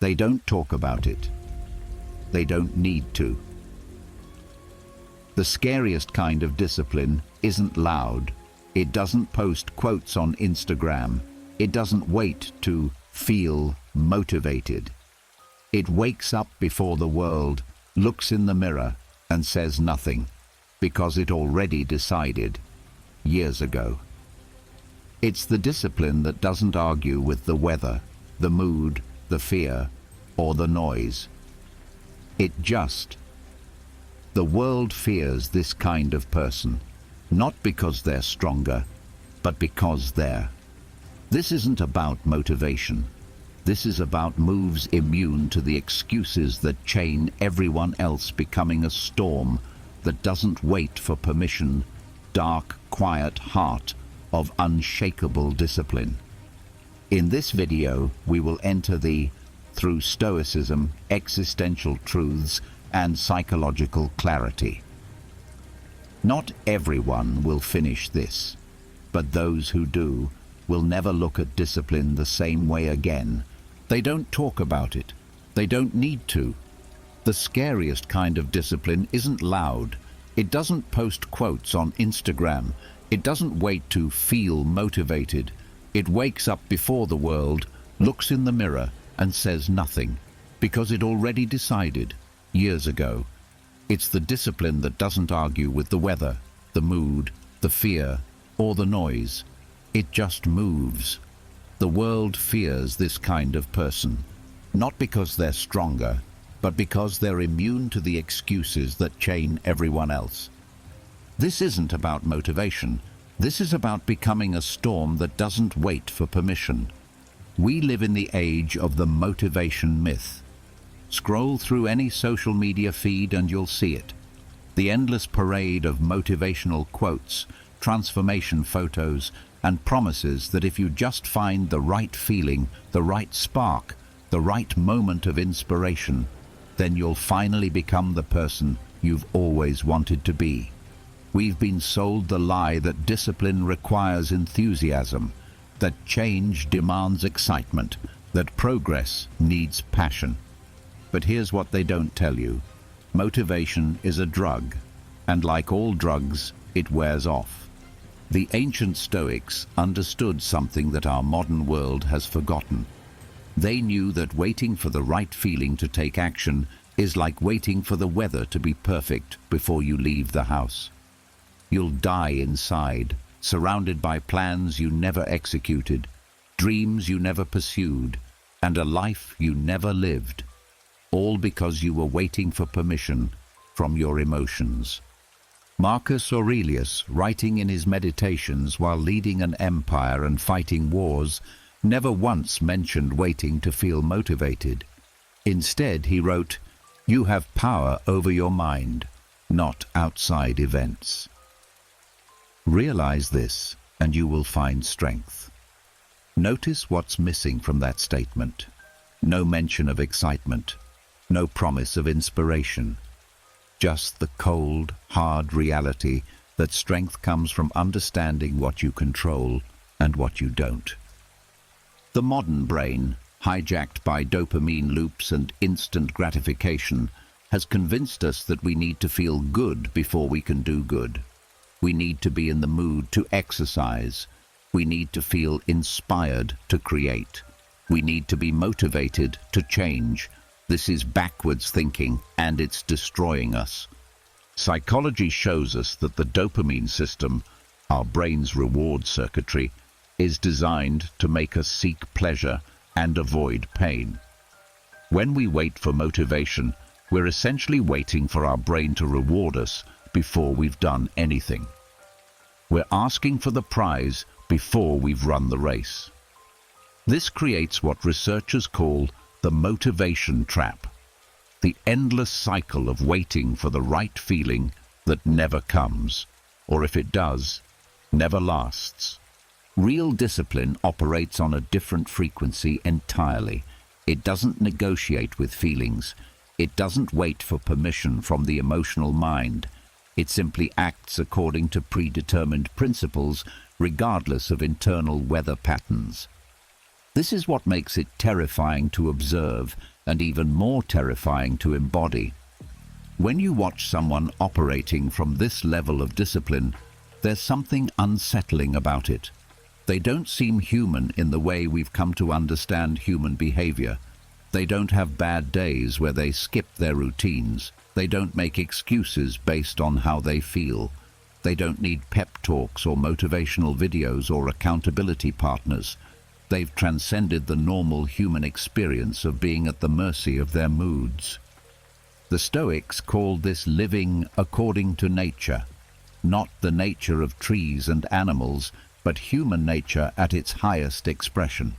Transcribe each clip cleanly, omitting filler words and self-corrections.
They don't talk about it. They don't need to. The scariest kind of discipline isn't loud. It doesn't post quotes on Instagram. It doesn't wait to feel motivated. It wakes up before the world, looks in the mirror, and says nothing, because it already decided years ago. It's the discipline that doesn't argue with the weather, the mood, the fear, or the noise. It just. The world fears this kind of person, not because they're stronger, but because they're. This isn't about motivation. This is about moves immune to the excuses that chain everyone else, becoming a storm that doesn't wait for permission, dark, quiet heart of unshakable discipline. In this video, we will enter through Stoicism, existential truths, and psychological clarity. Not everyone will finish this, but those who do will never look at discipline the same way again. They don't talk about it. They don't need to. The scariest kind of discipline isn't loud. It doesn't post quotes on Instagram. It doesn't wait to feel motivated. It wakes up before the world, looks in the mirror, and says nothing, because it already decided years ago. It's the discipline that doesn't argue with the weather, the mood, the fear, or the noise. It just moves. The world fears this kind of person, not because they're stronger, but because they're immune to the excuses that chain everyone else. This isn't about motivation. This is about becoming a storm that doesn't wait for permission. We live in the age of the motivation myth. Scroll through any social media feed and you'll see it. The endless parade of motivational quotes, transformation photos, and promises that if you just find the right feeling, the right spark, the right moment of inspiration, then you'll finally become the person you've always wanted to be. We've been sold the lie that discipline requires enthusiasm, that change demands excitement, that progress needs passion. But here's what they don't tell you. Motivation is a drug, and like all drugs, it wears off. The ancient Stoics understood something that our modern world has forgotten. They knew that waiting for the right feeling to take action is like waiting for the weather to be perfect before you leave the house. You'll die inside, surrounded by plans you never executed, dreams you never pursued, and a life you never lived, all because you were waiting for permission from your emotions. Marcus Aurelius, writing in his Meditations while leading an empire and fighting wars, never once mentioned waiting to feel motivated. Instead, he wrote, "You have power over your mind, not outside events." Realize this, and you will find strength. Notice what's missing from that statement. No mention of excitement, no promise of inspiration. Just the cold, hard reality that strength comes from understanding what you control and what you don't. The modern brain, hijacked by dopamine loops and instant gratification, has convinced us that we need to feel good before we can do good. We need to be in the mood to exercise. We need to feel inspired to create. We need to be motivated to change. This is backwards thinking, and it's destroying us. Psychology shows us that the dopamine system, our brain's reward circuitry, is designed to make us seek pleasure and avoid pain. When we wait for motivation, we're essentially waiting for our brain to reward us before we've done anything. We're asking for the prize before we've run the race. This creates what researchers call the motivation trap, the endless cycle of waiting for the right feeling that never comes, or if it does, never lasts. Real discipline operates on a different frequency entirely. It doesn't negotiate with feelings. It doesn't wait for permission from the emotional mind. It simply acts according to predetermined principles, regardless of internal weather patterns. This is what makes it terrifying to observe and even more terrifying to embody. When you watch someone operating from this level of discipline, there's something unsettling about it. They don't seem human in the way we've come to understand human behavior. They don't have bad days where they skip their routines. They don't make excuses based on how they feel. They don't need pep talks or motivational videos or accountability partners. They've transcended the normal human experience of being at the mercy of their moods. The Stoics called this living according to nature, not the nature of trees and animals, but human nature at its highest expression.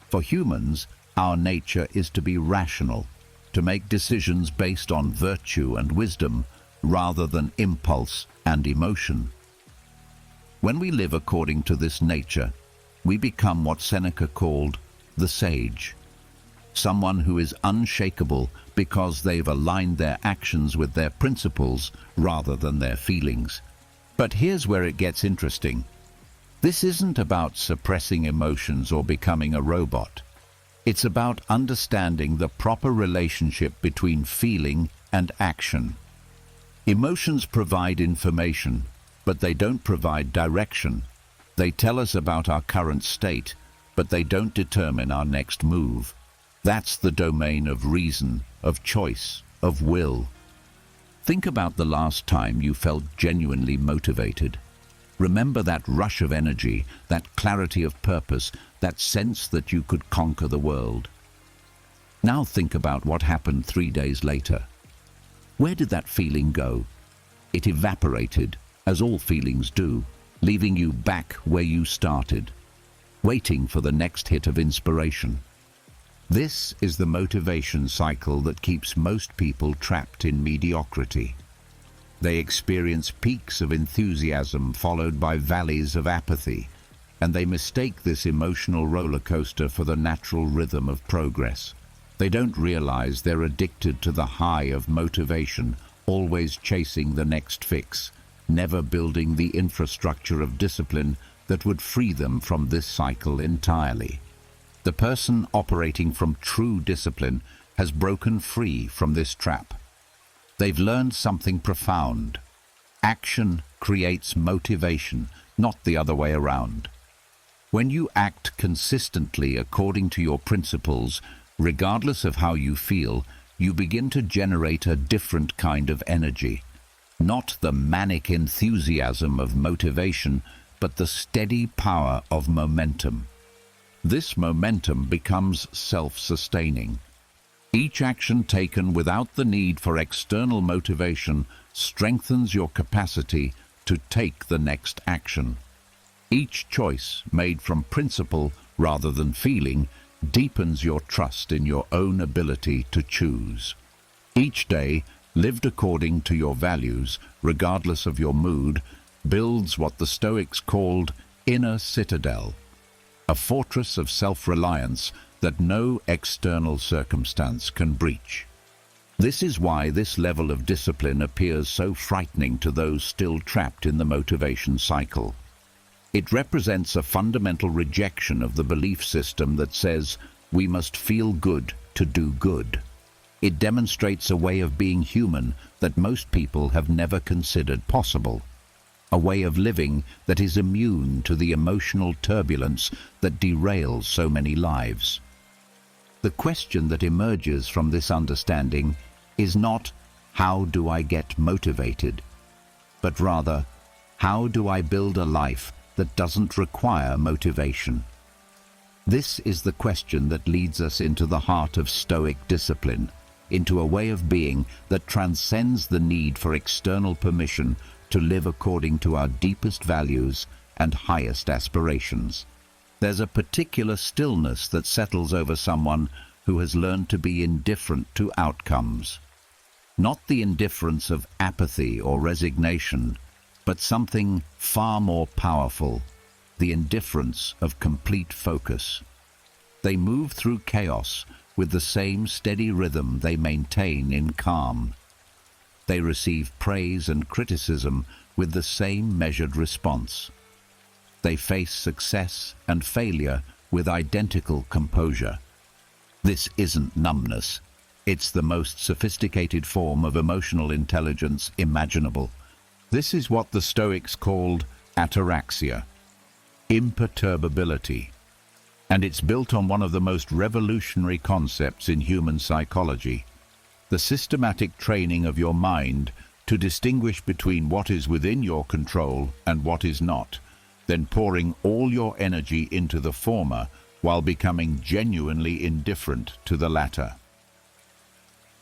For humans, our nature is to be rational, to make decisions based on virtue and wisdom rather than impulse and emotion. When we live according to this nature, we become what Seneca called the sage, someone who is unshakable because they've aligned their actions with their principles rather than their feelings. But here's where it gets interesting. This isn't about suppressing emotions or becoming a robot. It's about understanding the proper relationship between feeling and action. Emotions provide information, but they don't provide direction. They tell us about our current state, but they don't determine our next move. That's the domain of reason, of choice, of will. Think about the last time you felt genuinely motivated. Remember that rush of energy, that clarity of purpose, that sense that you could conquer the world. Now think about what happened 3 days later. Where did that feeling go? It evaporated, as all feelings do, leaving you back where you started, waiting for the next hit of inspiration. This is the motivation cycle that keeps most people trapped in mediocrity. They experience peaks of enthusiasm followed by valleys of apathy, and they mistake this emotional roller coaster for the natural rhythm of progress. They don't realize they're addicted to the high of motivation, always chasing the next fix, never building the infrastructure of discipline that would free them from this cycle entirely. The person operating from true discipline has broken free from this trap. They've learned something profound. Action creates motivation, not the other way around. When you act consistently according to your principles, regardless of how you feel, you begin to generate a different kind of energy. Not the manic enthusiasm of motivation, but the steady power of momentum. This momentum becomes self-sustaining. Each action taken without the need for external motivation strengthens your capacity to take the next action. Each choice made from principle rather than feeling deepens your trust in your own ability to choose. Each day, lived according to your values, regardless of your mood, builds what the Stoics called inner citadel, a fortress of self-reliance that no external circumstance can breach. This is why this level of discipline appears so frightening to those still trapped in the motivation cycle. It represents a fundamental rejection of the belief system that says we must feel good to do good. It demonstrates a way of being human that most people have never considered possible, a way of living that is immune to the emotional turbulence that derails so many lives. The question that emerges from this understanding is not, how do I get motivated? But rather, how do I build a life that doesn't require motivation? This is the question that leads us into the heart of Stoic discipline, into a way of being that transcends the need for external permission to live according to our deepest values and highest aspirations. There's a particular stillness that settles over someone who has learned to be indifferent to outcomes. Not the indifference of apathy or resignation, but something far more powerful, the indifference of complete focus. They move through chaos with the same steady rhythm they maintain in calm. They receive praise and criticism with the same measured response. They face success and failure with identical composure. This isn't numbness. It's the most sophisticated form of emotional intelligence imaginable. This is what the Stoics called ataraxia, imperturbability, and it's built on one of the most revolutionary concepts in human psychology, the systematic training of your mind to distinguish between what is within your control and what is not, then pouring all your energy into the former while becoming genuinely indifferent to the latter.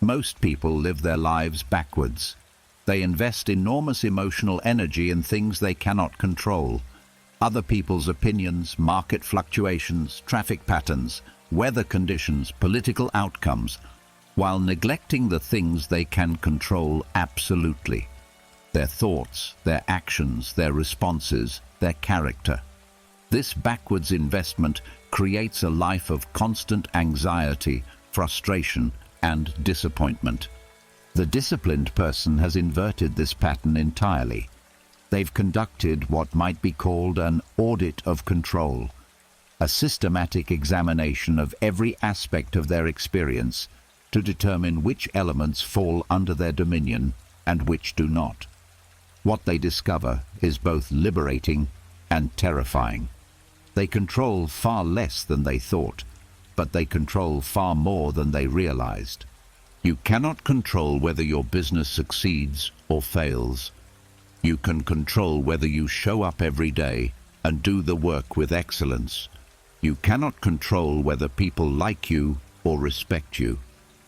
Most people live their lives backwards. They invest enormous emotional energy in things they cannot control. Other people's opinions, market fluctuations, traffic patterns, weather conditions, political outcomes, while neglecting the things they can control absolutely: their thoughts, their actions, their responses, their character. This backwards investment creates a life of constant anxiety, frustration, and disappointment. The disciplined person has inverted this pattern entirely. They've conducted what might be called an audit of control, a systematic examination of every aspect of their experience to determine which elements fall under their dominion and which do not. What they discover is both liberating and terrifying. They control far less than they thought, but they control far more than they realized. You cannot control whether your business succeeds or fails. You can control whether you show up every day and do the work with excellence. You cannot control whether people like you or respect you.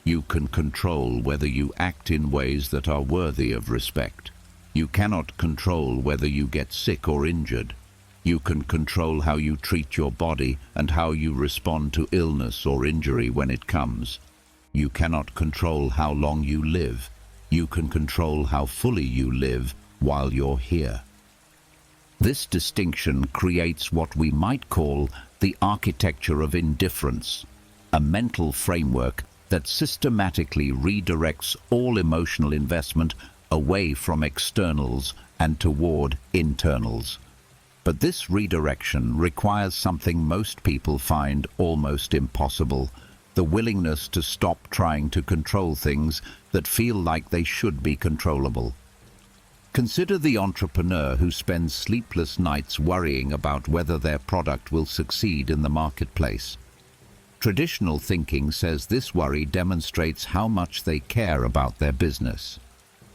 You can control whether you act in ways that are worthy of respect. You cannot control whether you get sick or injured. You can control how you treat your body and how you respond to illness or injury when it comes. You cannot control how long you live. You can control how fully you live while you're here. This distinction creates what we might call the architecture of indifference, a mental framework that systematically redirects all emotional investment away from externals and toward internals. But this redirection requires something most people find almost impossible: the willingness to stop trying to control things that feel like they should be controllable. Consider the entrepreneur who spends sleepless nights worrying about whether their product will succeed in the marketplace. Traditional thinking says this worry demonstrates how much they care about their business.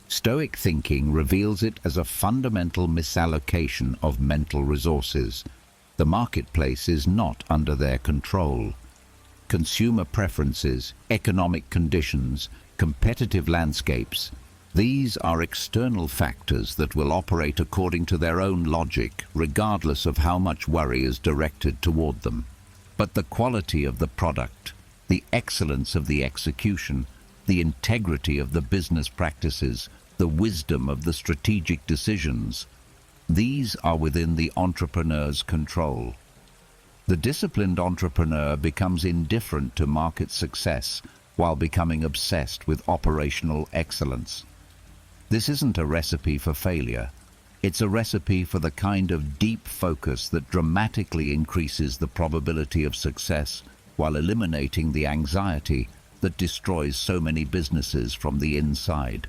Stoic thinking reveals it as a fundamental misallocation of mental resources. The marketplace is not under their control. Consumer preferences, economic conditions, competitive landscapes, these are external factors that will operate according to their own logic, regardless of how much worry is directed toward them. But the quality of the product, the excellence of the execution, the integrity of the business practices, the wisdom of the strategic decisions, these are within the entrepreneur's control. The disciplined entrepreneur becomes indifferent to market success while becoming obsessed with operational excellence. This isn't a recipe for failure. It's a recipe for the kind of deep focus that dramatically increases the probability of success while eliminating the anxiety that destroys so many businesses from the inside.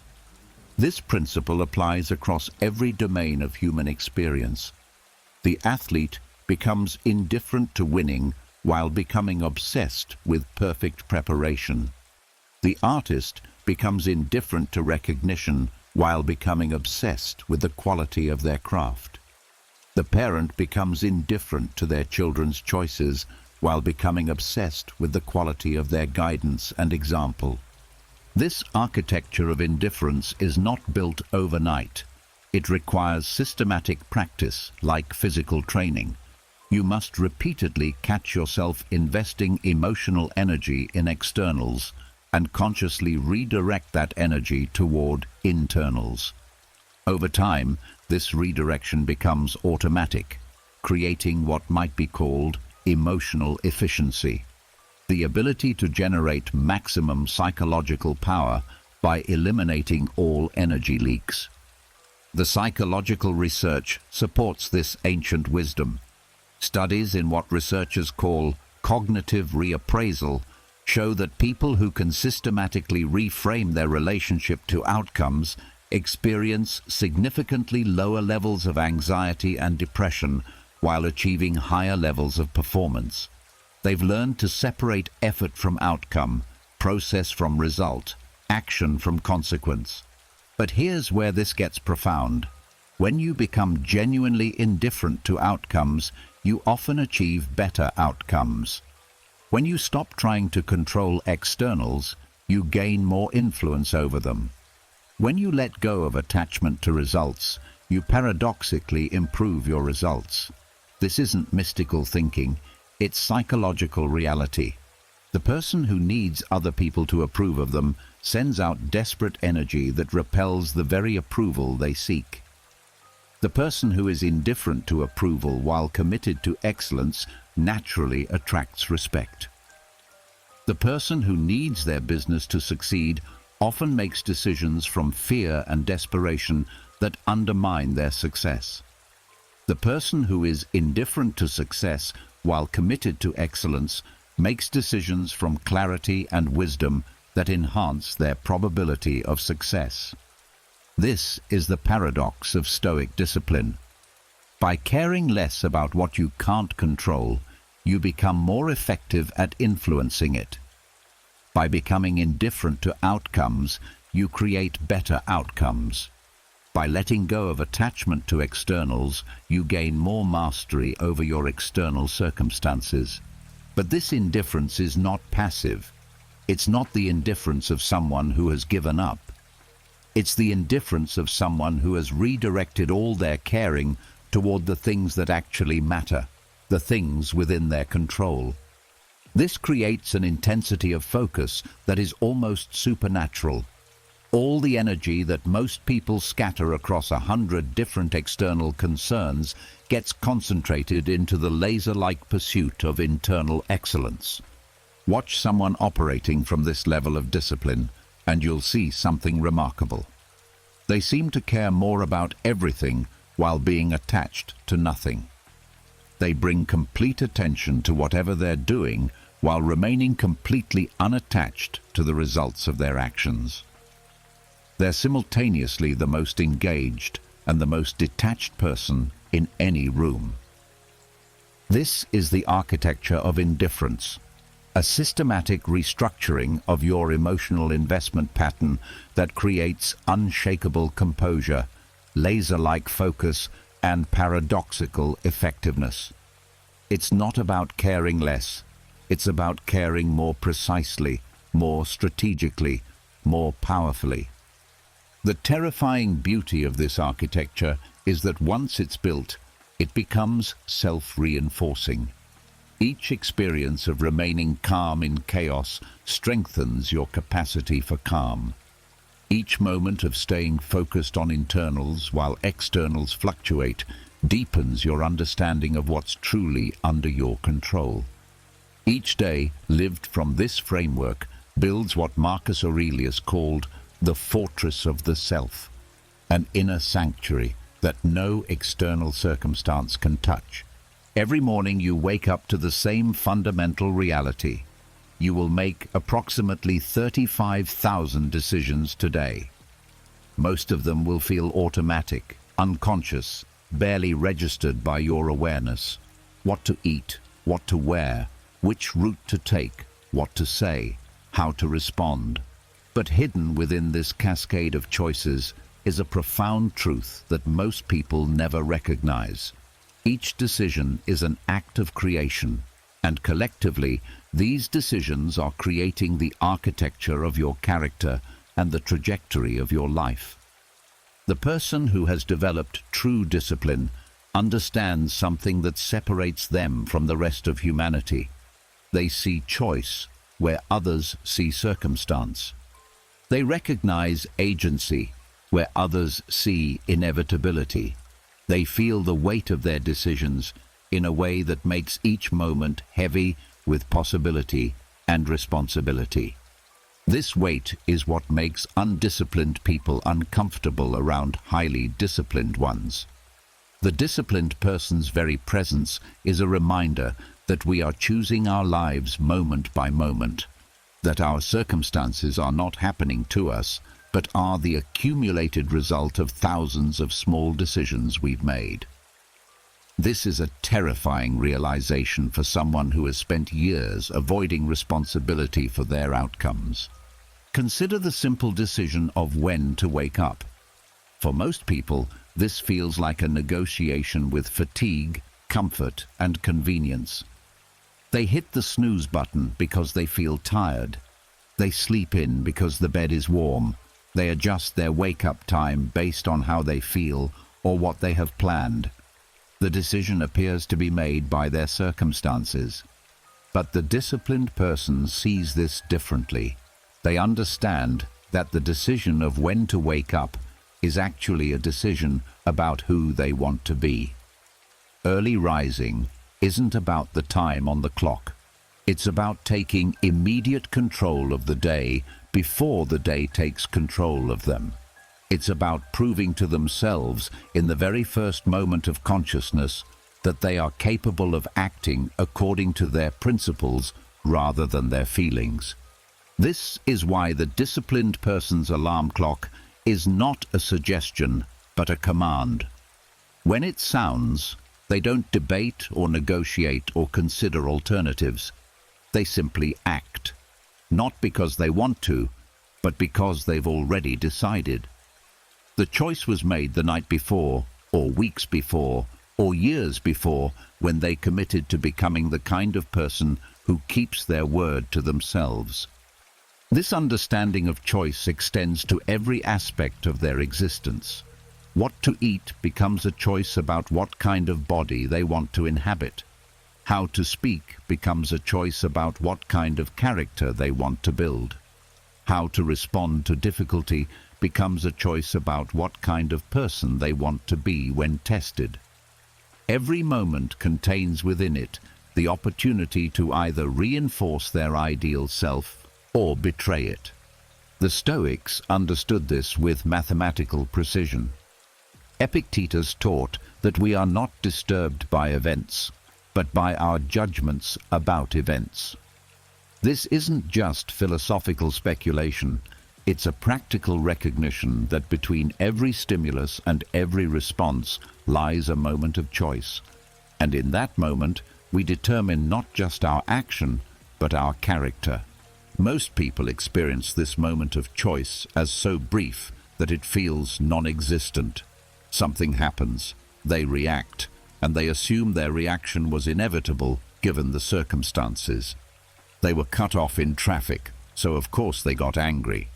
This principle applies across every domain of human experience. The athlete becomes indifferent to winning while becoming obsessed with perfect preparation. The artist becomes indifferent to recognition while becoming obsessed with the quality of their craft. The parent becomes indifferent to their children's choices while becoming obsessed with the quality of their guidance and example. This architecture of indifference is not built overnight. It requires systematic practice, like physical training. You must repeatedly catch yourself investing emotional energy in externals and consciously redirect that energy toward internals. Over time, this redirection becomes automatic, creating what might be called emotional efficiency, the ability to generate maximum psychological power by eliminating all energy leaks. The psychological research supports this ancient wisdom. Studies in what researchers call cognitive reappraisal show that people who can systematically reframe their relationship to outcomes experience significantly lower levels of anxiety and depression while achieving higher levels of performance. They've learned to separate effort from outcome, process from result, action from consequence. But here's where this gets profound. When you become genuinely indifferent to outcomes, you often achieve better outcomes. When you stop trying to control externals, you gain more influence over them. When you let go of attachment to results, you paradoxically improve your results. This isn't mystical thinking, it's psychological reality. The person who needs other people to approve of them sends out desperate energy that repels the very approval they seek. The person who is indifferent to approval while committed to excellence naturally attracts respect. The person who needs their business to succeed often makes decisions from fear and desperation that undermine their success. The person who is indifferent to success while committed to excellence makes decisions from clarity and wisdom that enhance their probability of success. This is the paradox of Stoic discipline. By caring less about what you can't control, you become more effective at influencing it. By becoming indifferent to outcomes, you create better outcomes. By letting go of attachment to externals, you gain more mastery over your external circumstances. But this indifference is not passive. It's not the indifference of someone who has given up. It's the indifference of someone who has redirected all their caring toward the things that actually matter, the things within their control. This creates an intensity of focus that is almost supernatural. All the energy that most people scatter across 100 different external concerns gets concentrated into the laser-like pursuit of internal excellence. Watch someone operating from this level of discipline, and you'll see something remarkable. They seem to care more about everything while being attached to nothing. They bring complete attention to whatever they're doing while remaining completely unattached to the results of their actions. They're simultaneously the most engaged and the most detached person in any room. This is the architecture of indifference, a systematic restructuring of your emotional investment pattern that creates unshakable composure, laser-like focus, and paradoxical effectiveness. It's not about caring less, it's about caring more precisely, more strategically, more powerfully. The terrifying beauty of this architecture is that once it's built, it becomes self-reinforcing. Each experience of remaining calm in chaos strengthens your capacity for calm. Each moment of staying focused on internals while externals fluctuate deepens your understanding of what's truly under your control. Each day lived from this framework builds what Marcus Aurelius called the fortress of the self, an inner sanctuary that no external circumstance can touch. Every morning you wake up to the same fundamental reality. You will make approximately 35,000 decisions today. Most of them will feel automatic, unconscious, barely registered by your awareness. What to eat, what to wear, which route to take, what to say, how to respond. But hidden within this cascade of choices is a profound truth that most people never recognize. Each decision is an act of creation, and collectively, these decisions are creating the architecture of your character and the trajectory of your life. The person who has developed true discipline understands something that separates them from the rest of humanity. They see choice where others see circumstance. They recognize agency where others see inevitability. They feel the weight of their decisions in a way that makes each moment heavy with possibility and responsibility. This weight is what makes undisciplined people uncomfortable around highly disciplined ones. The disciplined person's very presence is a reminder that we are choosing our lives moment by moment, that our circumstances are not happening to us, but are the accumulated result of thousands of small decisions we've made. This is a terrifying realization for someone who has spent years avoiding responsibility for their outcomes. Consider the simple decision of when to wake up. For most people, this feels like a negotiation with fatigue, comfort, and convenience. They hit the snooze button because they feel tired. They sleep in because the bed is warm. They adjust their wake-up time based on how they feel or what they have planned. The decision appears to be made by their circumstances. But the disciplined person sees this differently. They understand that the decision of when to wake up is actually a decision about who they want to be. Early rising isn't about the time on the clock. It's about taking immediate control of the day before the day takes control of them. It's about proving to themselves in the very first moment of consciousness that they are capable of acting according to their principles rather than their feelings. This is why the disciplined person's alarm clock is not a suggestion, but a command. When it sounds, they don't debate or negotiate or consider alternatives. They simply act, not because they want to, but because they've already decided. The choice was made the night before, or weeks before, or years before, when they committed to becoming the kind of person who keeps their word to themselves. This understanding of choice extends to every aspect of their existence. What to eat becomes a choice about what kind of body they want to inhabit. How to speak becomes a choice about what kind of character they want to build. How to respond to difficulty becomes a choice about what kind of person they want to be when tested. Every moment contains within it the opportunity to either reinforce their ideal self or betray it. The Stoics understood this with mathematical precision. Epictetus taught that we are not disturbed by events, but by our judgments about events. This isn't just philosophical speculation, it's a practical recognition that between every stimulus and every response lies a moment of choice. And in that moment, we determine not just our action, but our character. Most people experience this moment of choice as so brief that it feels non-existent. Something happens, they react, and they assume their reaction was inevitable given the circumstances. They were cut off in traffic, so of course they got angry.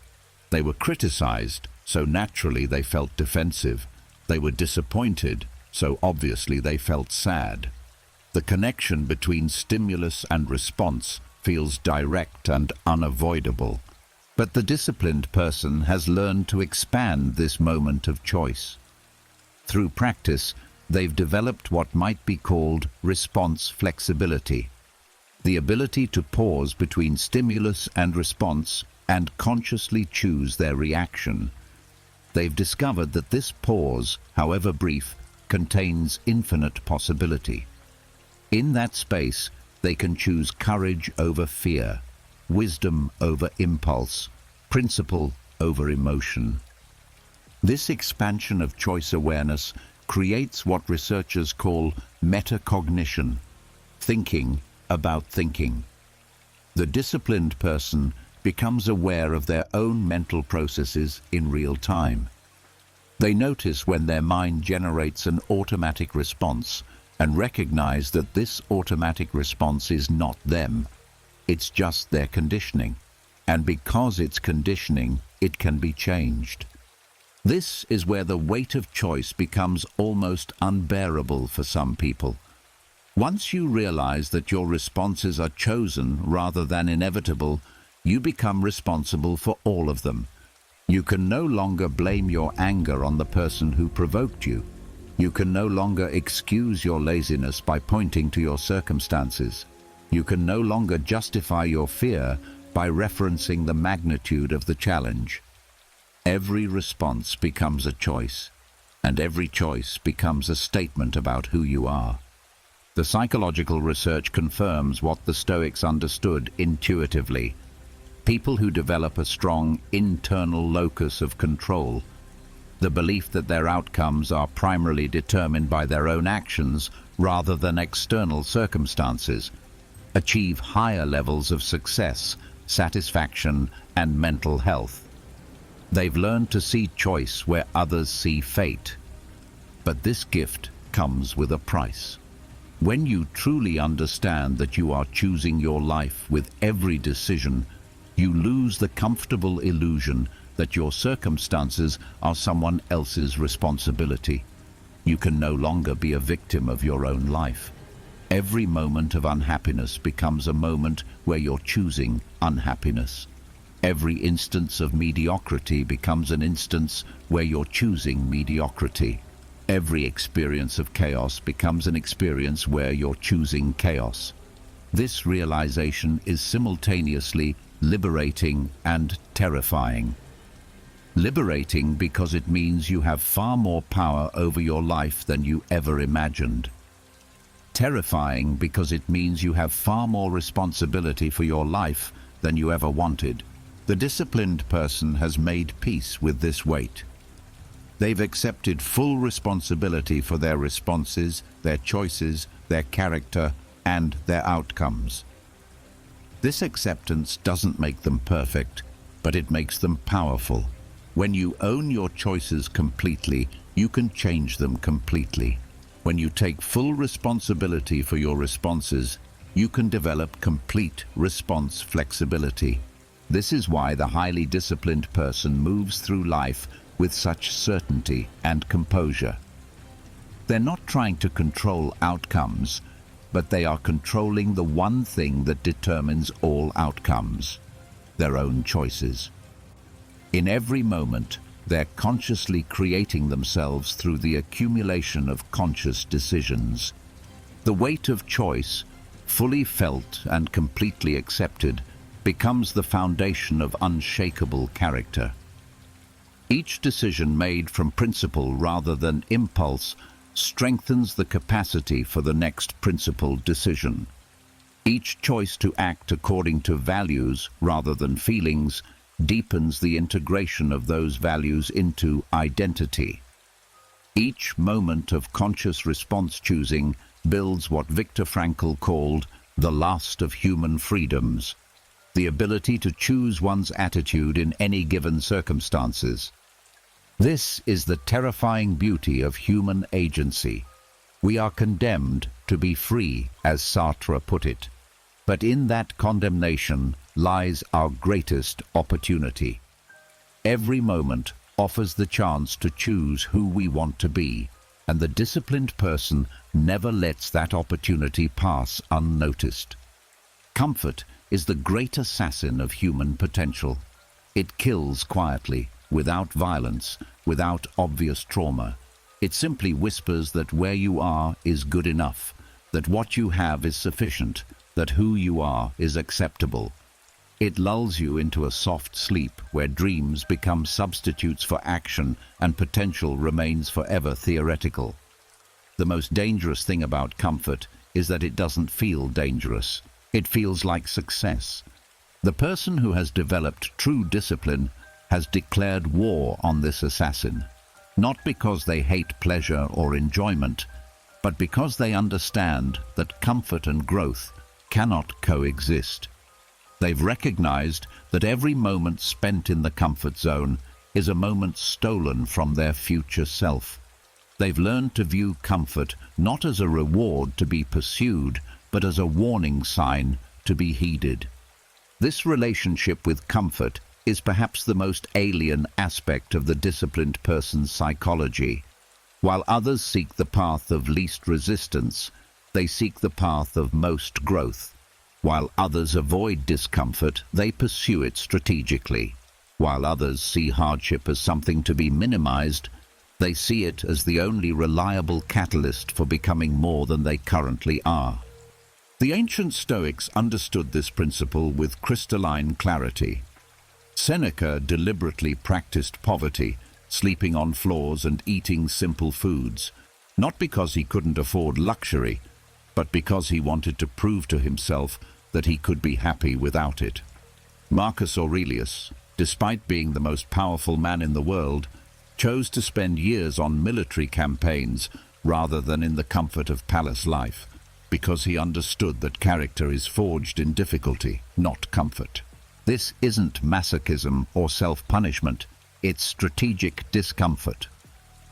They were criticized, so naturally they felt defensive. They were disappointed, so obviously they felt sad. The connection between stimulus and response feels direct and unavoidable. But the disciplined person has learned to expand this moment of choice. Through practice, they've developed what might be called response flexibility, the ability to pause between stimulus and response and consciously choose their reaction. They've discovered that this pause, however brief, contains infinite possibility. In that space, they can choose courage over fear, wisdom over impulse, principle over emotion. This expansion of choice awareness creates what researchers call metacognition, thinking about thinking. The disciplined person becomes aware of their own mental processes in real time. They notice when their mind generates an automatic response and recognize that this automatic response is not them. It's just their conditioning. And because it's conditioning, it can be changed. This is where the weight of choice becomes almost unbearable for some people. Once you realize that your responses are chosen rather than inevitable, you become responsible for all of them. You can no longer blame your anger on the person who provoked you. You can no longer excuse your laziness by pointing to your circumstances. You can no longer justify your fear by referencing the magnitude of the challenge. Every response becomes a choice. and every choice becomes a statement about who you are. The psychological research confirms what the Stoics understood intuitively. People who develop a strong internal locus of control, the belief that their outcomes are primarily determined by their own actions rather than external circumstances, achieve higher levels of success, satisfaction, and mental health. They've learned to see choice where others see fate. But this gift comes with a price. When you truly understand that you are choosing your life with every decision, you lose the comfortable illusion that your circumstances are someone else's responsibility. You can no longer be a victim of your own life. Every moment of unhappiness becomes a moment where you're choosing unhappiness. Every instance of mediocrity becomes an instance where you're choosing mediocrity. Every experience of chaos becomes an experience where you're choosing chaos. This realization is simultaneously liberating and terrifying. Liberating because it means you have far more power over your life than you ever imagined. Terrifying because it means you have far more responsibility for your life than you ever wanted. The disciplined person has made peace with this weight. They've accepted full responsibility for their responses, their choices, their character, and their outcomes. This acceptance doesn't make them perfect, but it makes them powerful. When you own your choices completely, you can change them completely. When you take full responsibility for your responses, you can develop complete response flexibility. This is why the highly disciplined person moves through life with such certainty and composure. They're not trying to control outcomes, but they are controlling the one thing that determines all outcomes: their own choices. In every moment, they're consciously creating themselves through the accumulation of conscious decisions. The weight of choice, fully felt and completely accepted, becomes the foundation of unshakable character. Each decision made from principle rather than impulse strengthens the capacity for the next principled decision. Each choice to act according to values rather than feelings deepens the integration of those values into identity. Each moment of conscious response choosing builds what Viktor Frankl called the last of human freedoms, the ability to choose one's attitude in any given circumstances. This is the terrifying beauty of human agency. We are condemned to be free, as Sartre put it. But in that condemnation lies our greatest opportunity. Every moment offers the chance to choose who we want to be, and the disciplined person never lets that opportunity pass unnoticed. Comfort is the great assassin of human potential. It kills quietly, without violence, without obvious trauma. It simply whispers that where you are is good enough, that what you have is sufficient, that who you are is acceptable. It lulls you into a soft sleep where dreams become substitutes for action and potential remains forever theoretical. The most dangerous thing about comfort is that it doesn't feel dangerous. It feels like success. The person who has developed true discipline has declared war on this assassin, not because they hate pleasure or enjoyment, but because they understand that comfort and growth cannot coexist. They've recognized that every moment spent in the comfort zone is a moment stolen from their future self. They've learned to view comfort not as a reward to be pursued, but as a warning sign to be heeded. This relationship with comfort is perhaps the most alien aspect of the disciplined person's psychology. While others seek the path of least resistance, they seek the path of most growth. While others avoid discomfort, they pursue it strategically. While others see hardship as something to be minimized, they see it as the only reliable catalyst for becoming more than they currently are. The ancient Stoics understood this principle with crystalline clarity. Seneca deliberately practiced poverty, sleeping on floors and eating simple foods, not because he couldn't afford luxury, but because he wanted to prove to himself that he could be happy without it. Marcus Aurelius, despite being the most powerful man in the world, chose to spend years on military campaigns rather than in the comfort of palace life, because he understood that character is forged in difficulty, not comfort. This isn't masochism or self-punishment, it's strategic discomfort.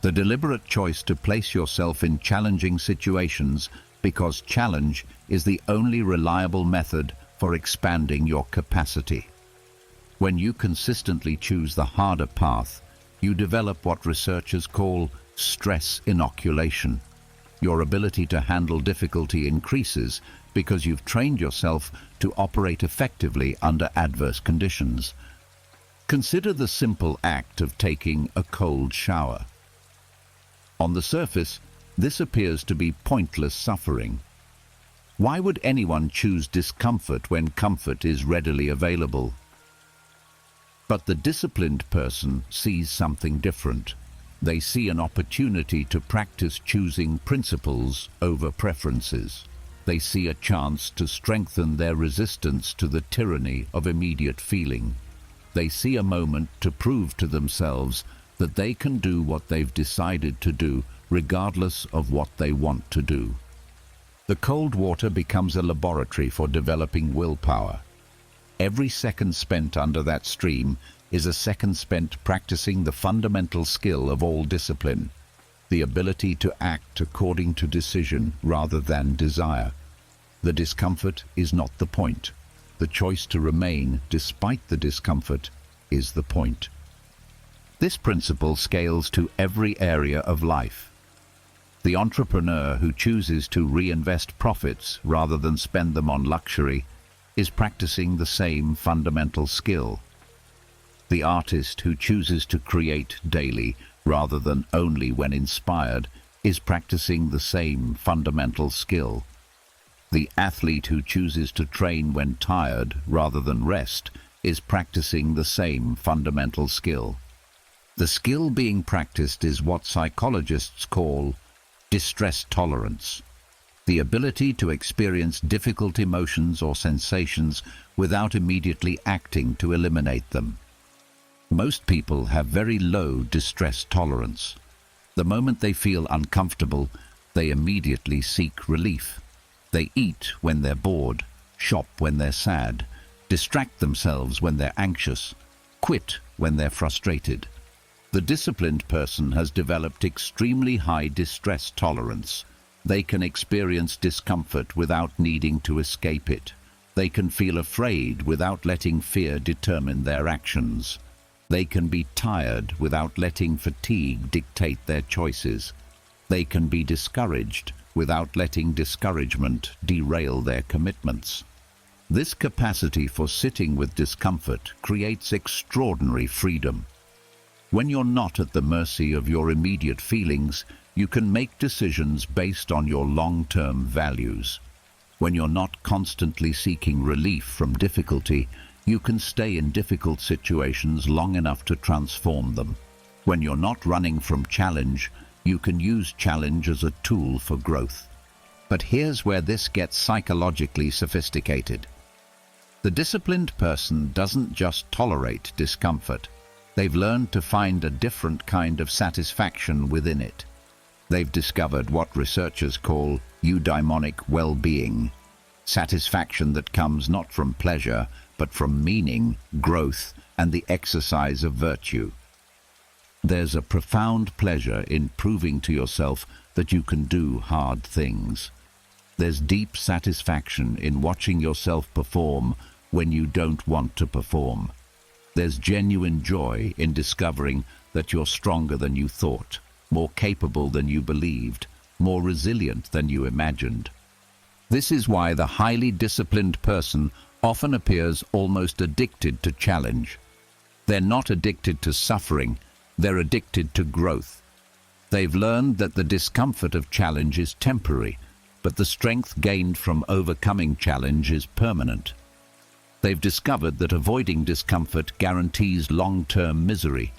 The deliberate choice to place yourself in challenging situations because challenge is the only reliable method for expanding your capacity. When you consistently choose the harder path, you develop what researchers call stress inoculation. Your ability to handle difficulty increases because you've trained yourself to operate effectively under adverse conditions. Consider the simple act of taking a cold shower. On the surface, this appears to be pointless suffering. Why would anyone choose discomfort when comfort is readily available? But the disciplined person sees something different. They see an opportunity to practice choosing principles over preferences. They see a chance to strengthen their resistance to the tyranny of immediate feeling. They see a moment to prove to themselves that they can do what they've decided to do, regardless of what they want to do. The cold water becomes a laboratory for developing willpower. Every second spent under that stream is a second spent practicing the fundamental skill of all discipline, the ability to act according to decision rather than desire. The discomfort is not the point. The choice to remain despite the discomfort is the point. This principle scales to every area of life. The entrepreneur who chooses to reinvest profits rather than spend them on luxury is practicing the same fundamental skill. The artist who chooses to create daily rather than only when inspired is practicing the same fundamental skill. The athlete who chooses to train when tired rather than rest is practicing the same fundamental skill. The skill being practiced is what psychologists call distress tolerance, the ability to experience difficult emotions or sensations without immediately acting to eliminate them. Most people have very low distress tolerance. The moment they feel uncomfortable, they immediately seek relief. They eat when they're bored, shop when they're sad, distract themselves when they're anxious, quit when they're frustrated. The disciplined person has developed extremely high distress tolerance. They can experience discomfort without needing to escape it. They can feel afraid without letting fear determine their actions. They can be tired without letting fatigue dictate their choices. They can be discouraged without letting discouragement derail their commitments. This capacity for sitting with discomfort creates extraordinary freedom. When you're not at the mercy of your immediate feelings, you can make decisions based on your long-term values. When you're not constantly seeking relief from difficulty, you can stay in difficult situations long enough to transform them. When you're not running from challenge, you can use challenge as a tool for growth. But here's where this gets psychologically sophisticated. The disciplined person doesn't just tolerate discomfort. They've learned to find a different kind of satisfaction within it. They've discovered what researchers call eudaimonic well-being, satisfaction that comes not from pleasure, but from meaning, growth, and the exercise of virtue. There's a profound pleasure in proving to yourself that you can do hard things. There's deep satisfaction in watching yourself perform when you don't want to perform. There's genuine joy in discovering that you're stronger than you thought, more capable than you believed, more resilient than you imagined. This is why the highly disciplined person often appears almost addicted to challenge. They're not addicted to suffering, they're addicted to growth. They've learned that the discomfort of challenge is temporary, but the strength gained from overcoming challenge is permanent. They've discovered that avoiding discomfort guarantees long-term misery,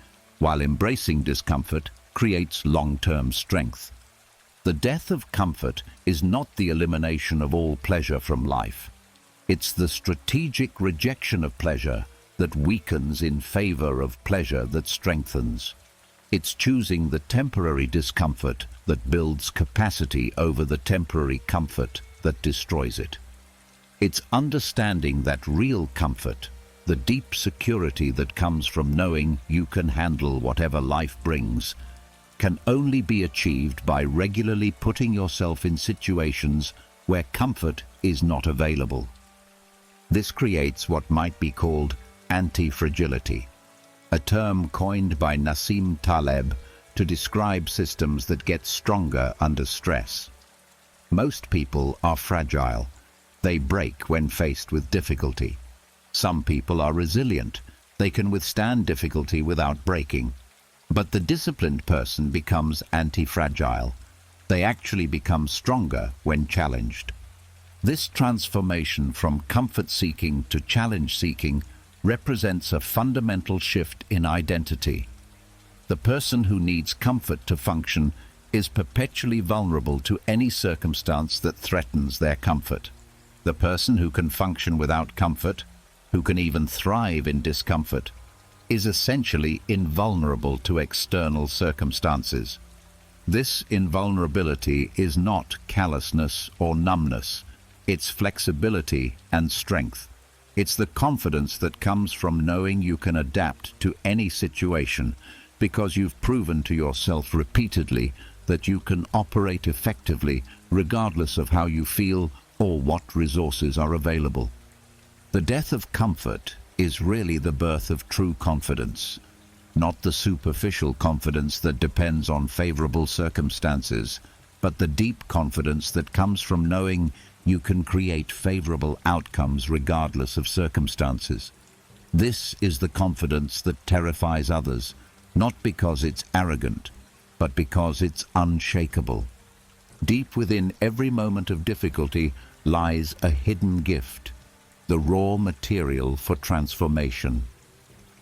while embracing discomfort creates long-term strength. The death of comfort is not the elimination of all pleasure from life. It's the strategic rejection of pleasure that weakens in favor of pleasure that strengthens. It's choosing the temporary discomfort that builds capacity over the temporary comfort that destroys it. It's understanding that real comfort, the deep security that comes from knowing you can handle whatever life brings, can only be achieved by regularly putting yourself in situations where comfort is not available. This creates what might be called anti-fragility, a term coined by Nassim Taleb to describe systems that get stronger under stress. Most people are fragile. They break when faced with difficulty. Some people are resilient. They can withstand difficulty without breaking. But the disciplined person becomes anti-fragile. They actually become stronger when challenged. This transformation from comfort-seeking to challenge-seeking represents a fundamental shift in identity. The person who needs comfort to function is perpetually vulnerable to any circumstance that threatens their comfort. The person who can function without comfort, who can even thrive in discomfort, is essentially invulnerable to external circumstances. This invulnerability is not callousness or numbness. It's flexibility and strength. It's the confidence that comes from knowing you can adapt to any situation because you've proven to yourself repeatedly that you can operate effectively regardless of how you feel or what resources are available. The death of comfort is really the birth of true confidence, not the superficial confidence that depends on favorable circumstances, but the deep confidence that comes from knowing you can create favorable outcomes regardless of circumstances. This is the confidence that terrifies others, not because it's arrogant, but because it's unshakable. Deep within every moment of difficulty lies a hidden gift, the raw material for transformation.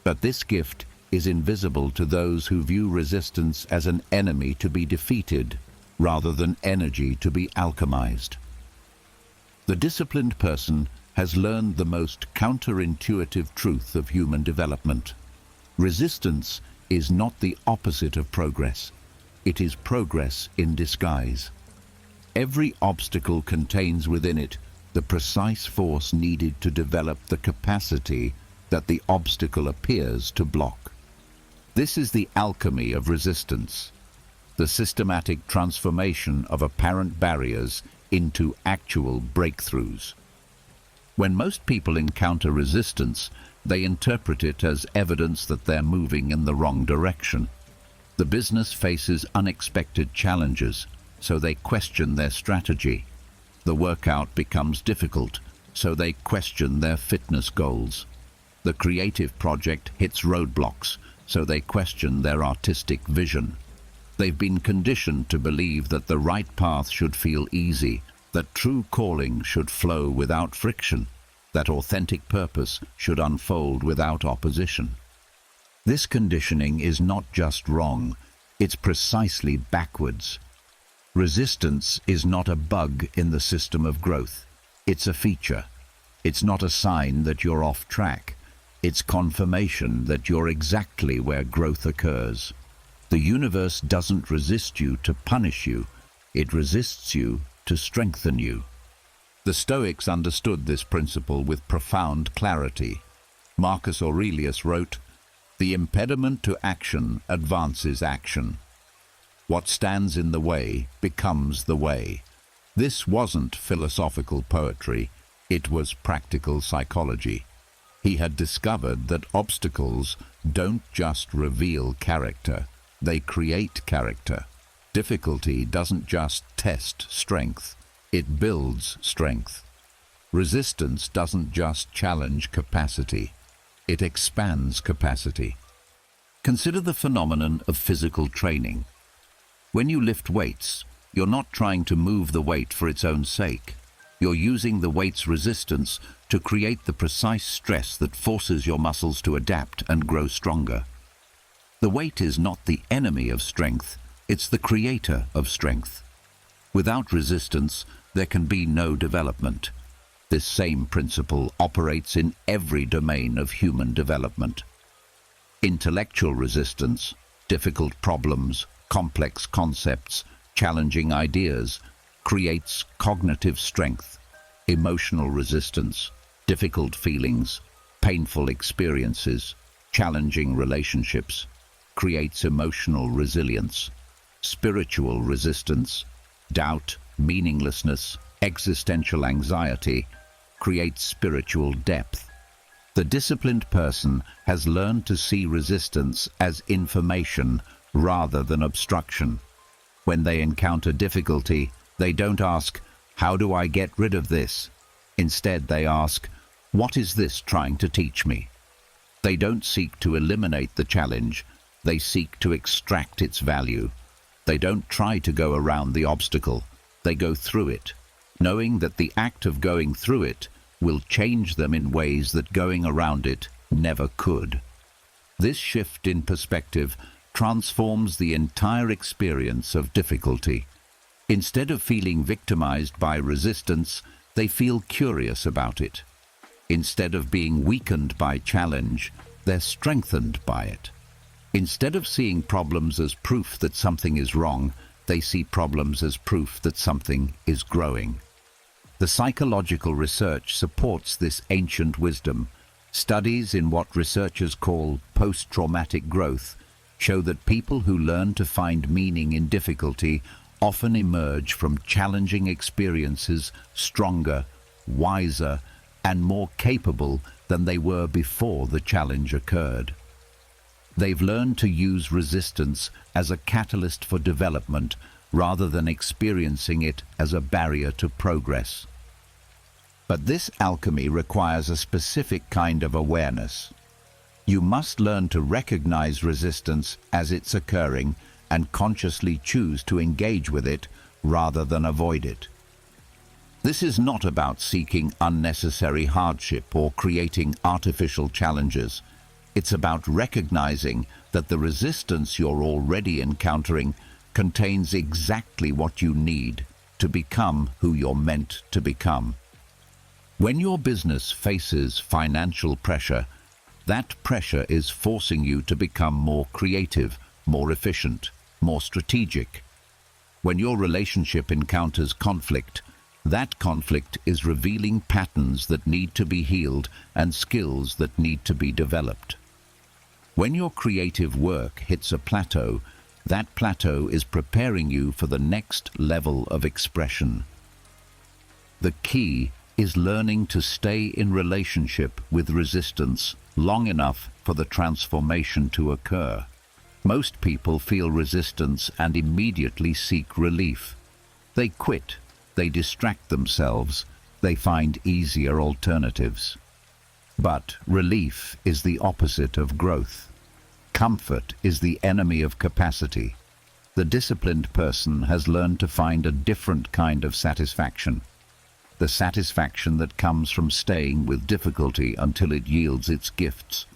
But this gift is invisible to those who view resistance as an enemy to be defeated rather than energy to be alchemized. The disciplined person has learned the most counterintuitive truth of human development. Resistance is not the opposite of progress. It is progress in disguise. Every obstacle contains within it the precise force needed to develop the capacity that the obstacle appears to block. This is the alchemy of resistance, the systematic transformation of apparent barriers into actual breakthroughs. When most people encounter resistance, they interpret it as evidence that they're moving in the wrong direction. The business faces unexpected challenges, so they question their strategy. The workout becomes difficult, so they question their fitness goals. The creative project hits roadblocks, so they question their artistic vision. They've been conditioned to believe that the right path should feel easy, that true calling should flow without friction, that authentic purpose should unfold without opposition. This conditioning is not just wrong, it's precisely backwards. Resistance is not a bug in the system of growth. It's a feature. It's not a sign that you're off track. It's confirmation that you're exactly where growth occurs. The universe doesn't resist you to punish you. It resists you to strengthen you. The Stoics understood this principle with profound clarity. Marcus Aurelius wrote, "The impediment to action advances action. What stands in the way becomes the way." This wasn't philosophical poetry, it was practical psychology. He had discovered that obstacles don't just reveal character, they create character. Difficulty doesn't just test strength, it builds strength. Resistance doesn't just challenge capacity, it expands capacity. Consider the phenomenon of physical training. When you lift weights, you're not trying to move the weight for its own sake. You're using the weight's resistance to create the precise stress that forces your muscles to adapt and grow stronger. The weight is not the enemy of strength, it's the creator of strength. Without resistance, there can be no development. This same principle operates in every domain of human development. Intellectual resistance, difficult problems, complex concepts, challenging ideas, creates cognitive strength. Emotional resistance, difficult feelings, painful experiences, challenging relationships, creates emotional resilience. Spiritual resistance, doubt, meaninglessness, existential anxiety, creates spiritual depth. The disciplined person has learned to see resistance as information rather than obstruction. When they encounter difficulty, they don't ask, "How do I get rid of this?" Instead, they ask, "What is this trying to teach me?" They don't seek to eliminate the challenge, they seek to extract its value. They don't try to go around the obstacle, they go through it, knowing that the act of going through it will change them in ways that going around it never could. This shift in perspective transforms the entire experience of difficulty. Instead of feeling victimized by resistance, they feel curious about it. Instead of being weakened by challenge, they're strengthened by it. Instead of seeing problems as proof that something is wrong, they see problems as proof that something is growing. The psychological research supports this ancient wisdom. Studies in what researchers call post-traumatic growth show that people who learn to find meaning in difficulty often emerge from challenging experiences stronger, wiser, and more capable than they were before the challenge occurred. They've learned to use resistance as a catalyst for development rather than experiencing it as a barrier to progress. But this alchemy requires a specific kind of awareness. You must learn to recognize resistance as it's occurring and consciously choose to engage with it rather than avoid it. This is not about seeking unnecessary hardship or creating artificial challenges. It's about recognizing that the resistance you're already encountering contains exactly what you need to become who you're meant to become. When your business faces financial pressure, that pressure is forcing you to become more creative, more efficient, more strategic. When your relationship encounters conflict, that conflict is revealing patterns that need to be healed and skills that need to be developed. When your creative work hits a plateau, that plateau is preparing you for the next level of expression. The key is learning to stay in relationship with resistance long enough for the transformation to occur. Most people feel resistance and immediately seek relief. They quit, they distract themselves, they find easier alternatives. But relief is the opposite of growth. Comfort is the enemy of capacity. The disciplined person has learned to find a different kind of satisfaction. The satisfaction that comes from staying with difficulty until it yields its gifts.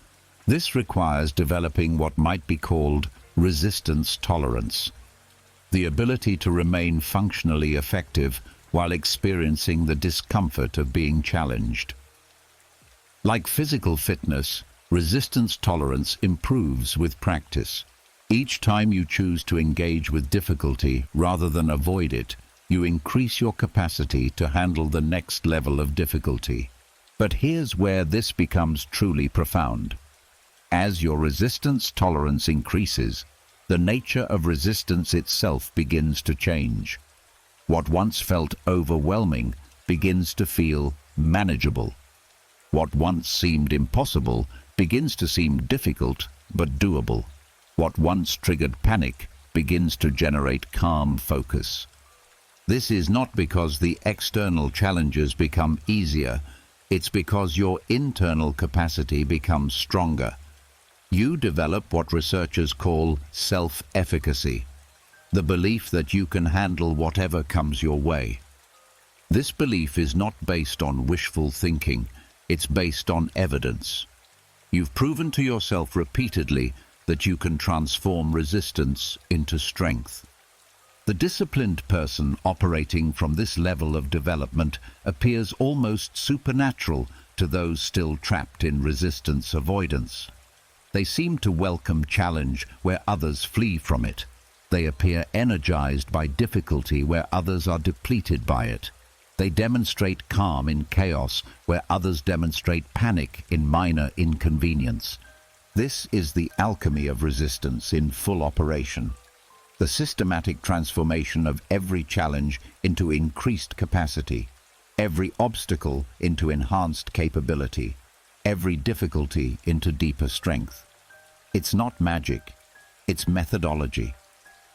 This requires developing what might be called resistance tolerance, the ability to remain functionally effective while experiencing the discomfort of being challenged. Like physical fitness, resistance tolerance improves with practice. Each time you choose to engage with difficulty rather than avoid it, you increase your capacity to handle the next level of difficulty. But here's where this becomes truly profound. As your resistance tolerance increases, the nature of resistance itself begins to change. What once felt overwhelming begins to feel manageable. What once seemed impossible begins to seem difficult but doable. What once triggered panic begins to generate calm focus. This is not because the external challenges become easier, it's because your internal capacity becomes stronger. You develop what researchers call self-efficacy, the belief that you can handle whatever comes your way. This belief is not based on wishful thinking, it's based on evidence. You've proven to yourself repeatedly that you can transform resistance into strength. The disciplined person operating from this level of development appears almost supernatural to those still trapped in resistance avoidance. They seem to welcome challenge where others flee from it. They appear energized by difficulty where others are depleted by it. They demonstrate calm in chaos where others demonstrate panic in minor inconvenience. This is the alchemy of resistance in full operation. The systematic transformation of every challenge into increased capacity, every obstacle into enhanced capability, every difficulty into deeper strength. It's not magic, it's methodology.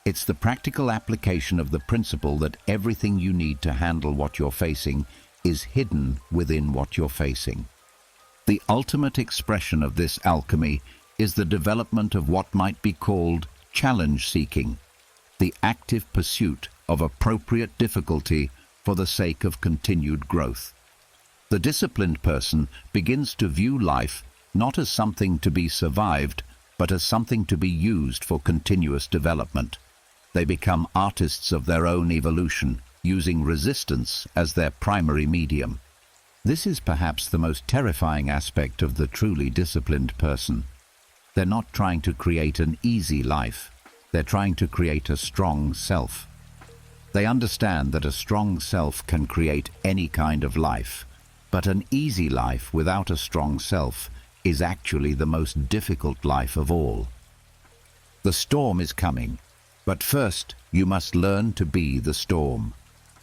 It's the practical application of the principle that everything you need to handle what you're facing is hidden within what you're facing. The ultimate expression of this alchemy is the development of what might be called challenge seeking, the active pursuit of appropriate difficulty for the sake of continued growth. The disciplined person begins to view life not as something to be survived, but as something to be used for continuous development. They become artists of their own evolution, using resistance as their primary medium. This is perhaps the most terrifying aspect of the truly disciplined person. They're not trying to create an easy life. They're trying to create a strong self. They understand that a strong self can create any kind of life, but an easy life without a strong self is actually the most difficult life of all. The storm is coming, but first you must learn to be the storm.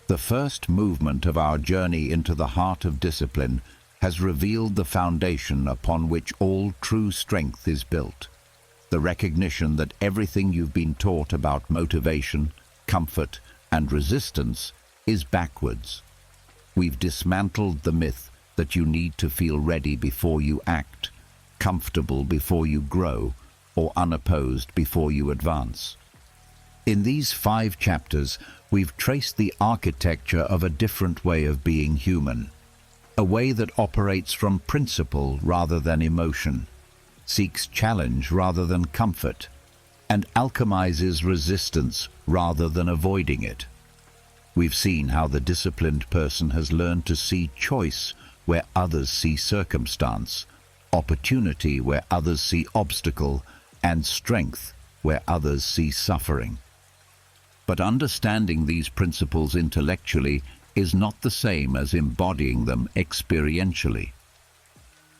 The first movement of our journey into the heart of discipline has revealed the foundation upon which all true strength is built. The recognition that everything you've been taught about motivation, comfort, and resistance is backwards. We've dismantled the myth that you need to feel ready before you act, comfortable before you grow, or unopposed before you advance. In these 5 chapters, we've traced the architecture of a different way of being human, a way that operates from principle rather than emotion, seeks challenge rather than comfort, and alchemizes resistance rather than avoiding it. We've seen how the disciplined person has learned to see choice where others see circumstance, opportunity where others see obstacle, and strength where others see suffering. But understanding these principles intellectually is not the same as embodying them experientially.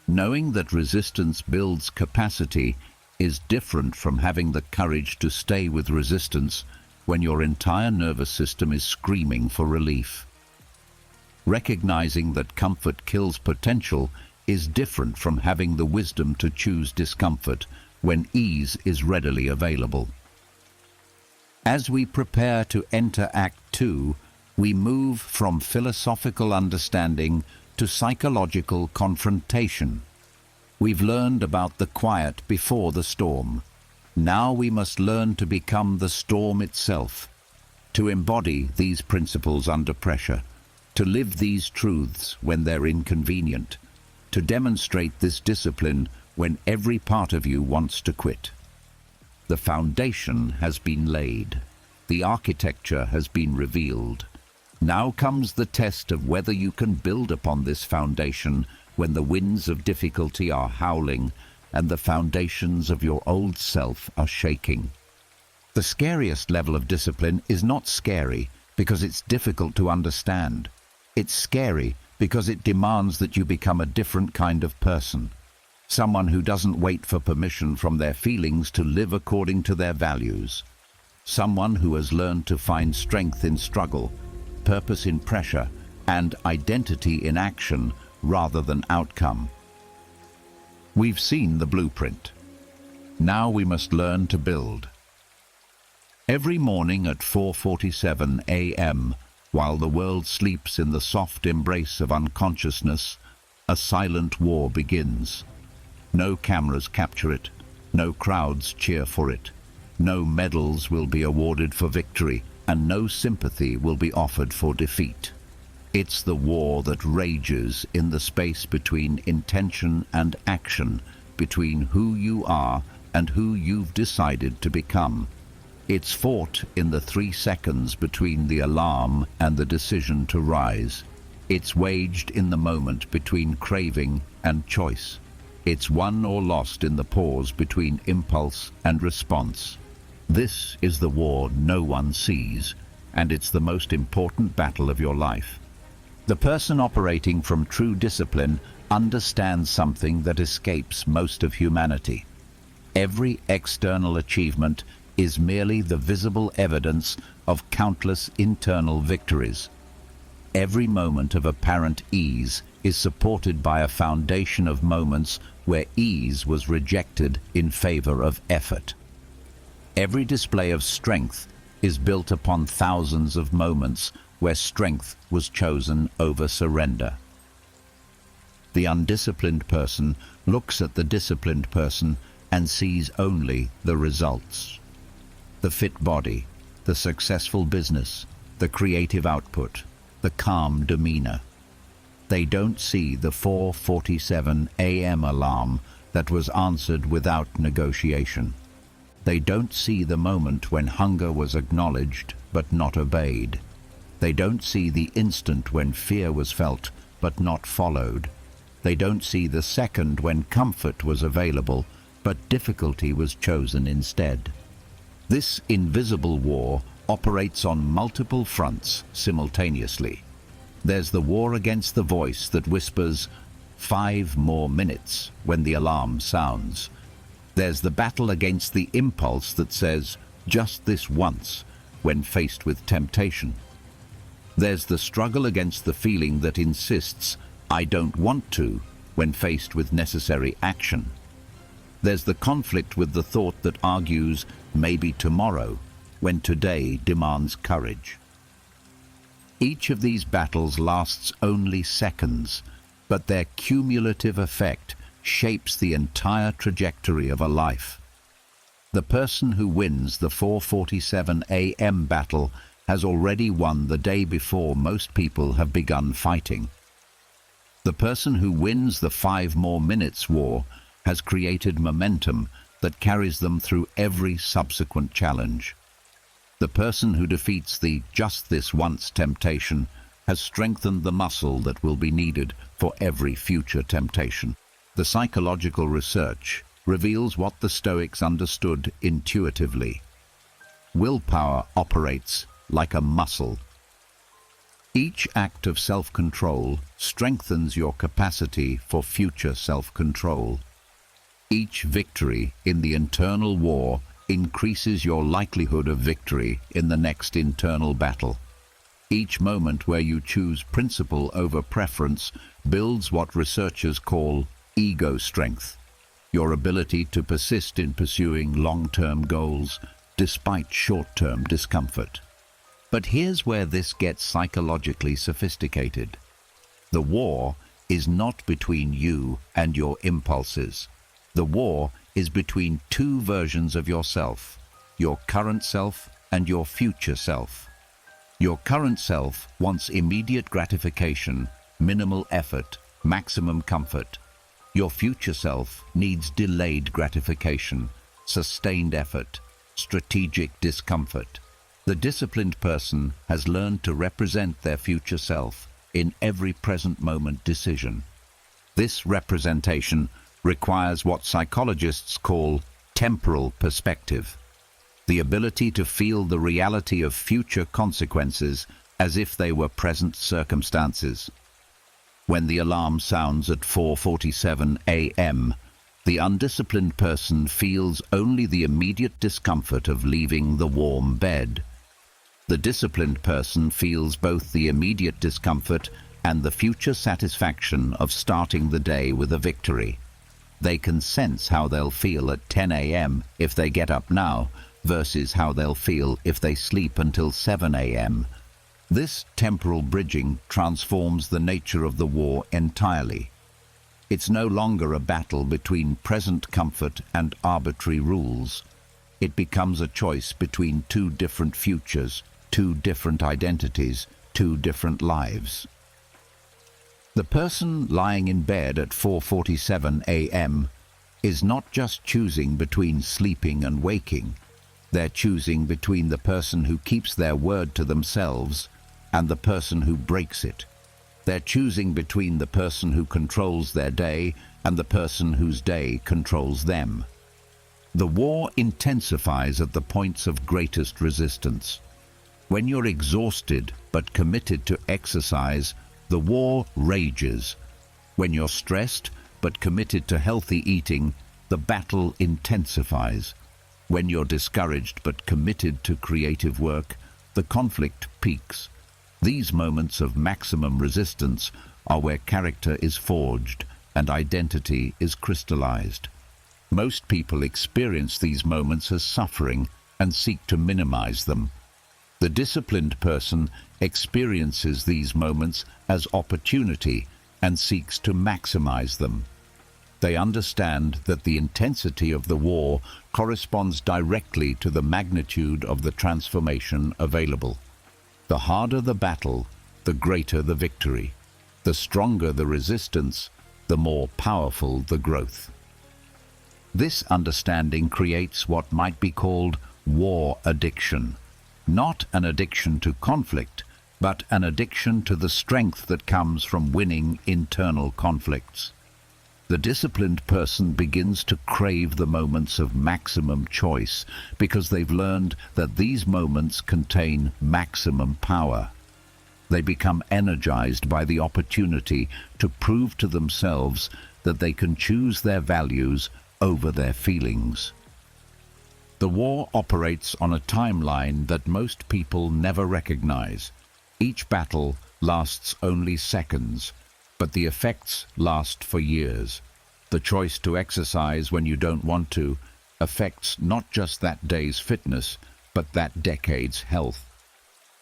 Knowing that resistance builds capacity is different from having the courage to stay with resistance when your entire nervous system is screaming for relief. Recognizing that comfort kills potential is different from having the wisdom to choose discomfort when ease is readily available. As we prepare to enter Act 2, we move from philosophical understanding to psychological confrontation. We've learned about the quiet before the storm. Now we must learn to become the storm itself, to embody these principles under pressure, to live these truths when they're inconvenient, to demonstrate this discipline when every part of you wants to quit. The foundation has been laid. The architecture has been revealed. Now comes the test of whether you can build upon this foundation when the winds of difficulty are howling and the foundations of your old self are shaking. The scariest level of discipline is not scary because it's difficult to understand. It's scary because it demands that you become a different kind of person. Someone who doesn't wait for permission from their feelings to live according to their values. Someone who has learned to find strength in struggle, purpose in pressure, and identity in action rather than outcome. We've seen the blueprint. Now we must learn to build. Every morning at 4:47 a.m., while the world sleeps in the soft embrace of unconsciousness, a silent war begins. No cameras capture it, no crowds cheer for it, no medals will be awarded for victory, and no sympathy will be offered for defeat. It's the war that rages in the space between intention and action, between who you are and who you've decided to become. It's fought in the 3 seconds between the alarm and the decision to rise. It's waged in the moment between craving and choice. It's won or lost in the pause between impulse and response. This is the war no one sees, and it's the most important battle of your life. The person operating from true discipline understands something that escapes most of humanity. Every external achievement is merely the visible evidence of countless internal victories. Every moment of apparent ease is supported by a foundation of moments where ease was rejected in favor of effort. Every display of strength is built upon thousands of moments where strength was chosen over surrender. The undisciplined person looks at the disciplined person and sees only the results. The fit body, the successful business, the creative output, the calm demeanor. They don't see the 4:47 a.m. alarm that was answered without negotiation. They don't see the moment when hunger was acknowledged but not obeyed. They don't see the instant when fear was felt but not followed. They don't see the second when comfort was available but difficulty was chosen instead. This invisible war operates on multiple fronts simultaneously. There's the war against the voice that whispers, 5 more minutes, when the alarm sounds. There's the battle against the impulse that says, just this once, when faced with temptation. There's the struggle against the feeling that insists, I don't want to, when faced with necessary action. There's the conflict with the thought that argues, maybe tomorrow, when today demands courage. Each of these battles lasts only seconds, but their cumulative effect shapes the entire trajectory of a life. The person who wins the 4:47 a.m. battle has already won the day before most people have begun fighting. The person who wins the 5 more minutes war has created momentum that carries them through every subsequent challenge. The person who defeats the just this once temptation has strengthened the muscle that will be needed for every future temptation. The psychological research reveals what the Stoics understood intuitively. Willpower operates like a muscle. Each act of self-control strengthens your capacity for future self-control. Each victory in the internal war increases your likelihood of victory in the next internal battle. Each moment where you choose principle over preference builds what researchers call ego strength, your ability to persist in pursuing long-term goals despite short-term discomfort. But here's where this gets psychologically sophisticated. The war is not between you and your impulses. The war is between 2 versions of yourself, your current self and your future self. Your current self wants immediate gratification, minimal effort, maximum comfort. Your future self needs delayed gratification, sustained effort, strategic discomfort. The disciplined person has learned to represent their future self in every present moment decision. This representation requires what psychologists call temporal perspective, the ability to feel the reality of future consequences as if they were present circumstances. When the alarm sounds at 4:47 a.m., the undisciplined person feels only the immediate discomfort of leaving the warm bed. The disciplined person feels both the immediate discomfort and the future satisfaction of starting the day with a victory. They can sense how they'll feel at 10 a.m. if they get up now versus how they'll feel if they sleep until 7 a.m. This temporal bridging transforms the nature of the war entirely. It's no longer a battle between present comfort and arbitrary rules. It becomes a choice between 2 different futures, 2 different identities, 2 different lives. The person lying in bed at 4:47 a.m. is not just choosing between sleeping and waking. They're choosing between the person who keeps their word to themselves and the person who breaks it. They're choosing between the person who controls their day and the person whose day controls them. The war intensifies at the points of greatest resistance. When you're exhausted but committed to exercise, the war rages. When you're stressed but committed to healthy eating, the battle intensifies. When you're discouraged but committed to creative work, the conflict peaks. These moments of maximum resistance are where character is forged and identity is crystallized. Most people experience these moments as suffering and seek to minimize them. The disciplined person experiences these moments as opportunity and seeks to maximize them. They understand that the intensity of the war corresponds directly to the magnitude of the transformation available. The harder the battle, the greater the victory. The stronger the resistance, the more powerful the growth. This understanding creates what might be called war addiction. Not an addiction to conflict, but an addiction to the strength that comes from winning internal conflicts. The disciplined person begins to crave the moments of maximum choice because they've learned that these moments contain maximum power. They become energized by the opportunity to prove to themselves that they can choose their values over their feelings. The war operates on a timeline that most people never recognize. Each battle lasts only seconds, but the effects last for years. The choice to exercise when you don't want to affects not just that day's fitness, but that decade's health.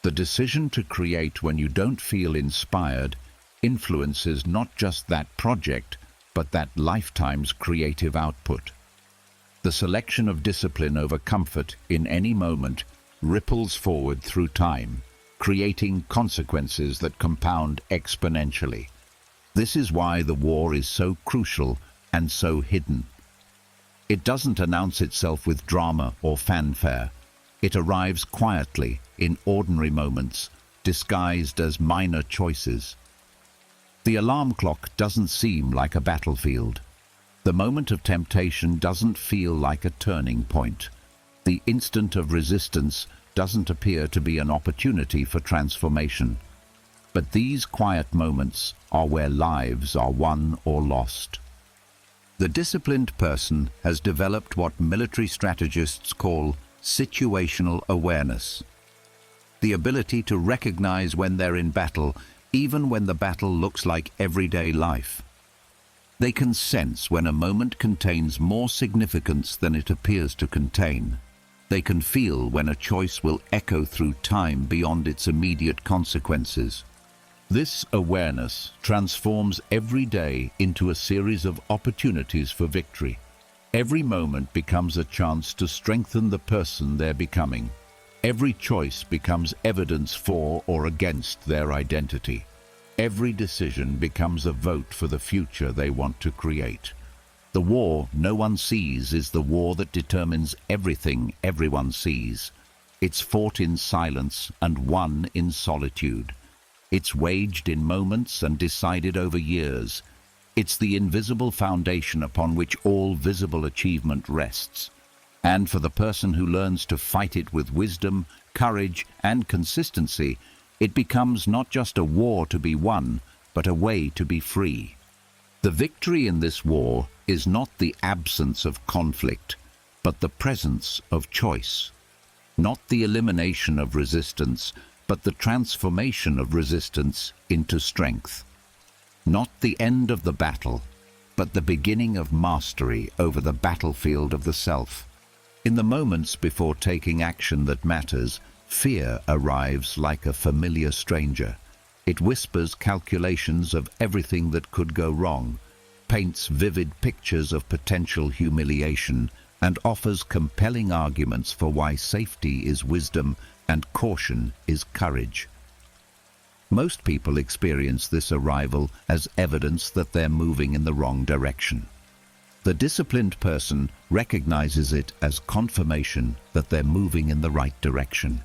The decision to create when you don't feel inspired influences not just that project, but that lifetime's creative output. The selection of discipline over comfort in any moment ripples forward through time, creating consequences that compound exponentially. This is why the war is so crucial and so hidden. It doesn't announce itself with drama or fanfare. It arrives quietly in ordinary moments, disguised as minor choices. The alarm clock doesn't seem like a battlefield. The moment of temptation doesn't feel like a turning point. The instant of resistance doesn't appear to be an opportunity for transformation. But these quiet moments are where lives are won or lost. The disciplined person has developed what military strategists call situational awareness. The ability to recognize when they're in battle, even when the battle looks like everyday life. They can sense when a moment contains more significance than it appears to contain. They can feel when a choice will echo through time beyond its immediate consequences. This awareness transforms every day into a series of opportunities for victory. Every moment becomes a chance to strengthen the person they're becoming. Every choice becomes evidence for or against their identity. Every decision becomes a vote for the future they want to create. The war no one sees is the war that determines everything everyone sees. It's fought in silence and won in solitude. It's waged in moments and decided over years. It's the invisible foundation upon which all visible achievement rests. And for the person who learns to fight it with wisdom, courage, and consistency, it becomes not just a war to be won, but a way to be free. The victory in this war is not the absence of conflict, but the presence of choice. Not the elimination of resistance, but the transformation of resistance into strength. Not the end of the battle, but the beginning of mastery over the battlefield of the self. In the moments before taking action that matters, fear arrives like a familiar stranger. It whispers calculations of everything that could go wrong, paints vivid pictures of potential humiliation, and offers compelling arguments for why safety is wisdom and caution is courage. Most people experience this arrival as evidence that they're moving in the wrong direction. The disciplined person recognizes it as confirmation that they're moving in the right direction.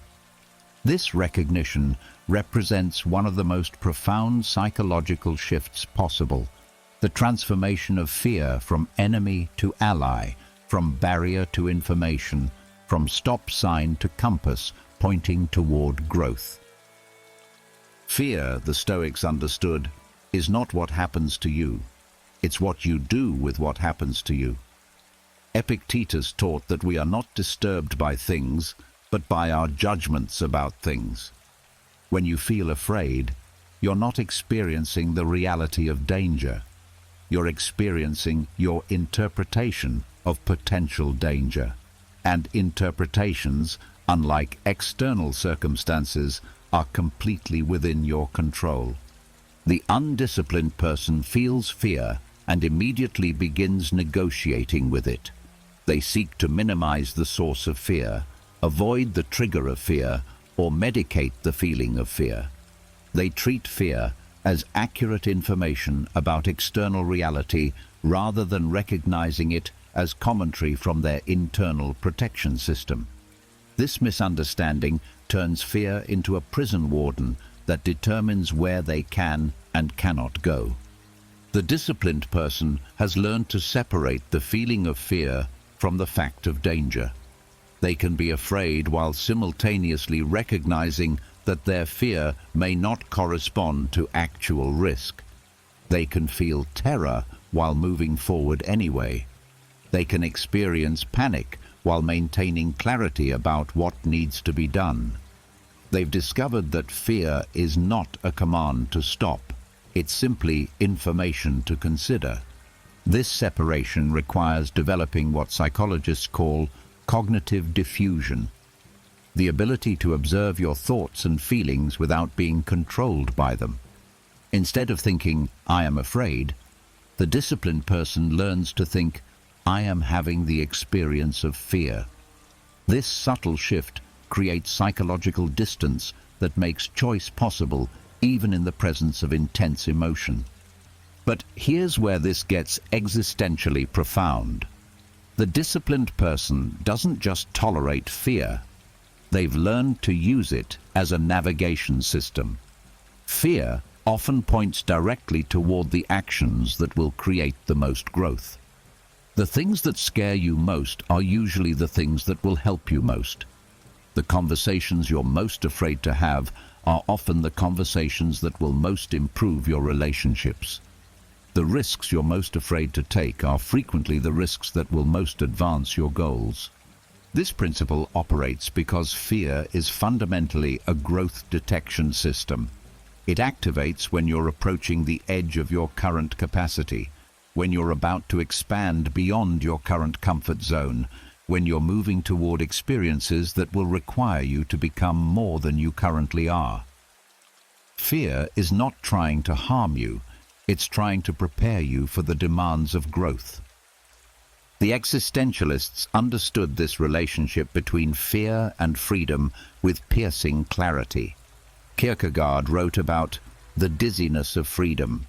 This recognition represents one of the most profound psychological shifts possible, the transformation of fear from enemy to ally, from barrier to information, from stop sign to compass, pointing toward growth. Fear, the Stoics understood, is not what happens to you. It's what you do with what happens to you. Epictetus taught that we are not disturbed by things, but by our judgments about things. When you feel afraid, you're not experiencing the reality of danger. You're experiencing your interpretation of potential danger. And interpretations, unlike external circumstances, are completely within your control. The undisciplined person feels fear and immediately begins negotiating with it. They seek to minimize the source of fear, avoid the trigger of fear, or medicate the feeling of fear. They treat fear as accurate information about external reality rather than recognizing it as commentary from their internal protection system. This misunderstanding turns fear into a prison warden that determines where they can and cannot go. The disciplined person has learned to separate the feeling of fear from the fact of danger. They can be afraid while simultaneously recognizing that their fear may not correspond to actual risk. They can feel terror while moving forward anyway. They can experience panic while maintaining clarity about what needs to be done. They've discovered that fear is not a command to stop. It's simply information to consider. This separation requires developing what psychologists call cognitive diffusion, the ability to observe your thoughts and feelings without being controlled by them. Instead of thinking, "I am afraid," the disciplined person learns to think, "I am having the experience of fear." This subtle shift creates psychological distance that makes choice possible even in the presence of intense emotion. But here's where this gets existentially profound. The disciplined person doesn't just tolerate fear. They've learned to use it as a navigation system. Fear often points directly toward the actions that will create the most growth. The things that scare you most are usually the things that will help you most. The conversations you're most afraid to have are often the conversations that will most improve your relationships. The risks you're most afraid to take are frequently the risks that will most advance your goals. This principle operates because fear is fundamentally a growth detection system. It activates when you're approaching the edge of your current capacity, when you're about to expand beyond your current comfort zone, when you're moving toward experiences that will require you to become more than you currently are. Fear is not trying to harm you, it's trying to prepare you for the demands of growth. The existentialists understood this relationship between fear and freedom with piercing clarity. Kierkegaard wrote about the dizziness of freedom,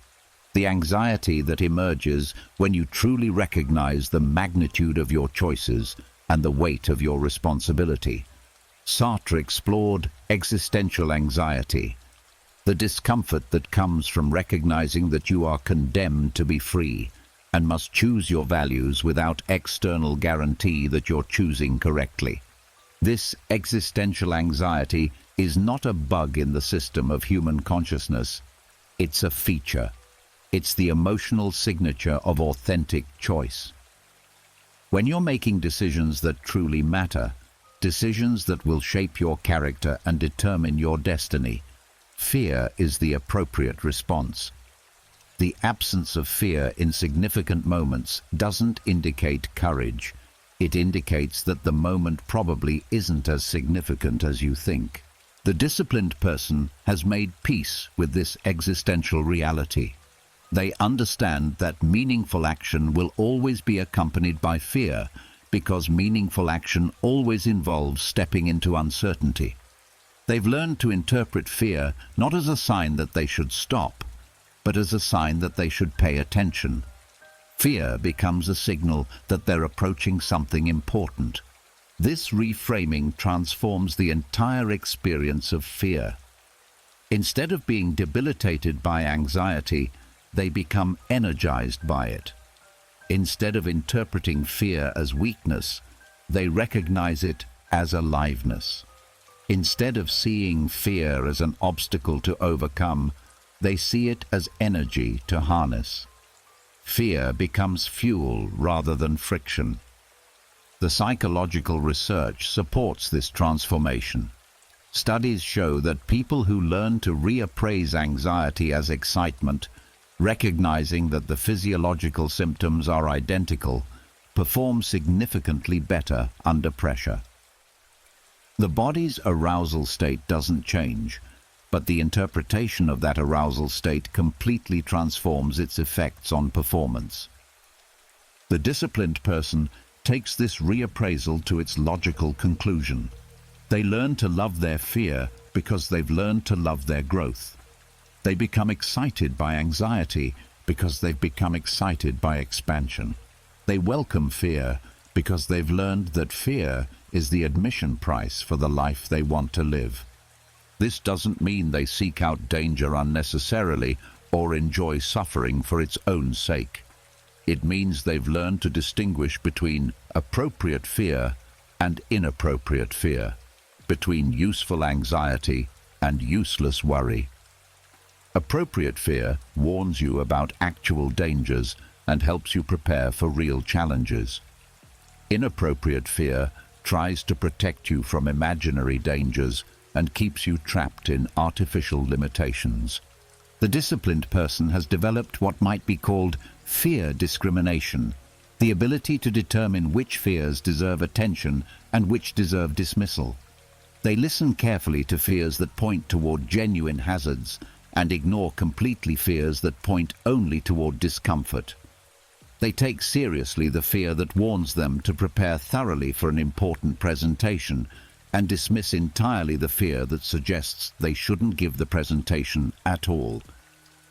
the anxiety that emerges when you truly recognize the magnitude of your choices and the weight of your responsibility. Sartre explored existential anxiety, the discomfort that comes from recognizing that you are condemned to be free and must choose your values without external guarantee that you're choosing correctly. This existential anxiety is not a bug in the system of human consciousness. It's a feature. It's the emotional signature of authentic choice. When you're making decisions that truly matter, decisions that will shape your character and determine your destiny, fear is the appropriate response. The absence of fear in significant moments doesn't indicate courage. It indicates that the moment probably isn't as significant as you think. The disciplined person has made peace with this existential reality. They understand that meaningful action will always be accompanied by fear, because meaningful action always involves stepping into uncertainty. They've learned to interpret fear not as a sign that they should stop, but as a sign that they should pay attention. Fear becomes a signal that they're approaching something important. This reframing transforms the entire experience of fear. Instead of being debilitated by anxiety, they become energized by it. Instead of interpreting fear as weakness, they recognize it as aliveness. Instead of seeing fear as an obstacle to overcome, they see it as energy to harness. Fear becomes fuel rather than friction. The psychological research supports this transformation. Studies show that people who learn to reappraise anxiety as excitement, recognizing that the physiological symptoms are identical, perform significantly better under pressure. The body's arousal state doesn't change, but the interpretation of that arousal state completely transforms its effects on performance. The disciplined person takes this reappraisal to its logical conclusion. They learn to love their fear because they've learned to love their growth. They become excited by anxiety because they've become excited by expansion. They welcome fear because they've learned that fear is the admission price for the life they want to live. This doesn't mean they seek out danger unnecessarily or enjoy suffering for its own sake. It means they've learned to distinguish between appropriate fear and inappropriate fear, between useful anxiety and useless worry. Appropriate fear warns you about actual dangers and helps you prepare for real challenges. Inappropriate fear tries to protect you from imaginary dangers and keeps you trapped in artificial limitations. The disciplined person has developed what might be called fear discrimination, the ability to determine which fears deserve attention and which deserve dismissal. They listen carefully to fears that point toward genuine hazards and ignore completely fears that point only toward discomfort. They take seriously the fear that warns them to prepare thoroughly for an important presentation and dismiss entirely the fear that suggests they shouldn't give the presentation at all.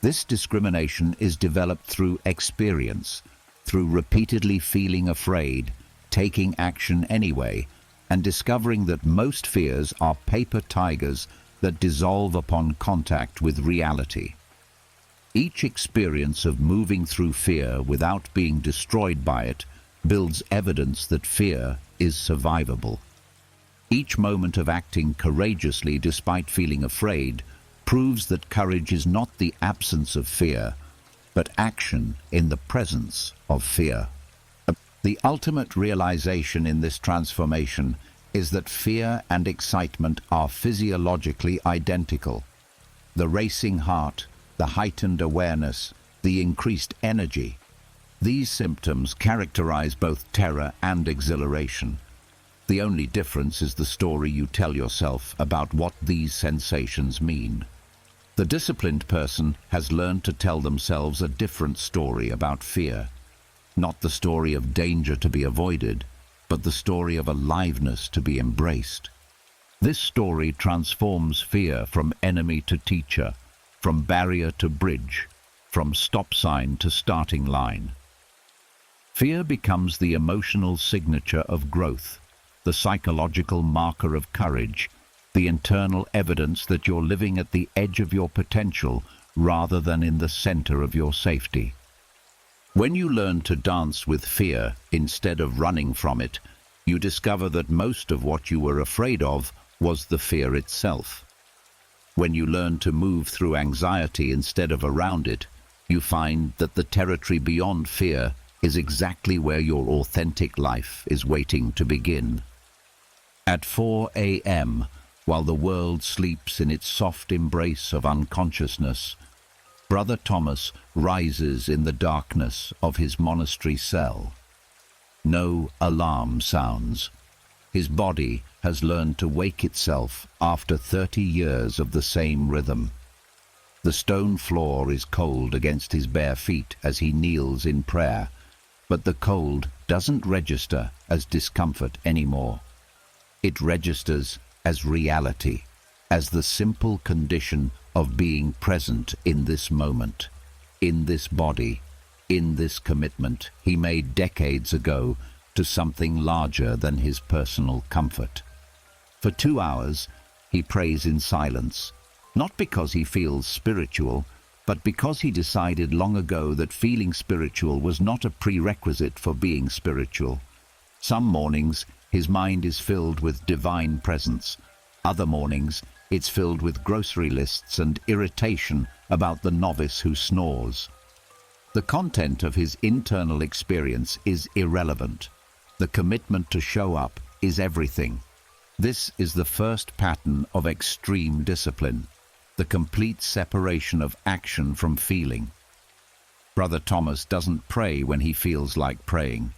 This discrimination is developed through experience, through repeatedly feeling afraid, taking action anyway, and discovering that most fears are paper tigers that dissolve upon contact with reality. Each experience of moving through fear without being destroyed by it builds evidence that fear is survivable. Each moment of acting courageously despite feeling afraid proves that courage is not the absence of fear, but action in the presence of fear. The ultimate realization in this transformation is that fear and excitement are physiologically identical. The racing heart, the heightened awareness, the increased energy. These symptoms characterize both terror and exhilaration. The only difference is the story you tell yourself about what these sensations mean. The disciplined person has learned to tell themselves a different story about fear. Not the story of danger to be avoided, but the story of aliveness to be embraced. This story transforms fear from enemy to teacher, from barrier to bridge, from stop sign to starting line. Fear becomes the emotional signature of growth, the psychological marker of courage, the internal evidence that you're living at the edge of your potential rather than in the center of your safety. When you learn to dance with fear instead of running from it, you discover that most of what you were afraid of was the fear itself. When you learn to move through anxiety instead of around it, you find that the territory beyond fear is exactly where your authentic life is waiting to begin. At 4 a.m., while the world sleeps in its soft embrace of unconsciousness, Brother Thomas rises in the darkness of his monastery cell. No alarm sounds. His body has learned to wake itself after 30 years of the same rhythm. The stone floor is cold against his bare feet as he kneels in prayer, but the cold doesn't register as discomfort anymore. It registers as reality, as the simple condition of being present in this moment, in this body, in this commitment he made decades ago to something larger than his personal comfort. For 2 hours, he prays in silence, not because he feels spiritual, but because he decided long ago that feeling spiritual was not a prerequisite for being spiritual. Some mornings, his mind is filled with divine presence. Other mornings, it's filled with grocery lists and irritation about the novice who snores. The content of his internal experience is irrelevant. The commitment to show up is everything. This is the first pattern of extreme discipline, the complete separation of action from feeling. Brother Thomas doesn't pray when he feels like praying.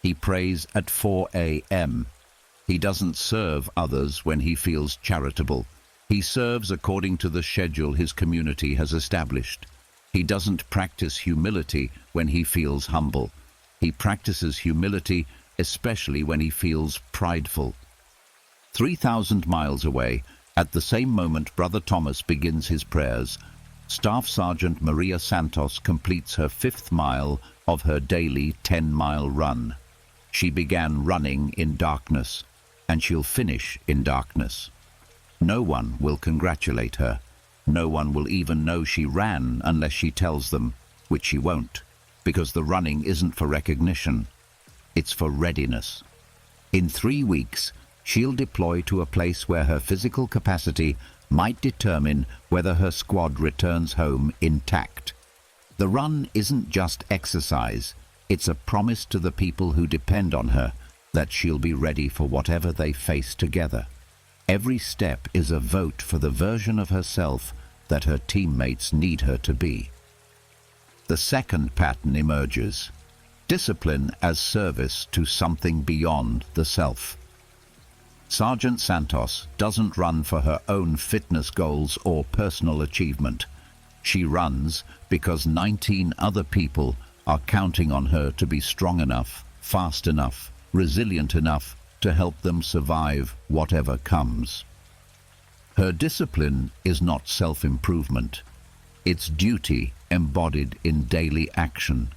He prays at 4 a.m. He doesn't serve others when he feels charitable. He serves according to the schedule his community has established. He doesn't practice humility when he feels humble. He practices humility especially when he feels prideful. 3,000 miles away, at the same moment Brother Thomas begins his prayers, Staff Sergeant Maria Santos completes her 5th mile of her daily 10-mile run. She began running in darkness, and she'll finish in darkness. No one will congratulate her. No one will even know she ran unless she tells them, which she won't, because the running isn't for recognition. It's for readiness. In 3 weeks, she'll deploy to a place where her physical capacity might determine whether her squad returns home intact. The run isn't just exercise, it's a promise to the people who depend on her that she'll be ready for whatever they face together. Every step is a vote for the version of herself that her teammates need her to be. The second pattern emerges: discipline as service to something beyond the self. Sergeant Santos doesn't run for her own fitness goals or personal achievement. She runs because 19 other people are counting on her to be strong enough, fast enough, resilient enough to help them survive whatever comes. Her discipline is not self-improvement. It's duty embodied in daily action.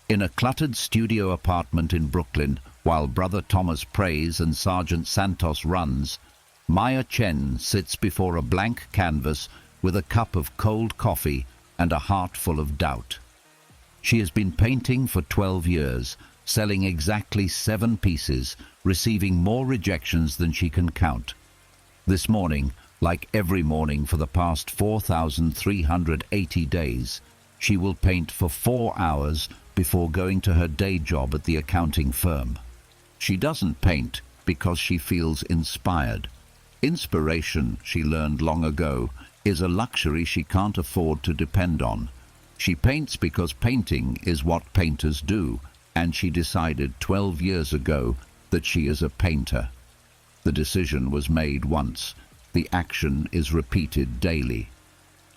In a cluttered studio apartment in Brooklyn, while Brother Thomas prays and Sergeant Santos runs, Maya Chen sits before a blank canvas with a cup of cold coffee and a heart full of doubt. She has been painting for 12 years, selling exactly 7 pieces, receiving more rejections than she can count. This morning, like every morning for the past 4,380 days, she will paint for 4 hours before going to her day job at the accounting firm. She doesn't paint because she feels inspired. Inspiration, she learned long ago, is a luxury she can't afford to depend on. She paints because painting is what painters do, and she decided 12 years ago that she is a painter. The decision was made once. The action is repeated daily.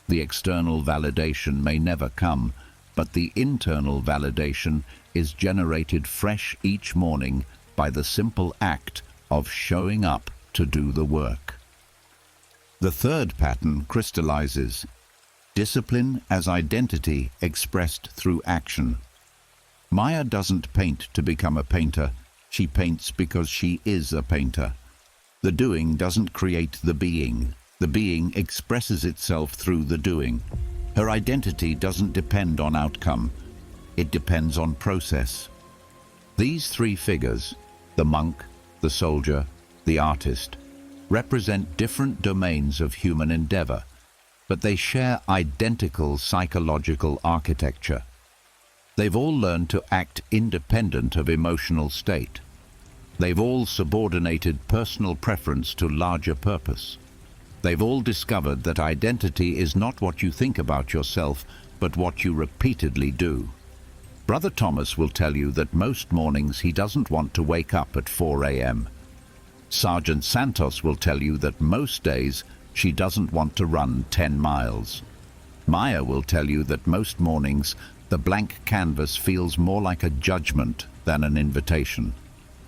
The external validation may never come, but the internal validation is generated fresh each morning by the simple act of showing up to do the work. The third pattern crystallizes: discipline as identity expressed through action. Maya doesn't paint to become a painter. She paints because she is a painter. The doing doesn't create the being. The being expresses itself through the doing. Her identity doesn't depend on outcome. It depends on process. These 3 figures, the monk, the soldier, the artist, represent different domains of human endeavor, but they share identical psychological architecture. They've all learned to act independent of emotional state. They've all subordinated personal preference to larger purpose. They've all discovered that identity is not what you think about yourself, but what you repeatedly do. Brother Thomas will tell you that most mornings he doesn't want to wake up at 4 a.m. Sergeant Santos will tell you that most days she doesn't want to run 10 miles. Maya will tell you that most mornings the blank canvas feels more like a judgment than an invitation.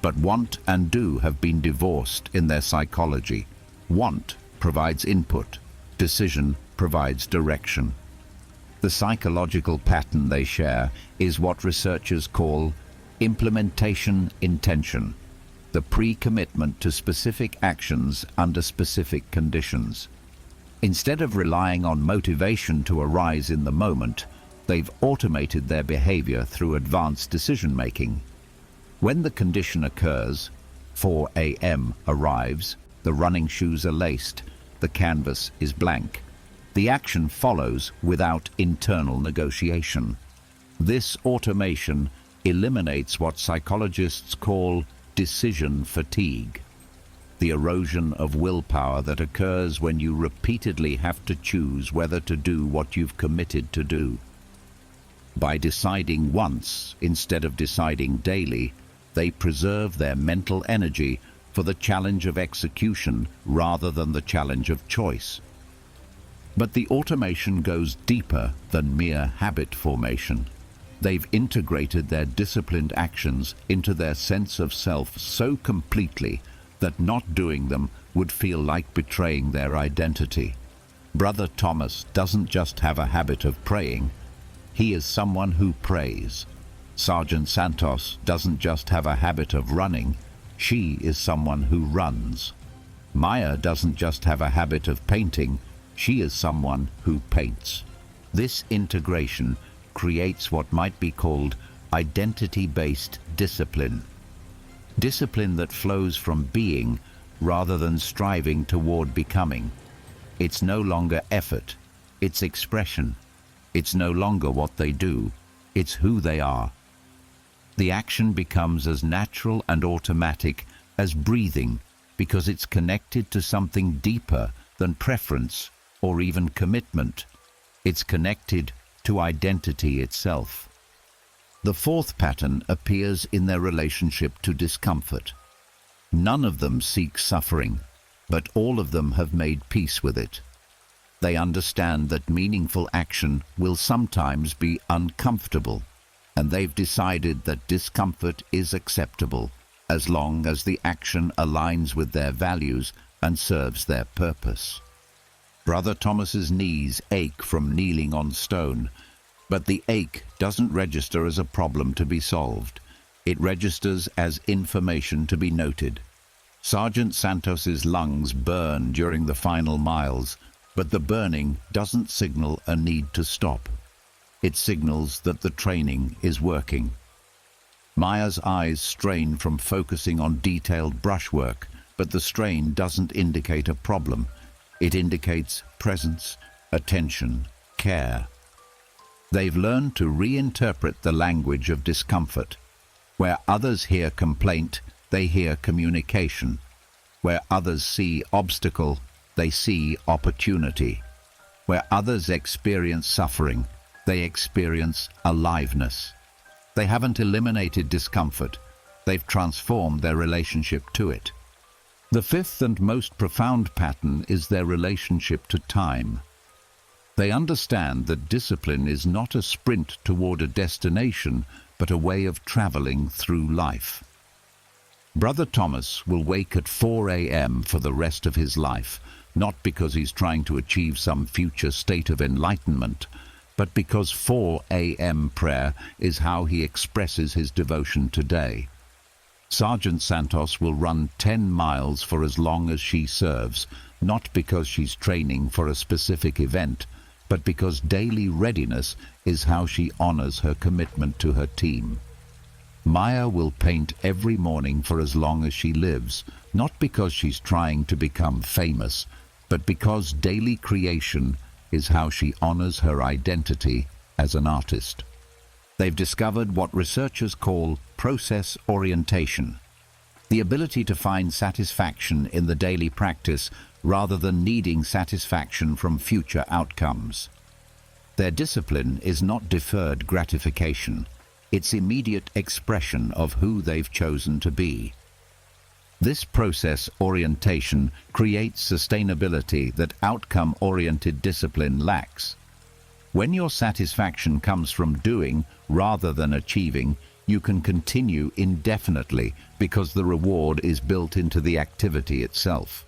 But want and do have been divorced in their psychology. Want provides input. Decision provides direction. The psychological pattern they share is what researchers call implementation intention, the pre-commitment to specific actions under specific conditions. Instead of relying on motivation to arise in the moment, they've automated their behavior through advanced decision-making. When the condition occurs, 4 a.m. arrives, the running shoes are laced, the canvas is blank. The action follows without internal negotiation. This automation eliminates what psychologists call decision fatigue, the erosion of willpower that occurs when you repeatedly have to choose whether to do what you've committed to do. By deciding once instead of deciding daily, they preserve their mental energy for the challenge of execution rather than the challenge of choice. But the automation goes deeper than mere habit formation. They've integrated their disciplined actions into their sense of self so completely that not doing them would feel like betraying their identity. Brother Thomas doesn't just have a habit of praying, he is someone who prays. Sergeant Santos doesn't just have a habit of running, she is someone who runs. Maya doesn't just have a habit of painting, she is someone who paints. This integration creates what might be called identity-based discipline. Discipline that flows from being rather than striving toward becoming. It's no longer effort, it's expression. It's no longer what they do, it's who they are. The action becomes as natural and automatic as breathing because it's connected to something deeper than preference or even commitment. It's connected to identity itself. The fourth pattern appears in their relationship to discomfort. None of them seek suffering, but all of them have made peace with it. They understand that meaningful action will sometimes be uncomfortable, and they've decided that discomfort is acceptable as long as the action aligns with their values and serves their purpose. Brother Thomas's knees ache from kneeling on stone, but the ache doesn't register as a problem to be solved. It registers as information to be noted. Sergeant Santos's lungs burn during the final miles, but the burning doesn't signal a need to stop. It signals that the training is working. Maya's eyes strain from focusing on detailed brushwork, but the strain doesn't indicate a problem. It indicates presence, attention, care. They've learned to reinterpret the language of discomfort. Where others hear complaint, they hear communication. Where others see obstacle, they see opportunity. Where others experience suffering, they experience aliveness. They haven't eliminated discomfort, they've transformed their relationship to it. The fifth and most profound pattern is their relationship to time. They understand that discipline is not a sprint toward a destination, but a way of traveling through life. Brother Thomas will wake at 4 a.m. for the rest of his life, not because he's trying to achieve some future state of enlightenment, but because 4 a.m. prayer is how he expresses his devotion today. Sergeant Santos will run 10 miles for as long as she serves, not because she's training for a specific event, but because daily readiness is how she honors her commitment to her team. Maya will paint every morning for as long as she lives, not because she's trying to become famous, but because daily creation is how she honors her identity as an artist. They've discovered what researchers call process orientation, the ability to find satisfaction in the daily practice rather than needing satisfaction from future outcomes. Their discipline is not deferred gratification, it's immediate expression of who they've chosen to be. This process orientation creates sustainability that outcome-oriented discipline lacks. When your satisfaction comes from doing rather than achieving, you can continue indefinitely because the reward is built into the activity itself.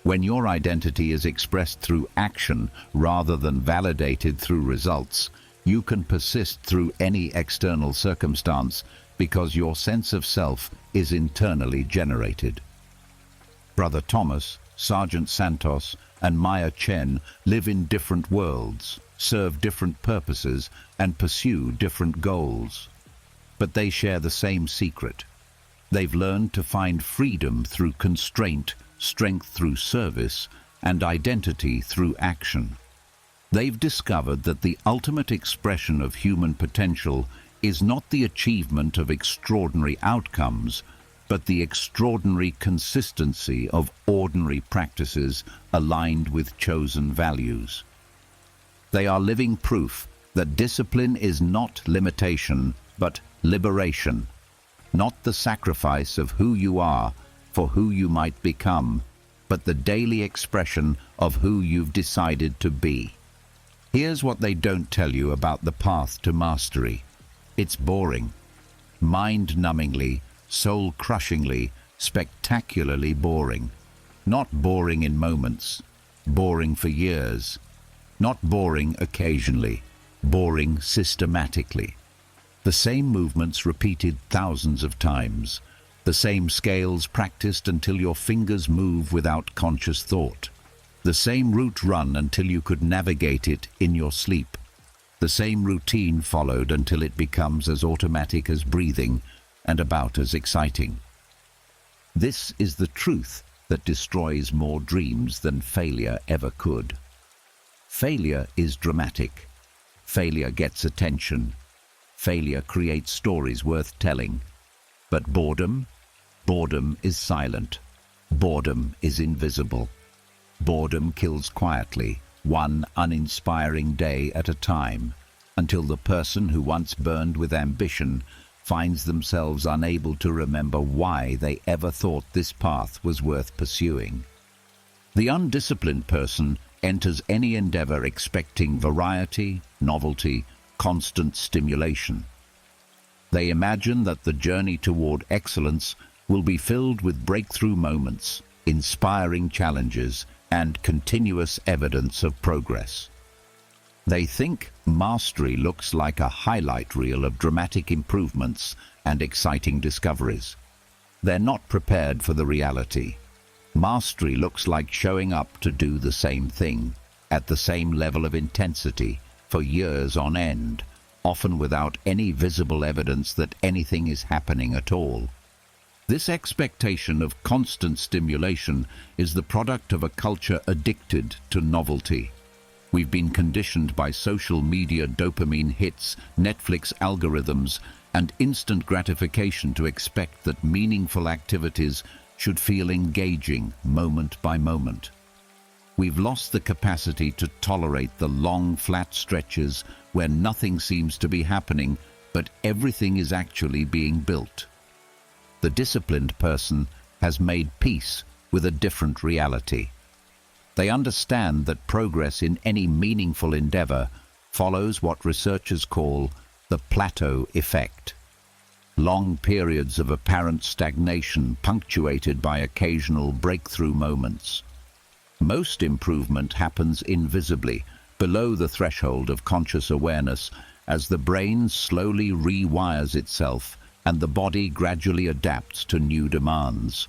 When your identity is expressed through action rather than validated through results, you can persist through any external circumstance because your sense of self is internally generated. Brother Thomas, Sergeant Santos, and Maya Chen live in different worlds, serve different purposes, and pursue different goals. But they share the same secret. They've learned to find freedom through constraint, strength through service, and identity through action. They've discovered that the ultimate expression of human potential is not the achievement of extraordinary outcomes, but the extraordinary consistency of ordinary practices aligned with chosen values. They are living proof that discipline is not limitation, but liberation, not the sacrifice of who you are for who you might become, but the daily expression of who you've decided to be. Here's what they don't tell you about the path to mastery. It's boring, mind-numbingly, soul-crushingly, spectacularly boring. Not boring in moments, boring for years. Not boring occasionally, boring systematically. The same movements repeated thousands of times. The same scales practiced until your fingers move without conscious thought. The same route run until you could navigate it in your sleep. The same routine followed until it becomes as automatic as breathing and about as exciting. This is the truth that destroys more dreams than failure ever could. Failure is dramatic. Failure gets attention. Failure creates stories worth telling. But boredom? Boredom is silent. Boredom is invisible. Boredom kills quietly, one uninspiring day at a time, until the person who once burned with ambition finds themselves unable to remember why they ever thought this path was worth pursuing. The undisciplined person enters any endeavor expecting variety, novelty, constant stimulation. They imagine that the journey toward excellence will be filled with breakthrough moments, inspiring challenges, and continuous evidence of progress. They think mastery looks like a highlight reel of dramatic improvements and exciting discoveries. They're not prepared for the reality. Mastery looks like showing up to do the same thing, at the same level of intensity, for years on end, often without any visible evidence that anything is happening at all. This expectation of constant stimulation is the product of a culture addicted to novelty. We've been conditioned by social media dopamine hits, Netflix algorithms, and instant gratification to expect that meaningful activities should feel engaging moment by moment. We've lost the capacity to tolerate the long, flat stretches where nothing seems to be happening, but everything is actually being built. The disciplined person has made peace with a different reality. They understand that progress in any meaningful endeavor follows what researchers call the plateau effect. Long periods of apparent stagnation punctuated by occasional breakthrough moments. Most improvement happens invisibly, below the threshold of conscious awareness, as the brain slowly rewires itself and the body gradually adapts to new demands.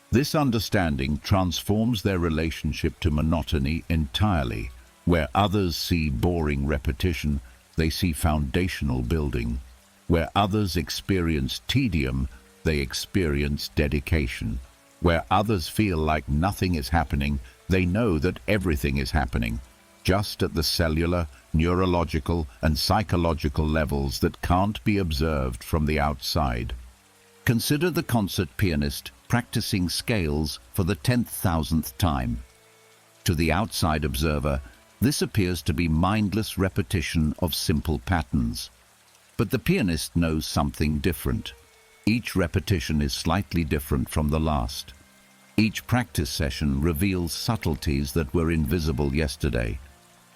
This understanding transforms their relationship to monotony entirely. Where others see boring repetition, they see foundational building. Where others experience tedium, they experience dedication. Where others feel like nothing is happening, they know that everything is happening, just at the cellular, neurological, and psychological levels that can't be observed from the outside. Consider the concert pianist practicing scales for the 10,000th time. To the outside observer, this appears to be mindless repetition of simple patterns. But the pianist knows something different. Each repetition is slightly different from the last. Each practice session reveals subtleties that were invisible yesterday.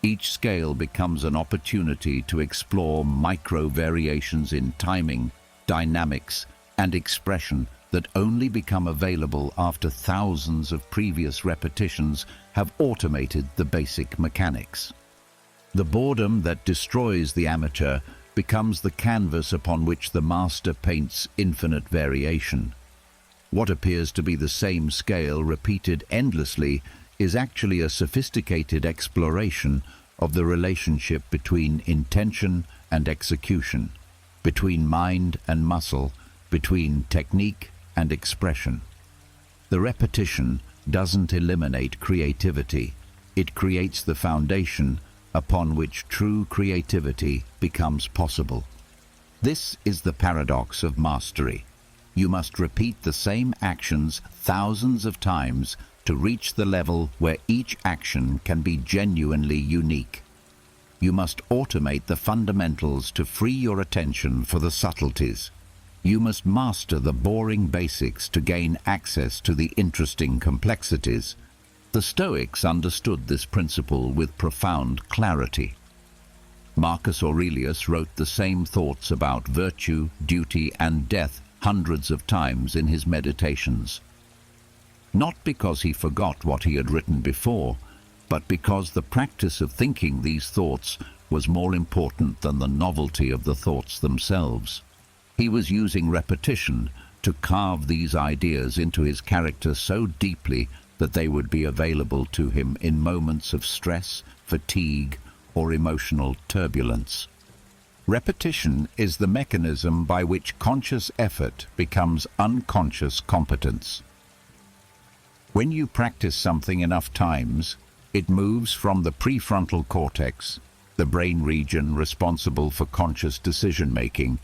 Each scale becomes an opportunity to explore micro variations in timing, dynamics, and expression that only become available after thousands of previous repetitions have automated the basic mechanics. The boredom that destroys the amateur becomes the canvas upon which the master paints infinite variation. What appears to be the same scale repeated endlessly is actually a sophisticated exploration of the relationship between intention and execution, between mind and muscle, between technique and expression. The repetition doesn't eliminate creativity. It creates the foundation upon which true creativity becomes possible. This is the paradox of mastery. You must repeat the same actions thousands of times to reach the level where each action can be genuinely unique. You must automate the fundamentals to free your attention for the subtleties. You must master the boring basics to gain access to the interesting complexities. The Stoics understood this principle with profound clarity. Marcus Aurelius wrote the same thoughts about virtue, duty, and death hundreds of times in his meditations. Not because he forgot what he had written before, but because the practice of thinking these thoughts was more important than the novelty of the thoughts themselves. He was using repetition to carve these ideas into his character so deeply that they would be available to him in moments of stress, fatigue, or emotional turbulence. Repetition is the mechanism by which conscious effort becomes unconscious competence. When you practice something enough times, it moves from the prefrontal cortex, the brain region responsible for conscious decision-making,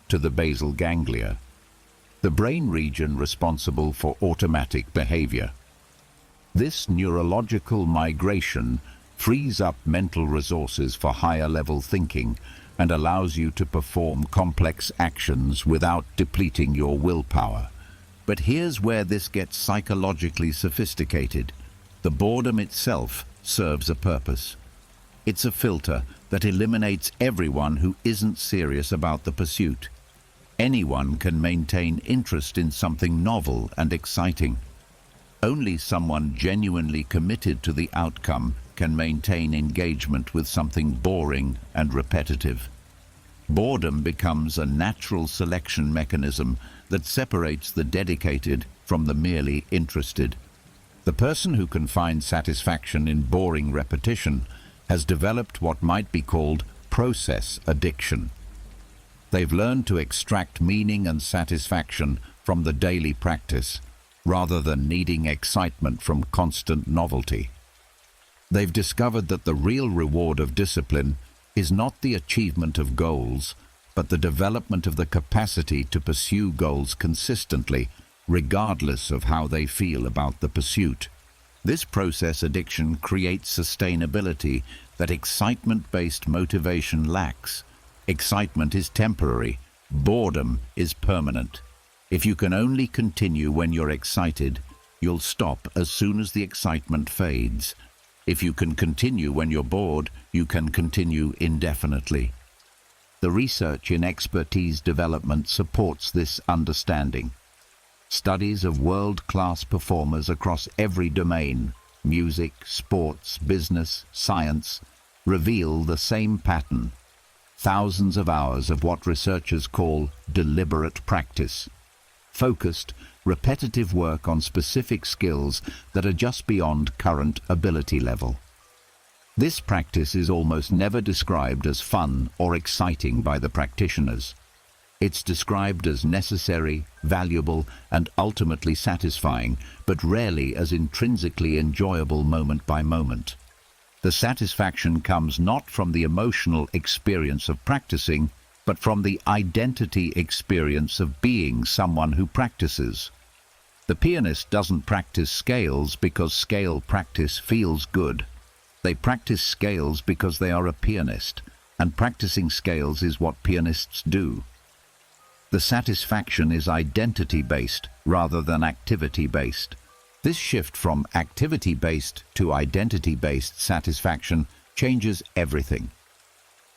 to the basal ganglia, the brain region responsible for automatic behavior. This neurological migration frees up mental resources for higher-level thinking and allows you to perform complex actions without depleting your willpower. But here's where this gets psychologically sophisticated. The boredom itself serves a purpose. It's a filter that eliminates everyone who isn't serious about the pursuit. Anyone can maintain interest in something novel and exciting. Only someone genuinely committed to the outcome can maintain engagement with something boring and repetitive. Boredom becomes a natural selection mechanism that separates the dedicated from the merely interested. The person who can find satisfaction in boring repetition has developed what might be called process addiction. They've learned to extract meaning and satisfaction from the daily practice, rather than needing excitement from constant novelty. They've discovered that the real reward of discipline is not the achievement of goals, but the development of the capacity to pursue goals consistently, regardless of how they feel about the pursuit. This process addiction creates sustainability that excitement-based motivation lacks. Excitement is temporary. Boredom is permanent. If you can only continue when you're excited, you'll stop as soon as the excitement fades. If you can continue when you're bored, you can continue indefinitely. The research in expertise development supports this understanding. Studies of world-class performers across every domain, music, sports, business, science, reveal the same pattern. Thousands of hours of what researchers call deliberate practice. Focused, repetitive work on specific skills that are just beyond current ability level. This practice is almost never described as fun or exciting by the practitioners. It's described as necessary, valuable, and ultimately satisfying, but rarely as intrinsically enjoyable moment by moment. The satisfaction comes not from the emotional experience of practicing, but from the identity experience of being someone who practices. The pianist doesn't practice scales because scale practice feels good. They practice scales because they are a pianist, and practicing scales is what pianists do. The satisfaction is identity-based rather than activity-based. This shift from activity-based to identity-based satisfaction changes everything.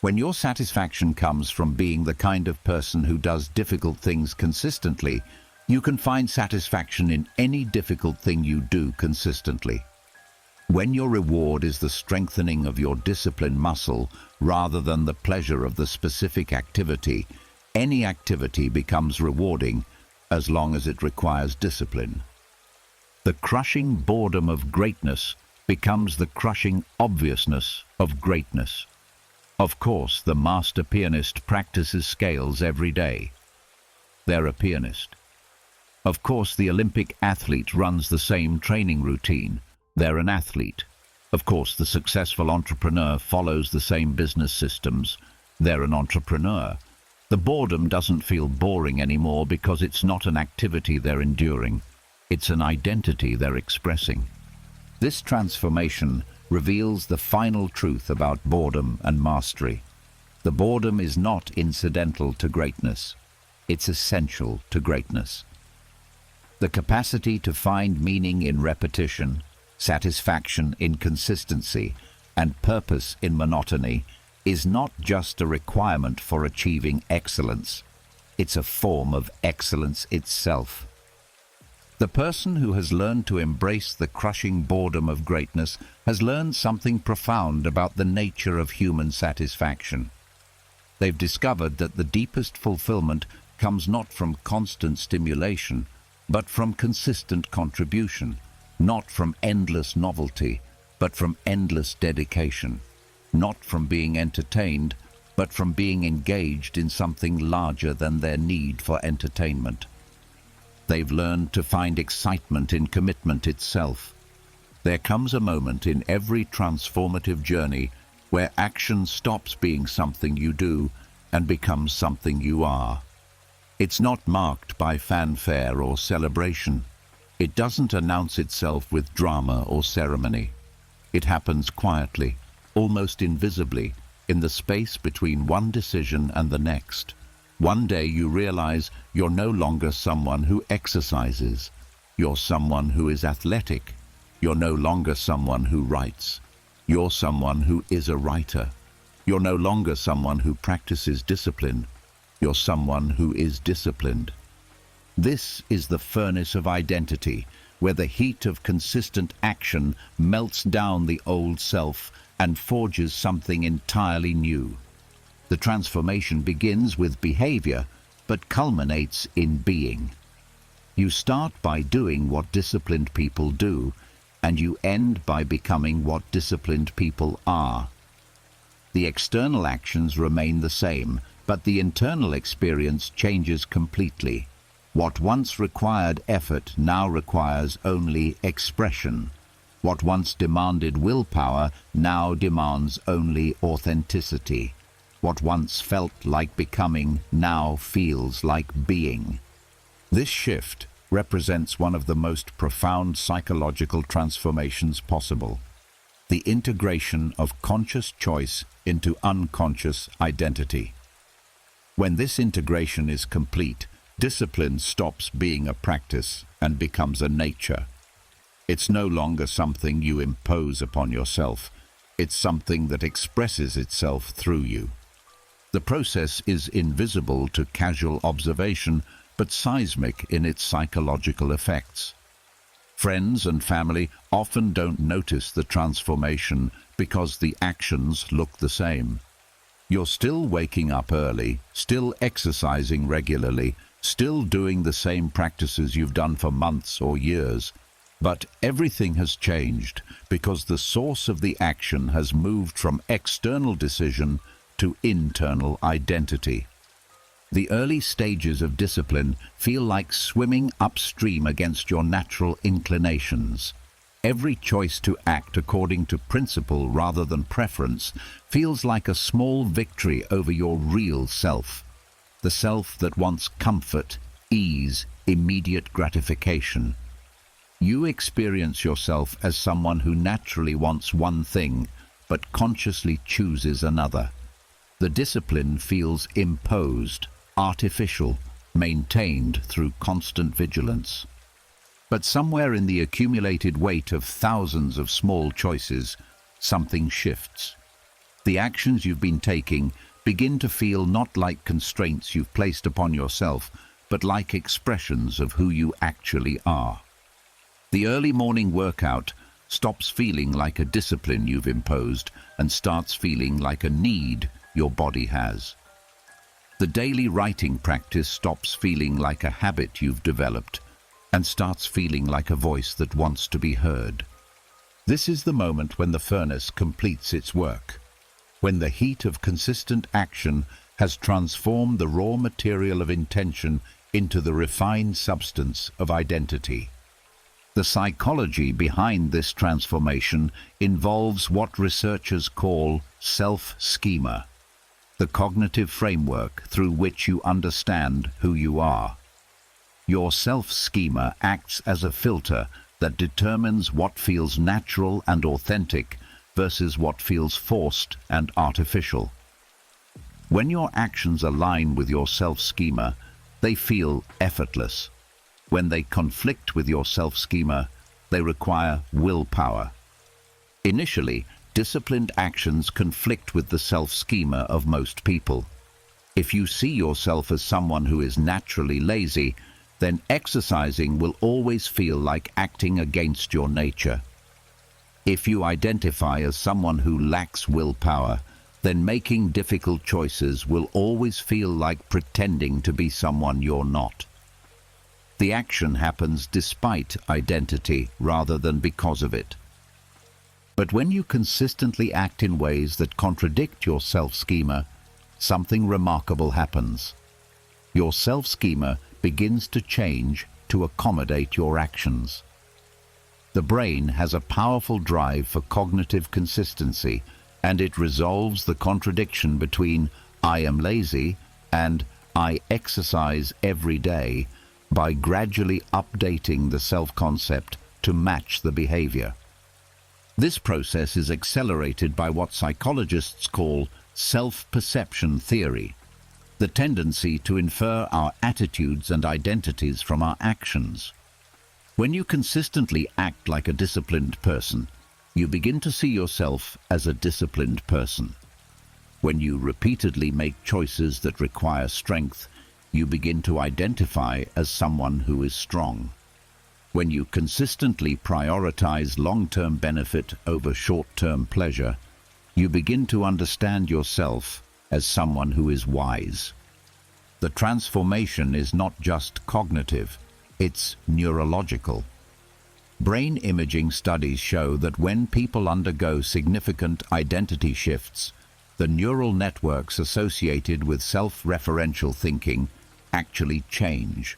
When your satisfaction comes from being the kind of person who does difficult things consistently, You can find satisfaction in any difficult thing you do consistently. When your reward is the strengthening of your discipline muscle rather than the pleasure of the specific activity, any activity becomes rewarding as long as it requires discipline. The crushing boredom of greatness becomes the crushing obviousness of greatness. Of course, the master pianist practices scales every day. They're a pianist. Of course, the Olympic athlete runs the same training routine. They're an athlete. Of course, the successful entrepreneur follows the same business systems. They're an entrepreneur. The boredom doesn't feel boring anymore because it's not an activity they're enduring. It's an identity they're expressing. This transformation reveals the final truth about boredom and mastery. The boredom is not incidental to greatness. It's essential to greatness. The capacity to find meaning in repetition, satisfaction in consistency, and purpose in monotony is not just a requirement for achieving excellence. It's a form of excellence itself. The person who has learned to embrace the crushing boredom of greatness has learned something profound about the nature of human satisfaction. They've discovered that the deepest fulfillment comes not from constant stimulation, but from consistent contribution, not from endless novelty, but from endless dedication, not from being entertained, but from being engaged in something larger than their need for entertainment. They've learned to find excitement in commitment itself. There comes a moment in every transformative journey where action stops being something you do and becomes something you are. It's not marked by fanfare or celebration. It doesn't announce itself with drama or ceremony. It happens quietly, almost invisibly, in the space between one decision and the next. One day you realize you're no longer someone who exercises. You're someone who is athletic. You're no longer someone who writes. You're someone who is a writer. You're no longer someone who practices discipline. You're someone who is disciplined. This is the furnace of identity, where the heat of consistent action melts down the old self and forges something entirely new. The transformation begins with behavior, but culminates in being. You start by doing what disciplined people do, and you end by becoming what disciplined people are. The external actions remain the same, but the internal experience changes completely. What once required effort now requires only expression. What once demanded willpower now demands only authenticity. What once felt like becoming now feels like being. This shift represents one of the most profound psychological transformations possible: the integration of conscious choice into unconscious identity. When this integration is complete, discipline stops being a practice and becomes a nature. It's no longer something you impose upon yourself. It's something that expresses itself through you. The process is invisible to casual observation, but seismic in its psychological effects. Friends and family often don't notice the transformation because the actions look the same. You're still waking up early, still exercising regularly, still doing the same practices you've done for months or years. But everything has changed because the source of the action has moved from external decision to internal identity. The early stages of discipline feel like swimming upstream against your natural inclinations. Every choice to act according to principle rather than preference feels like a small victory over your real self, the self that wants comfort, ease, immediate gratification. You experience yourself as someone who naturally wants one thing, but consciously chooses another. The discipline feels imposed, artificial, maintained through constant vigilance. But somewhere in the accumulated weight of thousands of small choices, something shifts. The actions you've been taking begin to feel not like constraints you've placed upon yourself, but like expressions of who you actually are. The early morning workout stops feeling like a discipline you've imposed and starts feeling like a need your body has. The daily writing practice stops feeling like a habit you've developed and starts feeling like a voice that wants to be heard. This is the moment when the furnace completes its work, when the heat of consistent action has transformed the raw material of intention into the refined substance of identity. The psychology behind this transformation involves what researchers call self-schema, the cognitive framework through which you understand who you are. Your self-schema acts as a filter that determines what feels natural and authentic versus what feels forced and artificial. When your actions align with your self-schema, they feel effortless. When they conflict with your self-schema, they require willpower. Initially, disciplined actions conflict with the self-schema of most people. If you see yourself as someone who is naturally lazy, then exercising will always feel like acting against your nature. If you identify as someone who lacks willpower, then making difficult choices will always feel like pretending to be someone you're not. The action happens despite identity rather than because of it. But when you consistently act in ways that contradict your self-schema, something remarkable happens. Your self-schema begins to change to accommodate your actions. The brain has a powerful drive for cognitive consistency, and it resolves the contradiction between "I am lazy" and "I exercise every day" by gradually updating the self-concept to match the behavior. This process is accelerated by what psychologists call self-perception theory, the tendency to infer our attitudes and identities from our actions. When you consistently act like a disciplined person, you begin to see yourself as a disciplined person. When you repeatedly make choices that require strength, you begin to identify as someone who is strong. When you consistently prioritize long-term benefit over short-term pleasure, you begin to understand yourself as someone who is wise. The transformation is not just cognitive, it's neurological. Brain imaging studies show that when people undergo significant identity shifts, the neural networks associated with self-referential thinking actually change.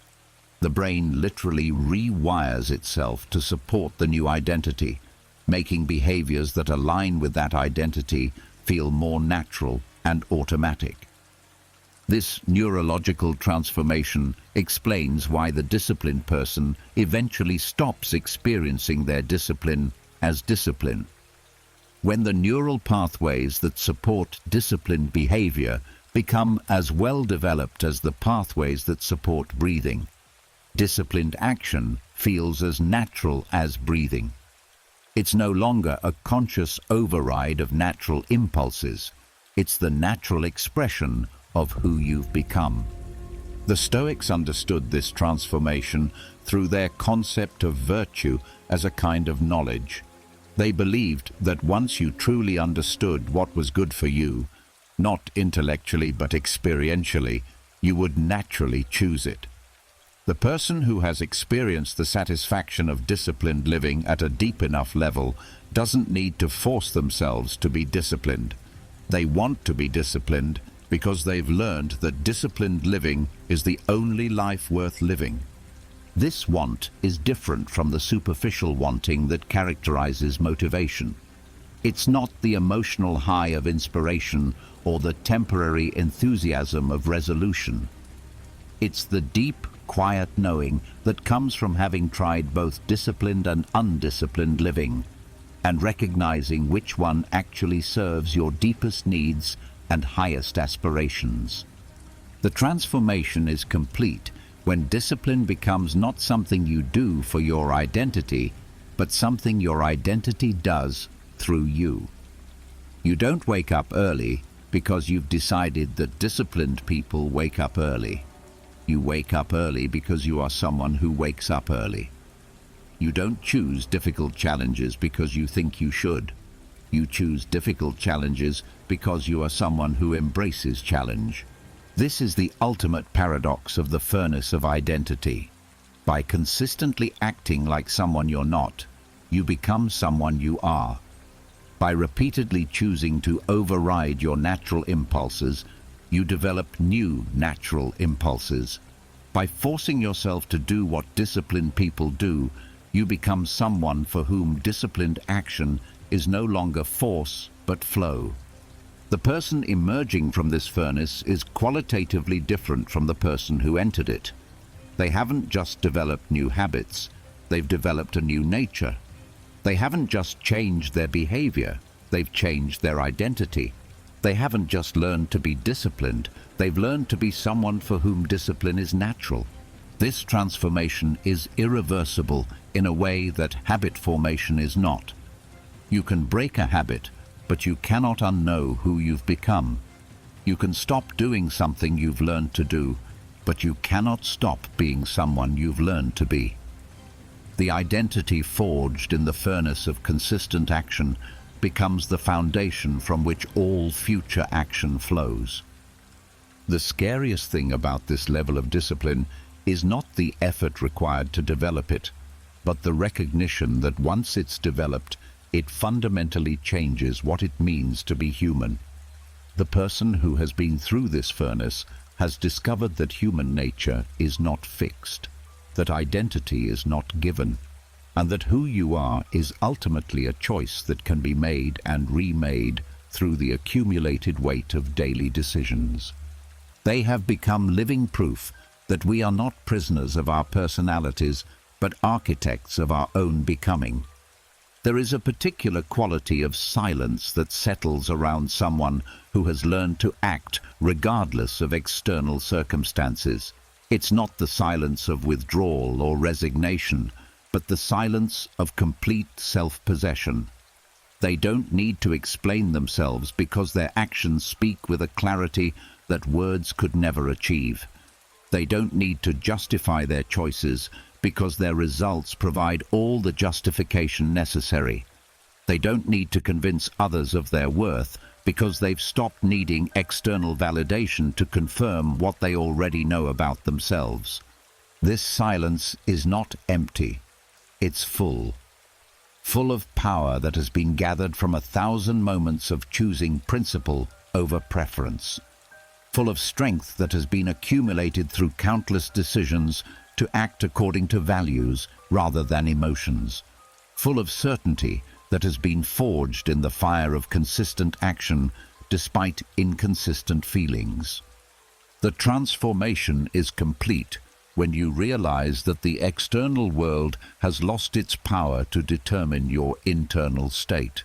The brain literally rewires itself to support the new identity, making behaviors that align with that identity feel more natural and automatic. This neurological transformation explains why the disciplined person eventually stops experiencing their discipline as discipline. When the neural pathways that support disciplined behavior become as well developed as the pathways that support breathing, disciplined action feels as natural as breathing. It's no longer a conscious override of natural impulses. It's the natural expression of who you've become. The Stoics understood this transformation through their concept of virtue as a kind of knowledge. They believed that once you truly understood what was good for you, not intellectually but experientially, you would naturally choose it. The person who has experienced the satisfaction of disciplined living at a deep enough level doesn't need to force themselves to be disciplined. They want to be disciplined because they've learned that disciplined living is the only life worth living. This want is different from the superficial wanting that characterizes motivation. It's not the emotional high of inspiration or the temporary enthusiasm of resolution. It's the deep, quiet knowing that comes from having tried both disciplined and undisciplined living, and recognizing which one actually serves your deepest needs and highest aspirations. The transformation is complete when discipline becomes not something you do for your identity, but something your identity does through you. You don't wake up early because you've decided that disciplined people wake up early. You wake up early because you are someone who wakes up early. You don't choose difficult challenges because you think you should. You choose difficult challenges because you are someone who embraces challenge. This is the ultimate paradox of the furnace of identity. By consistently acting like someone you're not, you become someone you are. By repeatedly choosing to override your natural impulses, you develop new natural impulses. By forcing yourself to do what disciplined people do, you become someone for whom disciplined action is no longer force but flow. The person emerging from this furnace is qualitatively different from the person who entered it. They haven't just developed new habits, they've developed a new nature. They haven't just changed their behavior, they've changed their identity. They haven't just learned to be disciplined, they've learned to be someone for whom discipline is natural. This transformation is irreversible in a way that habit formation is not. You can break a habit, but you cannot unknow who you've become. You can stop doing something you've learned to do, but you cannot stop being someone you've learned to be. The identity forged in the furnace of consistent action becomes the foundation from which all future action flows. The scariest thing about this level of discipline is not the effort required to develop it, but the recognition that once it's developed, it fundamentally changes what it means to be human. The person who has been through this furnace has discovered that human nature is not fixed, that identity is not given, and that who you are is ultimately a choice that can be made and remade through the accumulated weight of daily decisions. They have become living proof that we are not prisoners of our personalities, but architects of our own becoming. There is a particular quality of silence that settles around someone who has learned to act regardless of external circumstances. It's not the silence of withdrawal or resignation, but the silence of complete self-possession. They don't need to explain themselves because their actions speak with a clarity that words could never achieve. They don't need to justify their choices because their results provide all the justification necessary. They don't need to convince others of their worth because they've stopped needing external validation to confirm what they already know about themselves. This silence is not empty. It's full of power that has been gathered from 1,000 moments of choosing principle over preference. Full of strength that has been accumulated through countless decisions to act according to values rather than emotions. Full of certainty that has been forged in the fire of consistent action despite inconsistent feelings. The transformation is complete when you realize that the external world has lost its power to determine your internal state.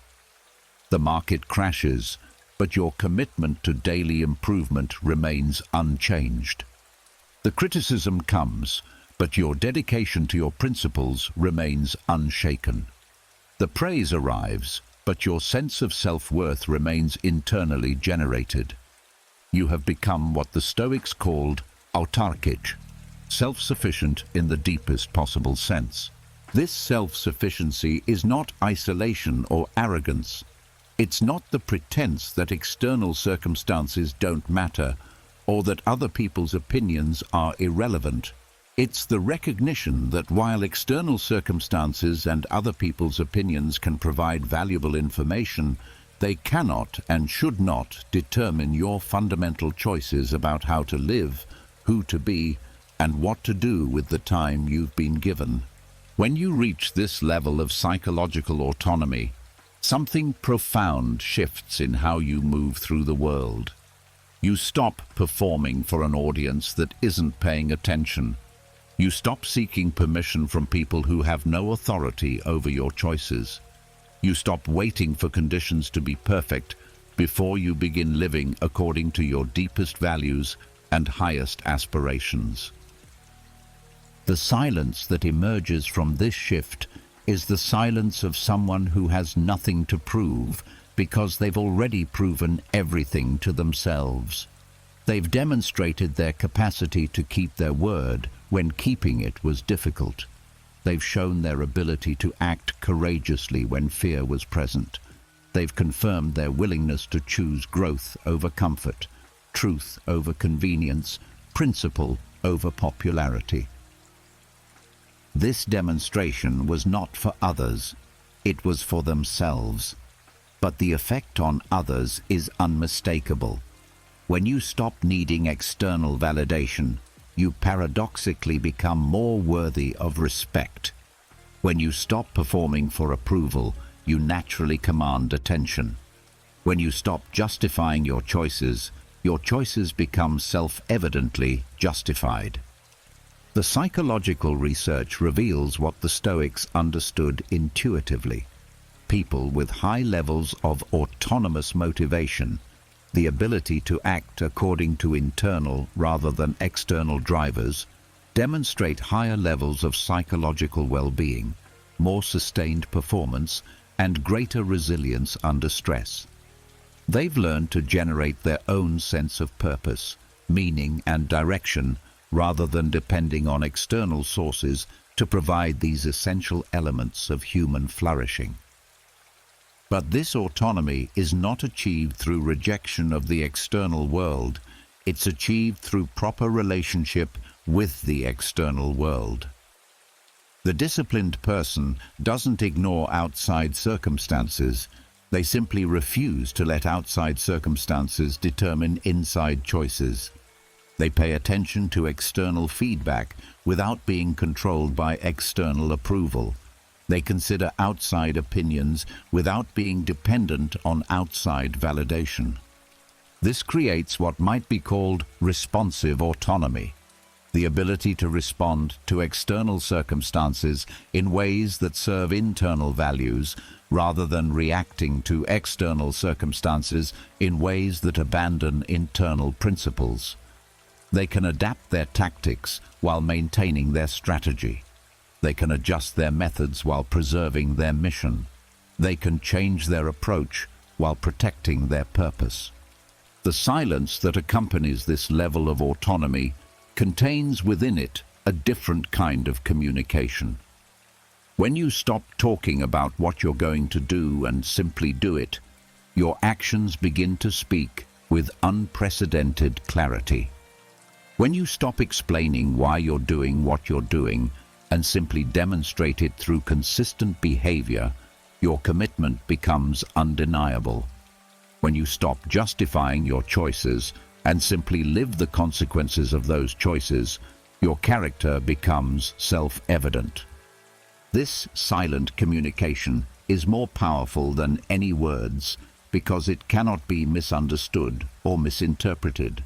The market crashes, but your commitment to daily improvement remains unchanged. The criticism comes, but your dedication to your principles remains unshaken. The praise arrives, but your sense of self-worth remains internally generated. You have become what the Stoics called autarkic, self-sufficient in the deepest possible sense. This self-sufficiency is not isolation or arrogance. It's not the pretense that external circumstances don't matter or that other people's opinions are irrelevant. It's the recognition that while external circumstances and other people's opinions can provide valuable information, they cannot and should not determine your fundamental choices about how to live, who to be, and what to do with the time you've been given. When you reach this level of psychological autonomy, something profound shifts in how you move through the world. You stop performing for an audience that isn't paying attention. You stop seeking permission from people who have no authority over your choices. You stop waiting for conditions to be perfect before you begin living according to your deepest values and highest aspirations. The silence that emerges from this shift is the silence of someone who has nothing to prove because they've already proven everything to themselves. They've demonstrated their capacity to keep their word when keeping it was difficult. They've shown their ability to act courageously when fear was present. They've confirmed their willingness to choose growth over comfort, truth over convenience, principle over popularity. This demonstration was not for others, it was for themselves. But the effect on others is unmistakable. When you stop needing external validation, you paradoxically become more worthy of respect. When you stop performing for approval, you naturally command attention. When you stop justifying your choices become self-evidently justified. The psychological research reveals what the Stoics understood intuitively. People with high levels of autonomous motivation, the ability to act according to internal rather than external drivers, demonstrate higher levels of psychological well-being, more sustained performance, and greater resilience under stress. They've learned to generate their own sense of purpose, meaning, and direction, rather than depending on external sources to provide these essential elements of human flourishing. But this autonomy is not achieved through rejection of the external world. It's achieved through proper relationship with the external world. The disciplined person doesn't ignore outside circumstances. They simply refuse to let outside circumstances determine inside choices. They pay attention to external feedback without being controlled by external approval. They consider outside opinions without being dependent on outside validation. This creates what might be called responsive autonomy, the ability to respond to external circumstances in ways that serve internal values rather than reacting to external circumstances in ways that abandon internal principles. They can adapt their tactics while maintaining their strategy. They can adjust their methods while preserving their mission. They can change their approach while protecting their purpose. The silence that accompanies this level of autonomy contains within it a different kind of communication. When you stop talking about what you're going to do and simply do it, your actions begin to speak with unprecedented clarity. When you stop explaining why you're doing what you're doing and simply demonstrate it through consistent behavior, your commitment becomes undeniable. When you stop justifying your choices and simply live the consequences of those choices, your character becomes self-evident. This silent communication is more powerful than any words because it cannot be misunderstood or misinterpreted.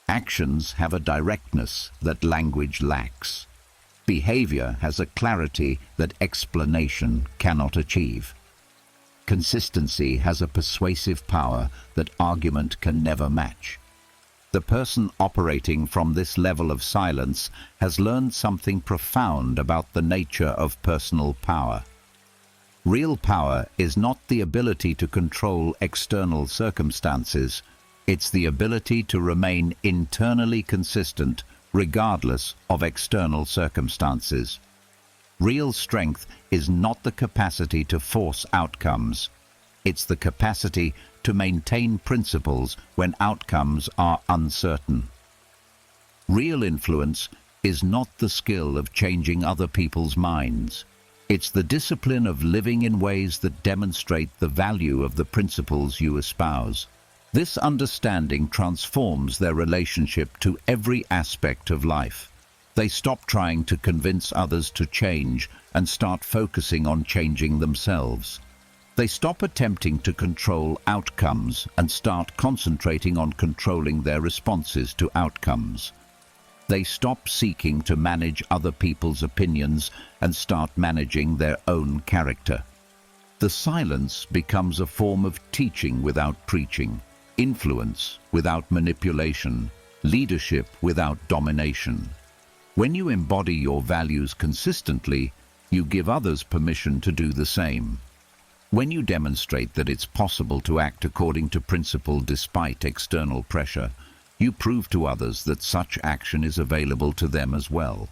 Actions have a directness that language lacks. Behavior has a clarity that explanation cannot achieve. Consistency has a persuasive power that argument can never match. The person operating from this level of silence has learned something profound about the nature of personal power. Real power is not the ability to control external circumstances. It's the ability to remain internally consistent regardless of external circumstances. Real strength is not the capacity to force outcomes. It's the capacity to maintain principles when outcomes are uncertain. Real influence is not the skill of changing other people's minds. It's the discipline of living in ways that demonstrate the value of the principles you espouse. This understanding transforms their relationship to every aspect of life. They stop trying to convince others to change and start focusing on changing themselves. They stop attempting to control outcomes and start concentrating on controlling their responses to outcomes. They stop seeking to manage other people's opinions and start managing their own character. The silence becomes a form of teaching without preaching, influence without manipulation, leadership without domination. When you embody your values consistently, you give others permission to do the same. When you demonstrate that it's possible to act according to principle despite external pressure, you prove to others that such action is available to them as well.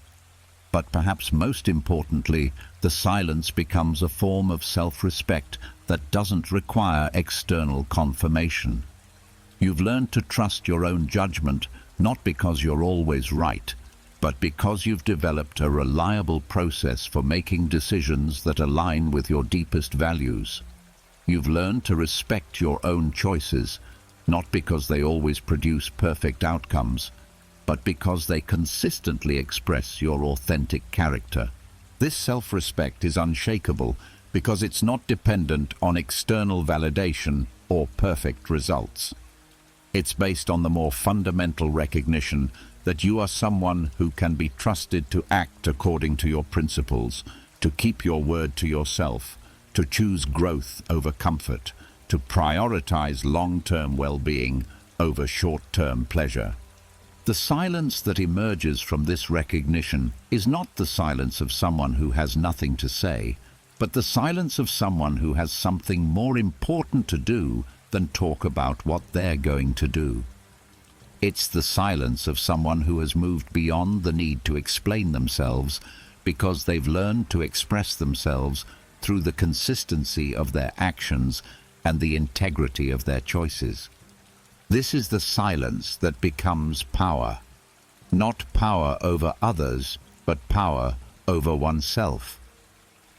But perhaps most importantly, the silence becomes a form of self-respect that doesn't require external confirmation. You've learned to trust your own judgment, not because you're always right, but because you've developed a reliable process for making decisions that align with your deepest values. You've learned to respect your own choices, not because they always produce perfect outcomes, but because they consistently express your authentic character. This self-respect is unshakable because it's not dependent on external validation or perfect results. It's based on the more fundamental recognition that you are someone who can be trusted to act according to your principles, to keep your word to yourself, to choose growth over comfort, to prioritize long-term well-being over short-term pleasure. The silence that emerges from this recognition is not the silence of someone who has nothing to say, but the silence of someone who has something more important to do than talk about what they're going to do. It's the silence of someone who has moved beyond the need to explain themselves because they've learned to express themselves through the consistency of their actions and the integrity of their choices. This is the silence that becomes power. Not power over others, but power over oneself.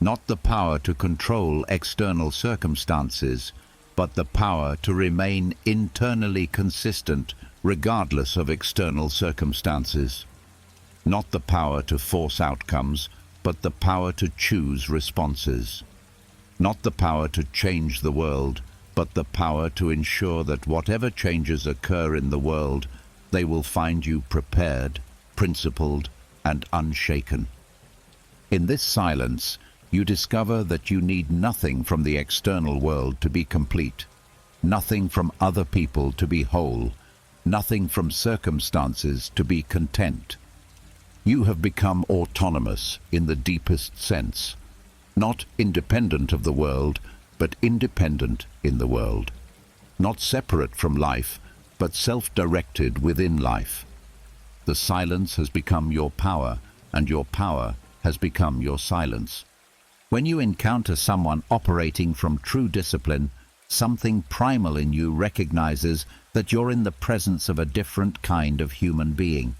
Not the power to control external circumstances, but the power to remain internally consistent regardless of external circumstances. Not the power to force outcomes, but the power to choose responses. Not the power to change the world, but the power to ensure that whatever changes occur in the world, they will find you prepared, principled, and unshaken. In this silence, you discover that you need nothing from the external world to be complete, nothing from other people to be whole, nothing from circumstances to be content. You have become autonomous in the deepest sense, not independent of the world, but independent in the world. Not separate from life, but self-directed within life. The silence has become your power, and your power has become your silence. When you encounter someone operating from true discipline, something primal in you recognizes that you're in the presence of a different kind of human being.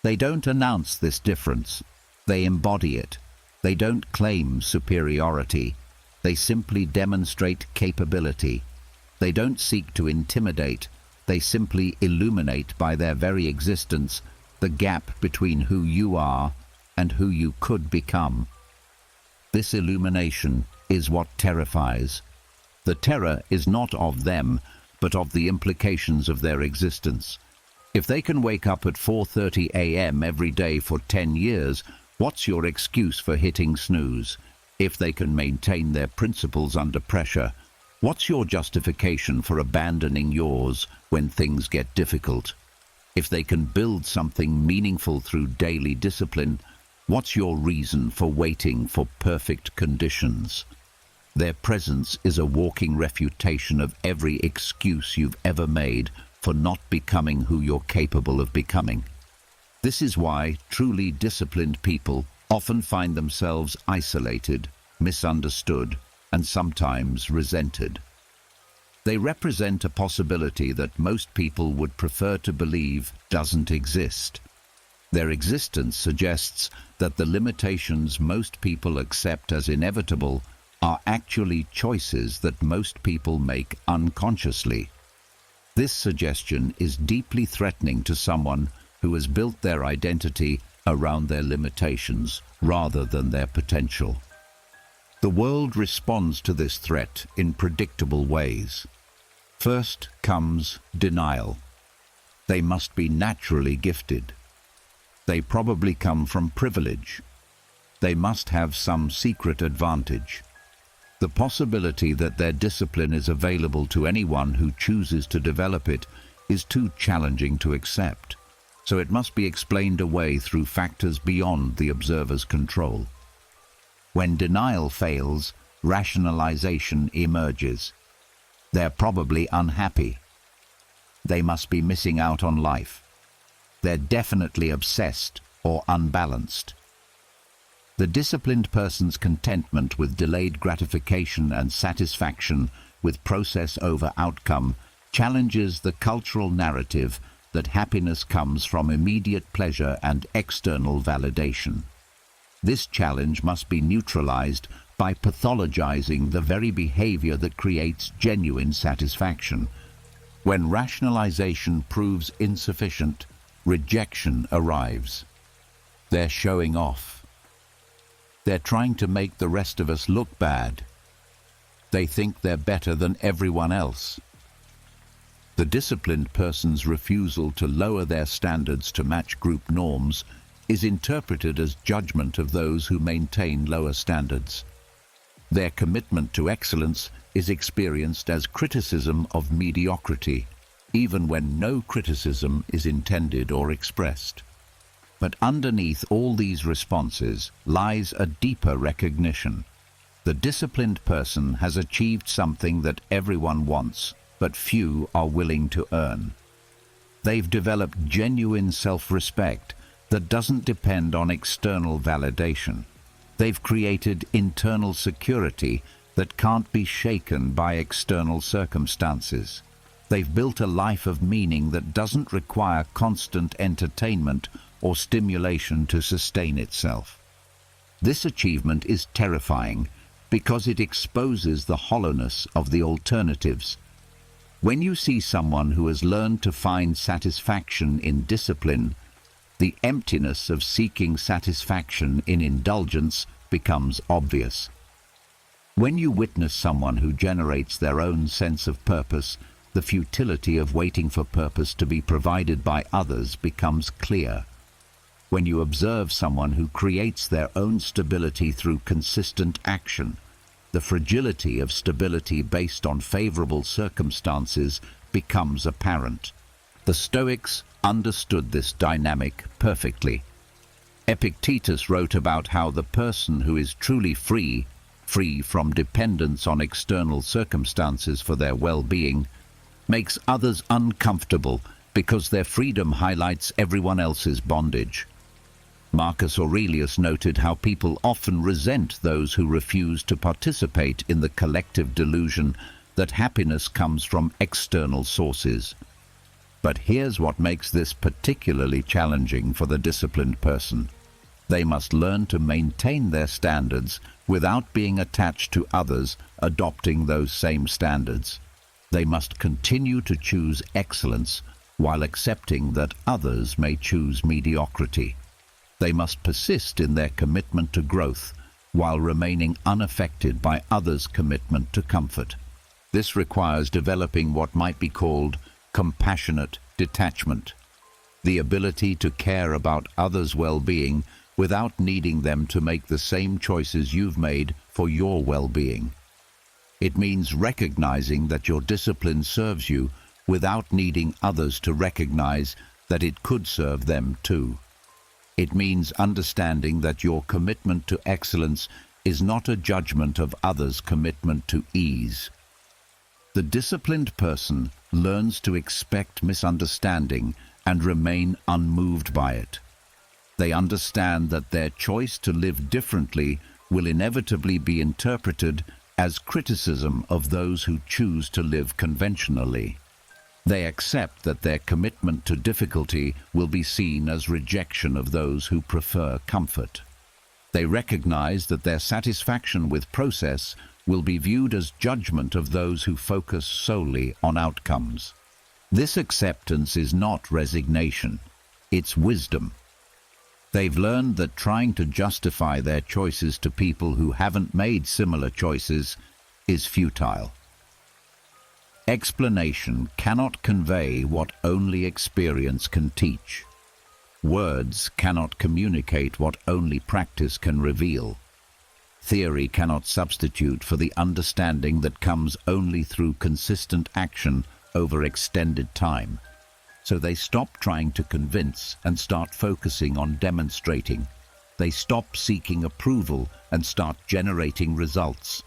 They don't announce this difference. They embody it. They don't claim superiority. They simply demonstrate capability. They don't seek to intimidate. They simply illuminate by their very existence the gap between who you are and who you could become. This illumination is what terrifies. The terror is not of them, but of the implications of their existence. If they can wake up at 4:30 a.m. every day for 10 years, what's your excuse for hitting snooze? If they can maintain their principles under pressure, what's your justification for abandoning yours when things get difficult? If they can build something meaningful through daily discipline, what's your reason for waiting for perfect conditions? Their presence is a walking refutation of every excuse you've ever made for not becoming who you're capable of becoming. This is why truly disciplined people often find themselves isolated, misunderstood, and sometimes resented. They represent a possibility that most people would prefer to believe doesn't exist. Their existence suggests that the limitations most people accept as inevitable are actually choices that most people make unconsciously. This suggestion is deeply threatening to someone who has built their identity around their limitations rather than their potential. The world responds to this threat in predictable ways. First comes denial. They must be naturally gifted. They probably come from privilege. They must have some secret advantage. The possibility that their discipline is available to anyone who chooses to develop it is too challenging to accept, so it must be explained away through factors beyond the observer's control. When denial fails, rationalization emerges. They're probably unhappy. They must be missing out on life. They're definitely obsessed or unbalanced. The disciplined person's contentment with delayed gratification and satisfaction with process over outcome challenges the cultural narrative that happiness comes from immediate pleasure and external validation. This challenge must be neutralized by pathologizing the very behavior that creates genuine satisfaction. When rationalization proves insufficient, rejection arrives. They're showing off. They're trying to make the rest of us look bad. They think they're better than everyone else. The disciplined person's refusal to lower their standards to match group norms is interpreted as judgment of those who maintain lower standards. Their commitment to excellence is experienced as criticism of mediocrity, even when no criticism is intended or expressed. But underneath all these responses lies a deeper recognition. The disciplined person has achieved something that everyone wants, but few are willing to earn. They've developed genuine self-respect that doesn't depend on external validation. They've created internal security that can't be shaken by external circumstances. They've built a life of meaning that doesn't require constant entertainment or stimulation to sustain itself. This achievement is terrifying because it exposes the hollowness of the alternatives. When you see someone who has learned to find satisfaction in discipline, the emptiness of seeking satisfaction in indulgence becomes obvious. When you witness someone who generates their own sense of purpose, the futility of waiting for purpose to be provided by others becomes clear. When you observe someone who creates their own stability through consistent action, the fragility of stability based on favorable circumstances becomes apparent. The Stoics understood this dynamic perfectly. Epictetus wrote about how the person who is truly free from dependence on external circumstances for their well-being, makes others uncomfortable because their freedom highlights everyone else's bondage. Marcus Aurelius noted how people often resent those who refuse to participate in the collective delusion that happiness comes from external sources. But here's what makes this particularly challenging for the disciplined person. They must learn to maintain their standards without being attached to others adopting those same standards. They must continue to choose excellence while accepting that others may choose mediocrity. They must persist in their commitment to growth while remaining unaffected by others' commitment to comfort. This requires developing what might be called compassionate detachment, the ability to care about others' well-being without needing them to make the same choices you've made for your well-being. It means recognizing that your discipline serves you without needing others to recognize that it could serve them too. It means understanding that your commitment to excellence is not a judgment of others' commitment to ease. The disciplined person learns to expect misunderstanding and remain unmoved by it. They understand that their choice to live differently will inevitably be interpreted as criticism of those who choose to live conventionally. They accept that their commitment to difficulty will be seen as rejection of those who prefer comfort. They recognize that their satisfaction with process will be viewed as judgment of those who focus solely on outcomes. This acceptance is not resignation, it's wisdom. They've learned that trying to justify their choices to people who haven't made similar choices is futile. Explanation cannot convey what only experience can teach. Words cannot communicate what only practice can reveal. Theory cannot substitute for the understanding that comes only through consistent action over extended time. So they stop trying to convince and start focusing on demonstrating. They stop seeking approval and start generating results.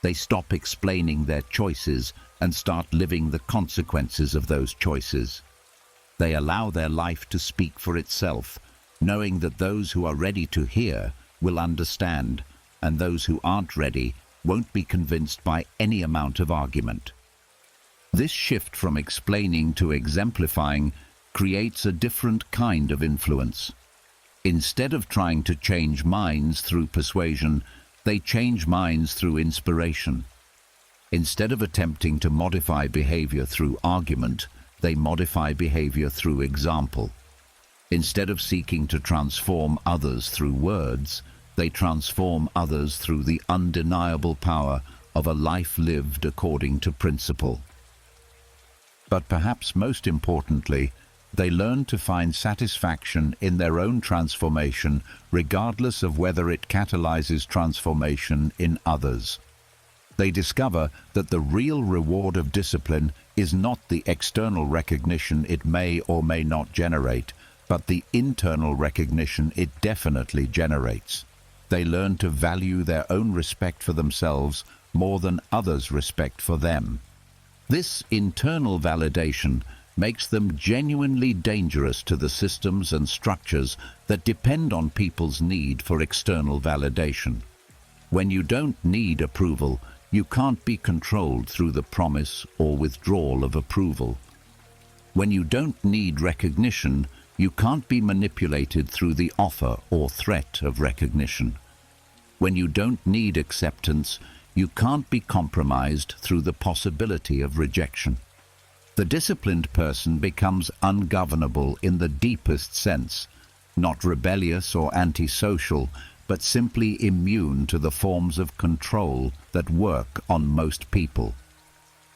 They stop explaining their choices and start living the consequences of those choices. They allow their life to speak for itself, knowing that those who are ready to hear will understand, and those who aren't ready won't be convinced by any amount of argument. This shift from explaining to exemplifying creates a different kind of influence. Instead of trying to change minds through persuasion, they change minds through inspiration. Instead of attempting to modify behavior through argument, they modify behavior through example. Instead of seeking to transform others through words, they transform others through the undeniable power of a life lived according to principle. But perhaps most importantly, they learn to find satisfaction in their own transformation, regardless of whether it catalyzes transformation in others. They discover that the real reward of discipline is not the external recognition it may or may not generate, but the internal recognition it definitely generates. They learn to value their own respect for themselves more than others' respect for them. This internal validation makes them genuinely dangerous to the systems and structures that depend on people's need for external validation. When you don't need approval, you can't be controlled through the promise or withdrawal of approval. When you don't need recognition, you can't be manipulated through the offer or threat of recognition. When you don't need acceptance, you can't be compromised through the possibility of rejection. The disciplined person becomes ungovernable in the deepest sense, not rebellious or antisocial, but simply immune to the forms of control that work on most people.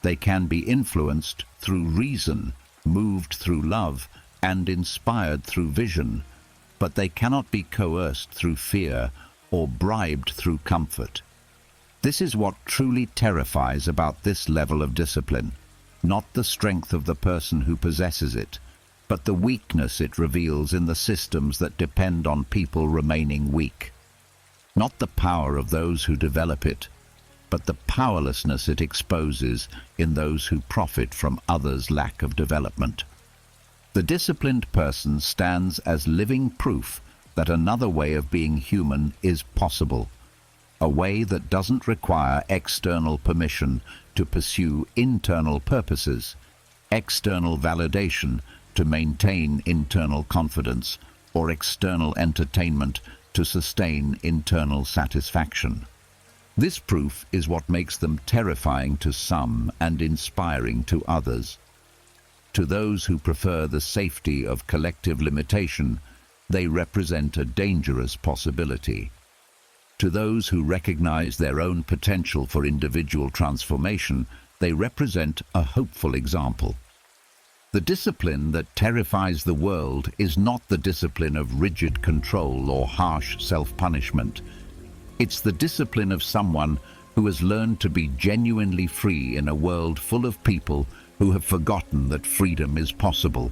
They can be influenced through reason, moved through love, and inspired through vision, but they cannot be coerced through fear or bribed through comfort. This is what truly terrifies about this level of discipline, not the strength of the person who possesses it, but the weakness it reveals in the systems that depend on people remaining weak. Not the power of those who develop it, but the powerlessness it exposes in those who profit from others' lack of development. The disciplined person stands as living proof that another way of being human is possible, a way that doesn't require external permission to pursue internal purposes, external validation to maintain internal confidence, or external entertainment to sustain internal satisfaction. This proof is what makes them terrifying to some and inspiring to others. To those who prefer the safety of collective limitation, they represent a dangerous possibility. To those who recognize their own potential for individual transformation, they represent a hopeful example. The discipline that terrifies the world is not the discipline of rigid control or harsh self-punishment. It's the discipline of someone who has learned to be genuinely free in a world full of people who have forgotten that freedom is possible.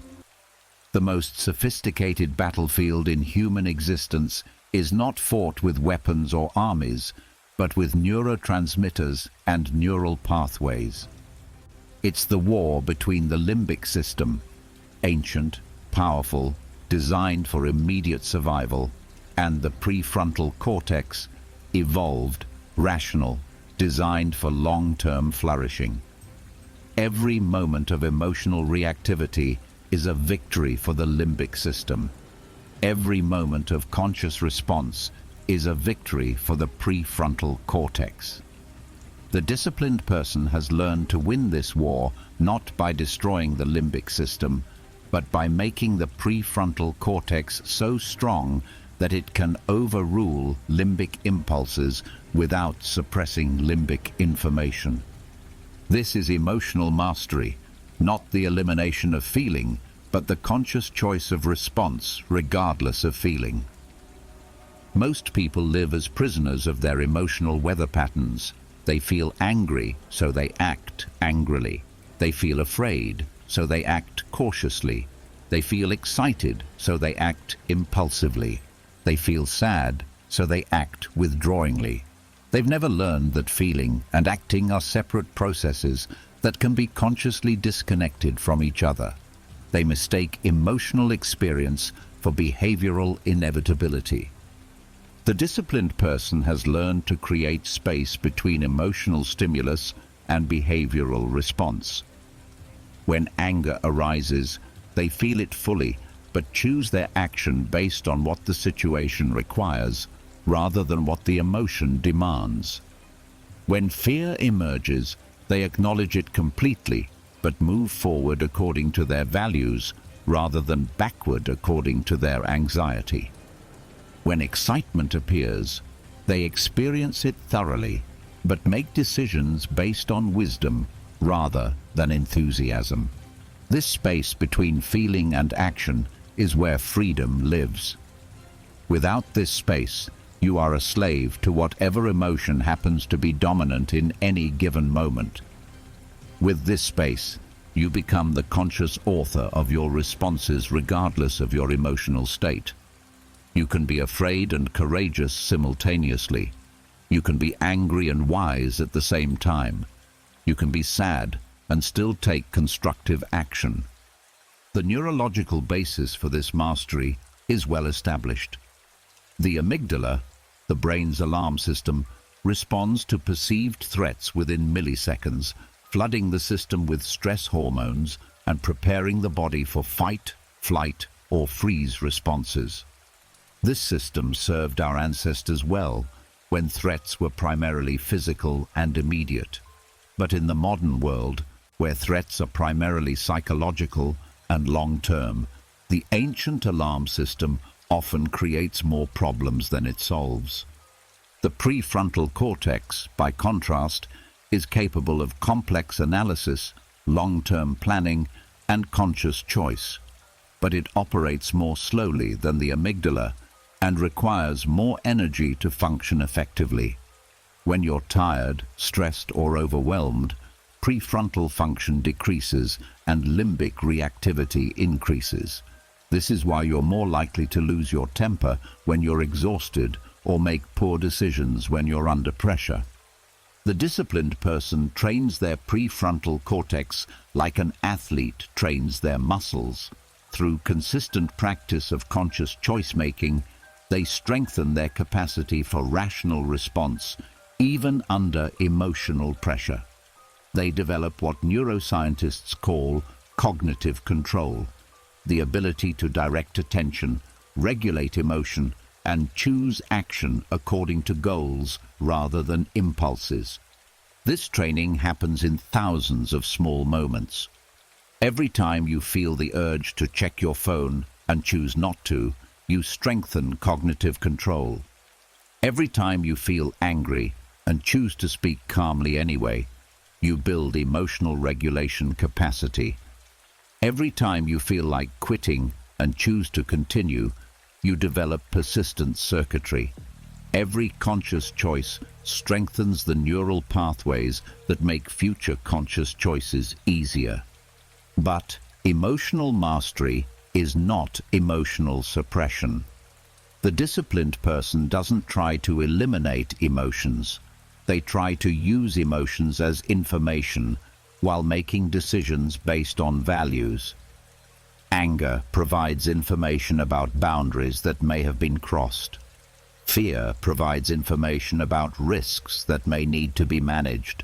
The most sophisticated battlefield in human existence is not fought with weapons or armies, but with neurotransmitters and neural pathways. It's the war between the limbic system, ancient, powerful, designed for immediate survival, and the prefrontal cortex, evolved, rational, designed for long-term flourishing. Every moment of emotional reactivity is a victory for the limbic system. Every moment of conscious response is a victory for the prefrontal cortex. The disciplined person has learned to win this war not by destroying the limbic system, but by making the prefrontal cortex so strong that it can overrule limbic impulses without suppressing limbic information. This is emotional mastery, not the elimination of feeling, but the conscious choice of response regardless of feeling. Most people live as prisoners of their emotional weather patterns. They feel angry, so they act angrily. They feel afraid, so they act cautiously. They feel excited, so they act impulsively. They feel sad, so they act withdrawingly. They've never learned that feeling and acting are separate processes that can be consciously disconnected from each other. They mistake emotional experience for behavioral inevitability. The disciplined person has learned to create space between emotional stimulus and behavioral response. When anger arises, they feel it fully, but choose their action based on what the situation requires, rather than what the emotion demands. When fear emerges, they acknowledge it completely, but move forward according to their values, rather than backward according to their anxiety. When excitement appears, they experience it thoroughly, but make decisions based on wisdom rather than enthusiasm. This space between feeling and action is where freedom lives. Without this space, you are a slave to whatever emotion happens to be dominant in any given moment. With this space, you become the conscious author of your responses regardless of your emotional state. You can be afraid and courageous simultaneously. You can be angry and wise at the same time. You can be sad and still take constructive action. The neurological basis for this mastery is well established. The amygdala, the brain's alarm system, responds to perceived threats within milliseconds, flooding the system with stress hormones and preparing the body for fight, flight, or freeze responses. This system served our ancestors well when threats were primarily physical and immediate. But in the modern world, where threats are primarily psychological and long-term, the ancient alarm system often creates more problems than it solves. The prefrontal cortex, by contrast, is capable of complex analysis, long-term planning, and conscious choice. But it operates more slowly than the amygdala and requires more energy to function effectively. When you're tired, stressed, or overwhelmed, prefrontal function decreases and limbic reactivity increases. This is why you're more likely to lose your temper when you're exhausted or make poor decisions when you're under pressure. The disciplined person trains their prefrontal cortex like an athlete trains their muscles. Through consistent practice of conscious choice-making, they strengthen their capacity for rational response, even under emotional pressure. They develop what neuroscientists call cognitive control, the ability to direct attention, regulate emotion, and choose action according to goals rather than impulses. This training happens in thousands of small moments. Every time you feel the urge to check your phone and choose not to, you strengthen cognitive control. Every time you feel angry and choose to speak calmly anyway, you build emotional regulation capacity. Every time you feel like quitting and choose to continue, you develop persistent circuitry. Every conscious choice strengthens the neural pathways that make future conscious choices easier. But emotional mastery is not emotional suppression. The disciplined person doesn't try to eliminate emotions. They try to use emotions as information while making decisions based on values. Anger provides information about boundaries that may have been crossed. Fear provides information about risks that may need to be managed.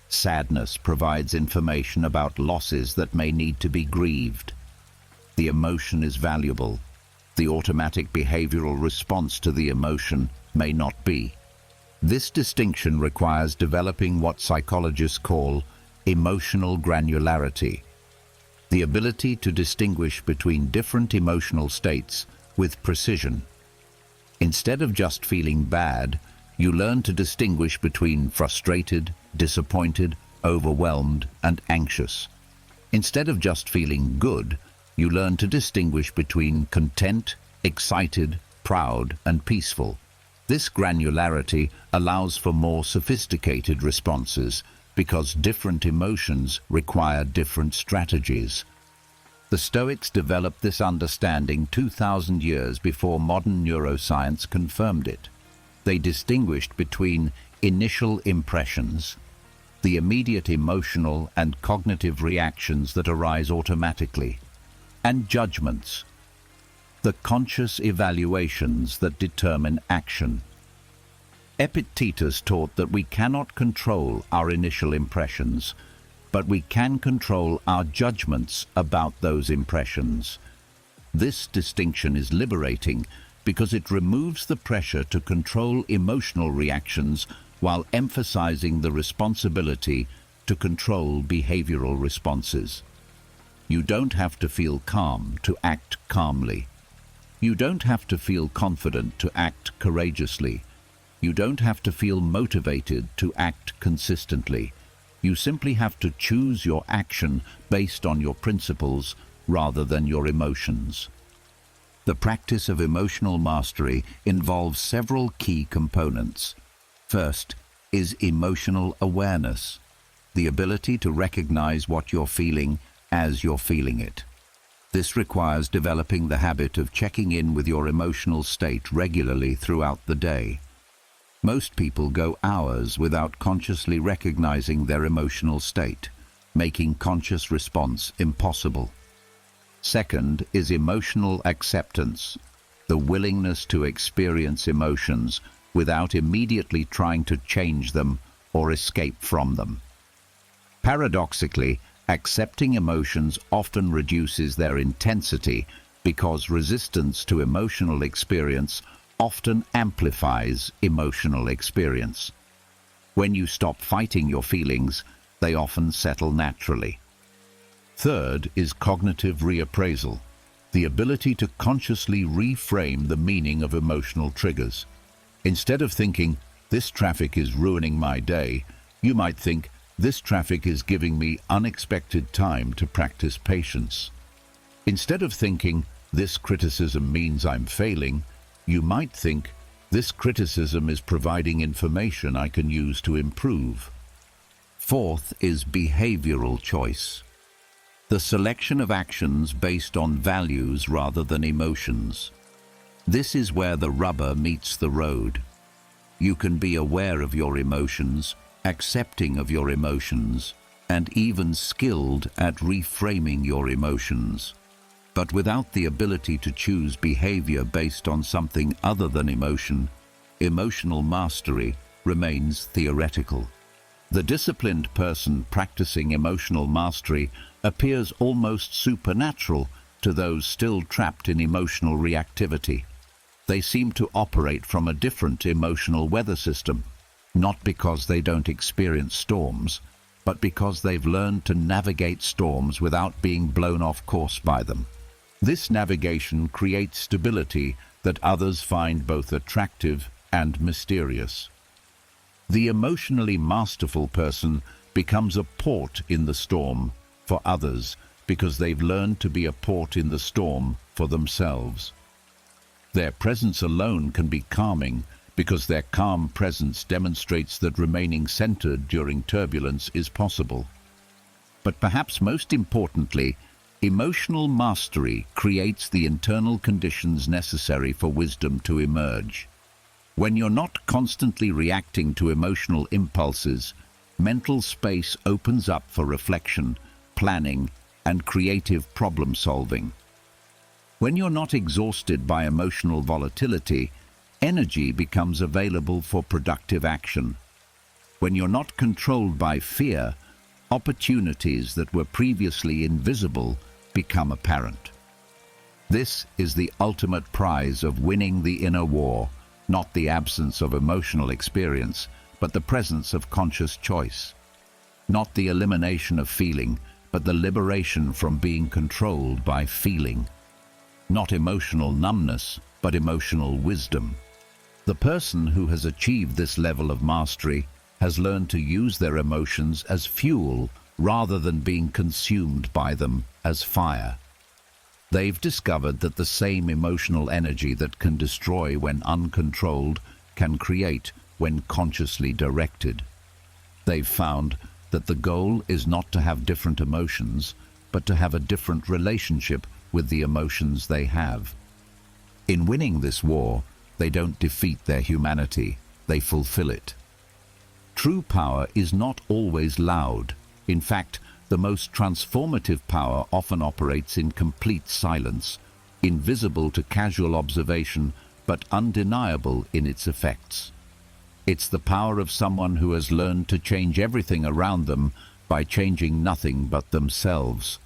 Sadness provides information about losses that may need to be grieved. The emotion is valuable. The automatic behavioral response to the emotion may not be. This distinction requires developing what psychologists call emotional granularity, the ability to distinguish between different emotional states with precision. Instead of just feeling bad, you learn to distinguish between frustrated, disappointed, overwhelmed, and anxious. Instead of just feeling good, you learn to distinguish between content, excited, proud, and peaceful. This granularity allows for more sophisticated responses because different emotions require different strategies. The Stoics developed this understanding 2,000 years before modern neuroscience confirmed it. They distinguished between initial impressions, the immediate emotional and cognitive reactions that arise automatically, and judgments, the conscious evaluations that determine action. Epictetus taught that we cannot control our initial impressions, but we can control our judgments about those impressions. This distinction is liberating because it removes the pressure to control emotional reactions while emphasizing the responsibility to control behavioral responses. You don't have to feel calm to act calmly. You don't have to feel confident to act courageously. You don't have to feel motivated to act consistently. You simply have to choose your action based on your principles rather than your emotions. The practice of emotional mastery involves several key components. First is emotional awareness, the ability to recognize what you're feeling as you're feeling it. This requires developing the habit of checking in with your emotional state regularly throughout the day. Most people go hours without consciously recognizing their emotional state, making conscious response impossible. Second is emotional acceptance, the willingness to experience emotions without immediately trying to change them or escape from them. Paradoxically, accepting emotions often reduces their intensity because resistance to emotional experience often amplifies emotional experience. When you stop fighting your feelings, they often settle naturally. Third is cognitive reappraisal, the ability to consciously reframe the meaning of emotional triggers. Instead of thinking, "This traffic is ruining my day," you might think, "This traffic is giving me unexpected time to practice patience." Instead of thinking, "This criticism means I'm failing," you might think, "This criticism is providing information I can use to improve." Fourth is behavioral choice, the selection of actions based on values rather than emotions. This is where the rubber meets the road. You can be aware of your emotions, accepting of your emotions, and even skilled at reframing your emotions. But without the ability to choose behavior based on something other than emotion, emotional mastery remains theoretical. The disciplined person practicing emotional mastery appears almost supernatural to those still trapped in emotional reactivity. They seem to operate from a different emotional weather system, not because they don't experience storms, but because they've learned to navigate storms without being blown off course by them. This navigation creates stability that others find both attractive and mysterious. The emotionally masterful person becomes a port in the storm for others because they've learned to be a port in the storm for themselves. Their presence alone can be calming because their calm presence demonstrates that remaining centered during turbulence is possible. But perhaps most importantly, emotional mastery creates the internal conditions necessary for wisdom to emerge. When you're not constantly reacting to emotional impulses, mental space opens up for reflection, planning, and creative problem solving. When you're not exhausted by emotional volatility, energy becomes available for productive action. When you're not controlled by fear, opportunities that were previously invisible become apparent. This is the ultimate prize of winning the inner war, not the absence of emotional experience, but the presence of conscious choice. Not the elimination of feeling, but the liberation from being controlled by feeling. Not emotional numbness, but emotional wisdom. The person who has achieved this level of mastery has learned to use their emotions as fuel rather than being consumed by them as fire. They've discovered that the same emotional energy that can destroy when uncontrolled can create when consciously directed. They've found that the goal is not to have different emotions, but to have a different relationship with the emotions they have. In winning this war, they don't defeat their humanity, they fulfill it. True power is not always loud. In fact, the most transformative power often operates in complete silence, invisible to casual observation, but undeniable in its effects. It's the power of someone who has learned to change everything around them by changing nothing but themselves.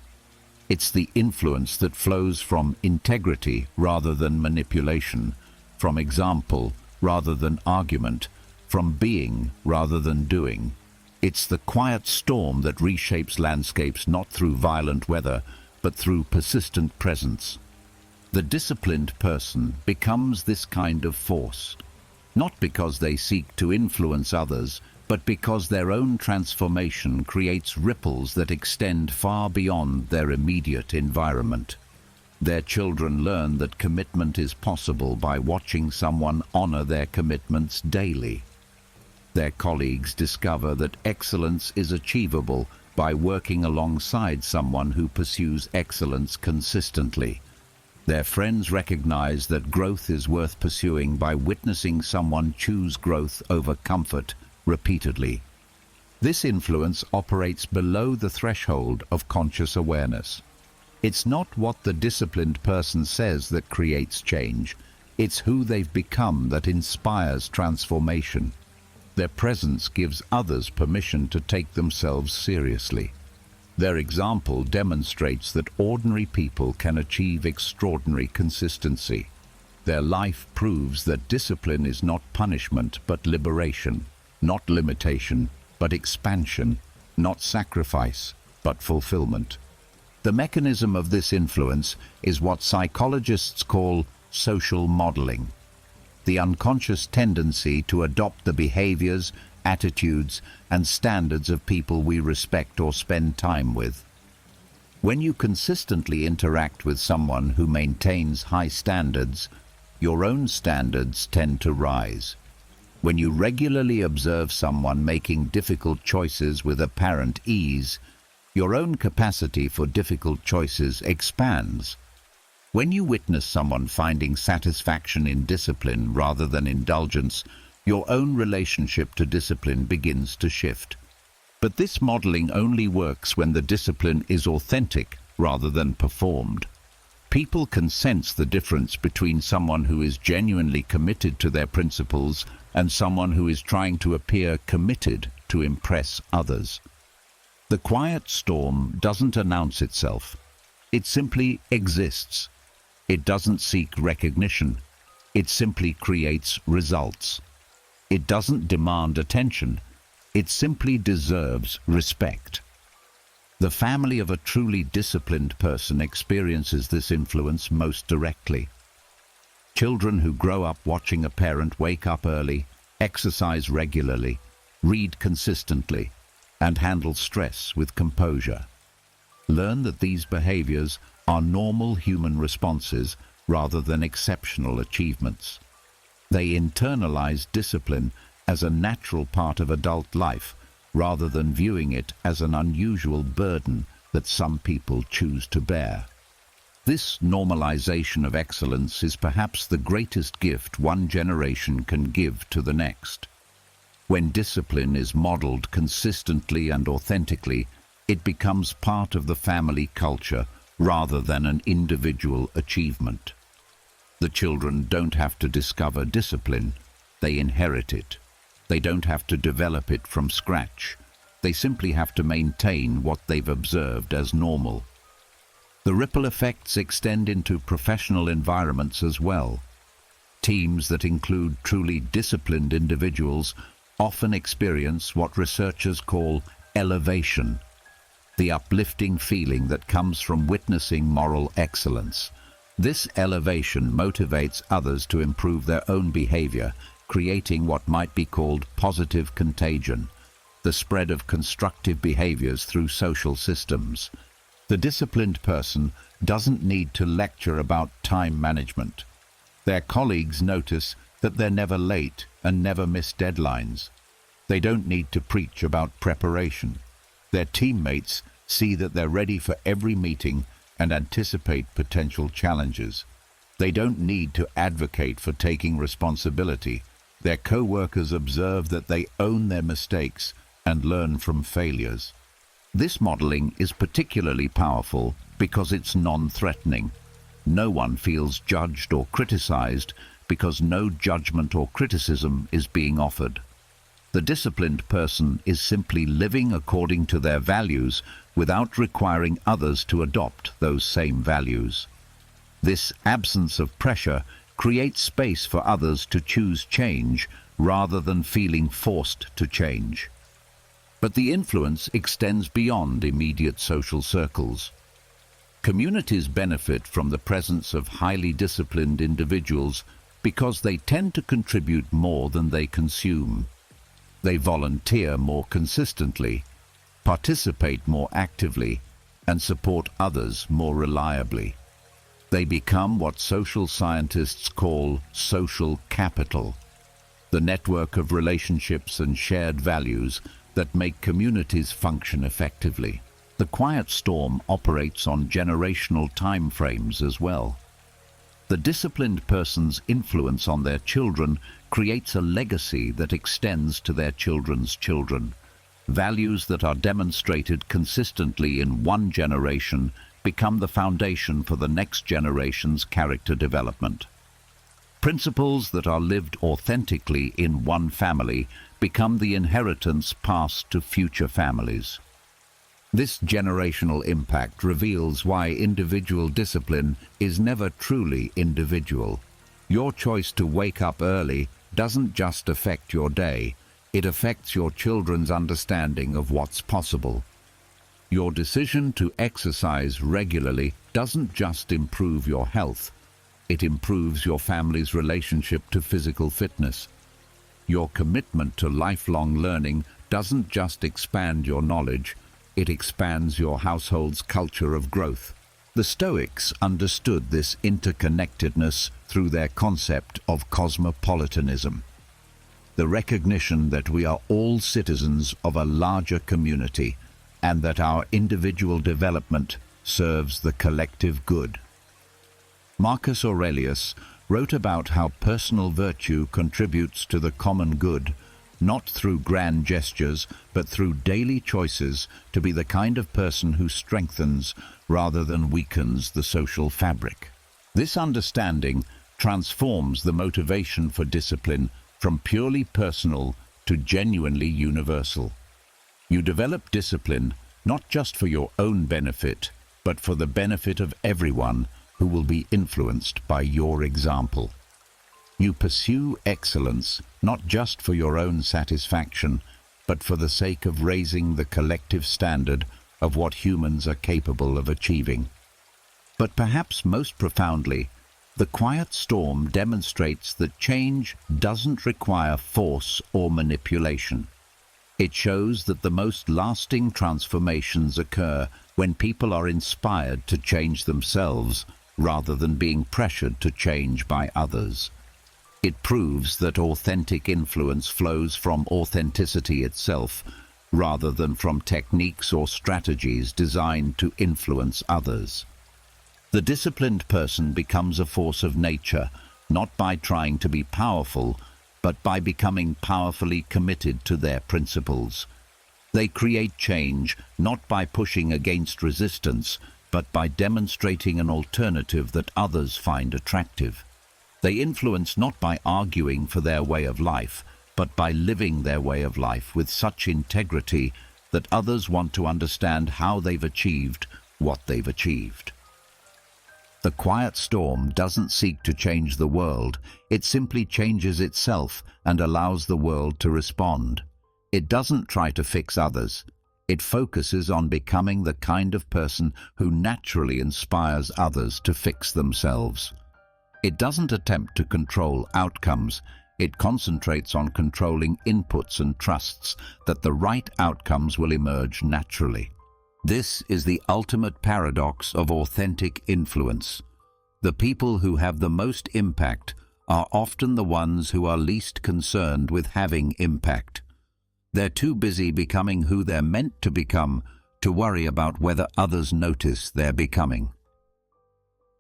It's the influence that flows from integrity rather than manipulation, from example rather than argument, from being rather than doing. It's the quiet storm that reshapes landscapes not through violent weather, but through persistent presence. The disciplined person becomes this kind of force, not because they seek to influence others, but because their own transformation creates ripples that extend far beyond their immediate environment. Their children learn that commitment is possible by watching someone honor their commitments daily. Their colleagues discover that excellence is achievable by working alongside someone who pursues excellence consistently. Their friends recognize that growth is worth pursuing by witnessing someone choose growth over comfort repeatedly. This influence operates below the threshold of conscious awareness. It's not what the disciplined person says that creates change. It's who they've become that inspires transformation. Their presence gives others permission to take themselves seriously. Their example demonstrates that ordinary people can achieve extraordinary consistency. Their life proves that discipline is not punishment but liberation, not limitation but expansion, not sacrifice but fulfillment. The mechanism of this influence is what psychologists call social modeling, the unconscious tendency to adopt the behaviors, attitudes, and standards of people we respect or spend time with. When you consistently interact with someone who maintains high standards, your own standards tend to rise. When you regularly observe someone making difficult choices with apparent ease, your own capacity for difficult choices expands. When you witness someone finding satisfaction in discipline rather than indulgence, your own relationship to discipline begins to shift. But this modeling only works when the discipline is authentic rather than performed. People can sense the difference between someone who is genuinely committed to their principles and someone who is trying to appear committed to impress others. The quiet storm doesn't announce itself. It simply exists. It doesn't seek recognition. It simply creates results. It doesn't demand attention. It simply deserves respect. The family of a truly disciplined person experiences this influence most directly. Children who grow up watching a parent wake up early, exercise regularly, read consistently, and handle stress with composure learn that these behaviors are normal human responses rather than exceptional achievements. They internalize discipline as a natural part of adult life rather than viewing it as an unusual burden that some people choose to bear. This normalization of excellence is perhaps the greatest gift one generation can give to the next. When discipline is modeled consistently and authentically, it becomes part of the family culture rather than an individual achievement. The children don't have to discover discipline, they inherit it. They don't have to develop it from scratch. They simply have to maintain what they've observed as normal. The ripple effects extend into professional environments as well. Teams that include truly disciplined individuals often experience what researchers call elevation, the uplifting feeling that comes from witnessing moral excellence. This elevation motivates others to improve their own behavior, creating what might be called positive contagion, the spread of constructive behaviors through social systems. The disciplined person doesn't need to lecture about time management. Their colleagues notice that they're never late and never miss deadlines. They don't need to preach about preparation. Their teammates see that they're ready for every meeting and anticipate potential challenges. They don't need to advocate for taking responsibility. Their co-workers observe that they own their mistakes and learn from failures. This modeling is particularly powerful because it's non-threatening. No one feels judged or criticized because no judgment or criticism is being offered. The disciplined person is simply living according to their values without requiring others to adopt those same values. This absence of pressure creates space for others to choose change rather than feeling forced to change. But the influence extends beyond immediate social circles. Communities benefit from the presence of highly disciplined individuals because they tend to contribute more than they consume. They volunteer more consistently, participate more actively, and support others more reliably. They become what social scientists call social capital, the network of relationships and shared values that make communities function effectively. The quiet storm operates on generational time frames as well. The disciplined person's influence on their children creates a legacy that extends to their children's children. Values that are demonstrated consistently in one generation become the foundation for the next generation's character development. Principles that are lived authentically in one family become the inheritance passed to future families. This generational impact reveals why individual discipline is never truly individual. Your choice to wake up early doesn't just affect your day, it affects your children's understanding of what's possible. Your decision to exercise regularly doesn't just improve your health, it improves your family's relationship to physical fitness. Your commitment to lifelong learning doesn't just expand your knowledge, it expands your household's culture of growth. The Stoics understood this interconnectedness through their concept of cosmopolitanism, the recognition that we are all citizens of a larger community and that our individual development serves the collective good. Marcus Aurelius wrote about how personal virtue contributes to the common good, not through grand gestures, but through daily choices to be the kind of person who strengthens rather than weakens the social fabric. This understanding transforms the motivation for discipline from purely personal to genuinely universal. You develop discipline not just for your own benefit, but for the benefit of everyone who will be influenced by your example. You pursue excellence not just for your own satisfaction, but for the sake of raising the collective standard of what humans are capable of achieving. But perhaps most profoundly, the quiet storm demonstrates that change doesn't require force or manipulation. It shows that the most lasting transformations occur when people are inspired to change themselves rather than being pressured to change by others. It proves that authentic influence flows from authenticity itself, rather than from techniques or strategies designed to influence others. The disciplined person becomes a force of nature, not by trying to be powerful, but by becoming powerfully committed to their principles. They create change not by pushing against resistance, but by demonstrating an alternative that others find attractive. They influence not by arguing for their way of life, but by living their way of life with such integrity that others want to understand how they've achieved what they've achieved. The quiet storm doesn't seek to change the world, it simply changes itself and allows the world to respond. It doesn't try to fix others, it focuses on becoming the kind of person who naturally inspires others to fix themselves. It doesn't attempt to control outcomes, it concentrates on controlling inputs and trusts that the right outcomes will emerge naturally. This is the ultimate paradox of authentic influence. The people who have the most impact are often the ones who are least concerned with having impact. They're too busy becoming who they're meant to become to worry about whether others notice their becoming.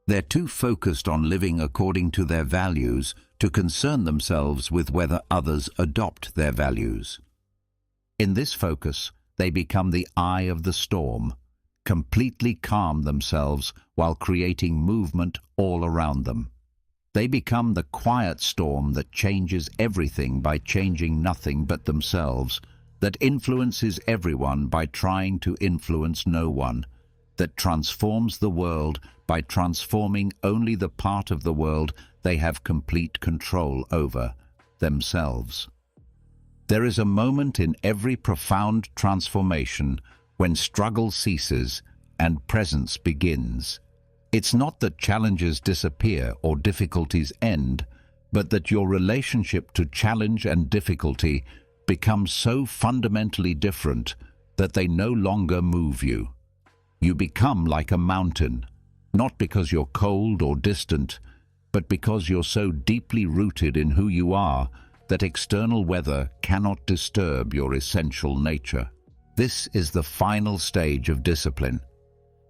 They're too focused on living according to their values to concern themselves with whether others adopt their values. In this focus, they become the eye of the storm, completely calm themselves while creating movement all around them. They become the quiet storm that changes everything by changing nothing but themselves, that influences everyone by trying to influence no one, that transforms the world by transforming only the part of the world they have complete control over, themselves. There is a moment in every profound transformation when struggle ceases and presence begins. It's not that challenges disappear or difficulties end, but that your relationship to challenge and difficulty becomes so fundamentally different that they no longer move you. You become like a mountain, not because you're cold or distant, but because you're so deeply rooted in who you are that external weather cannot disturb your essential nature. This is the final stage of discipline.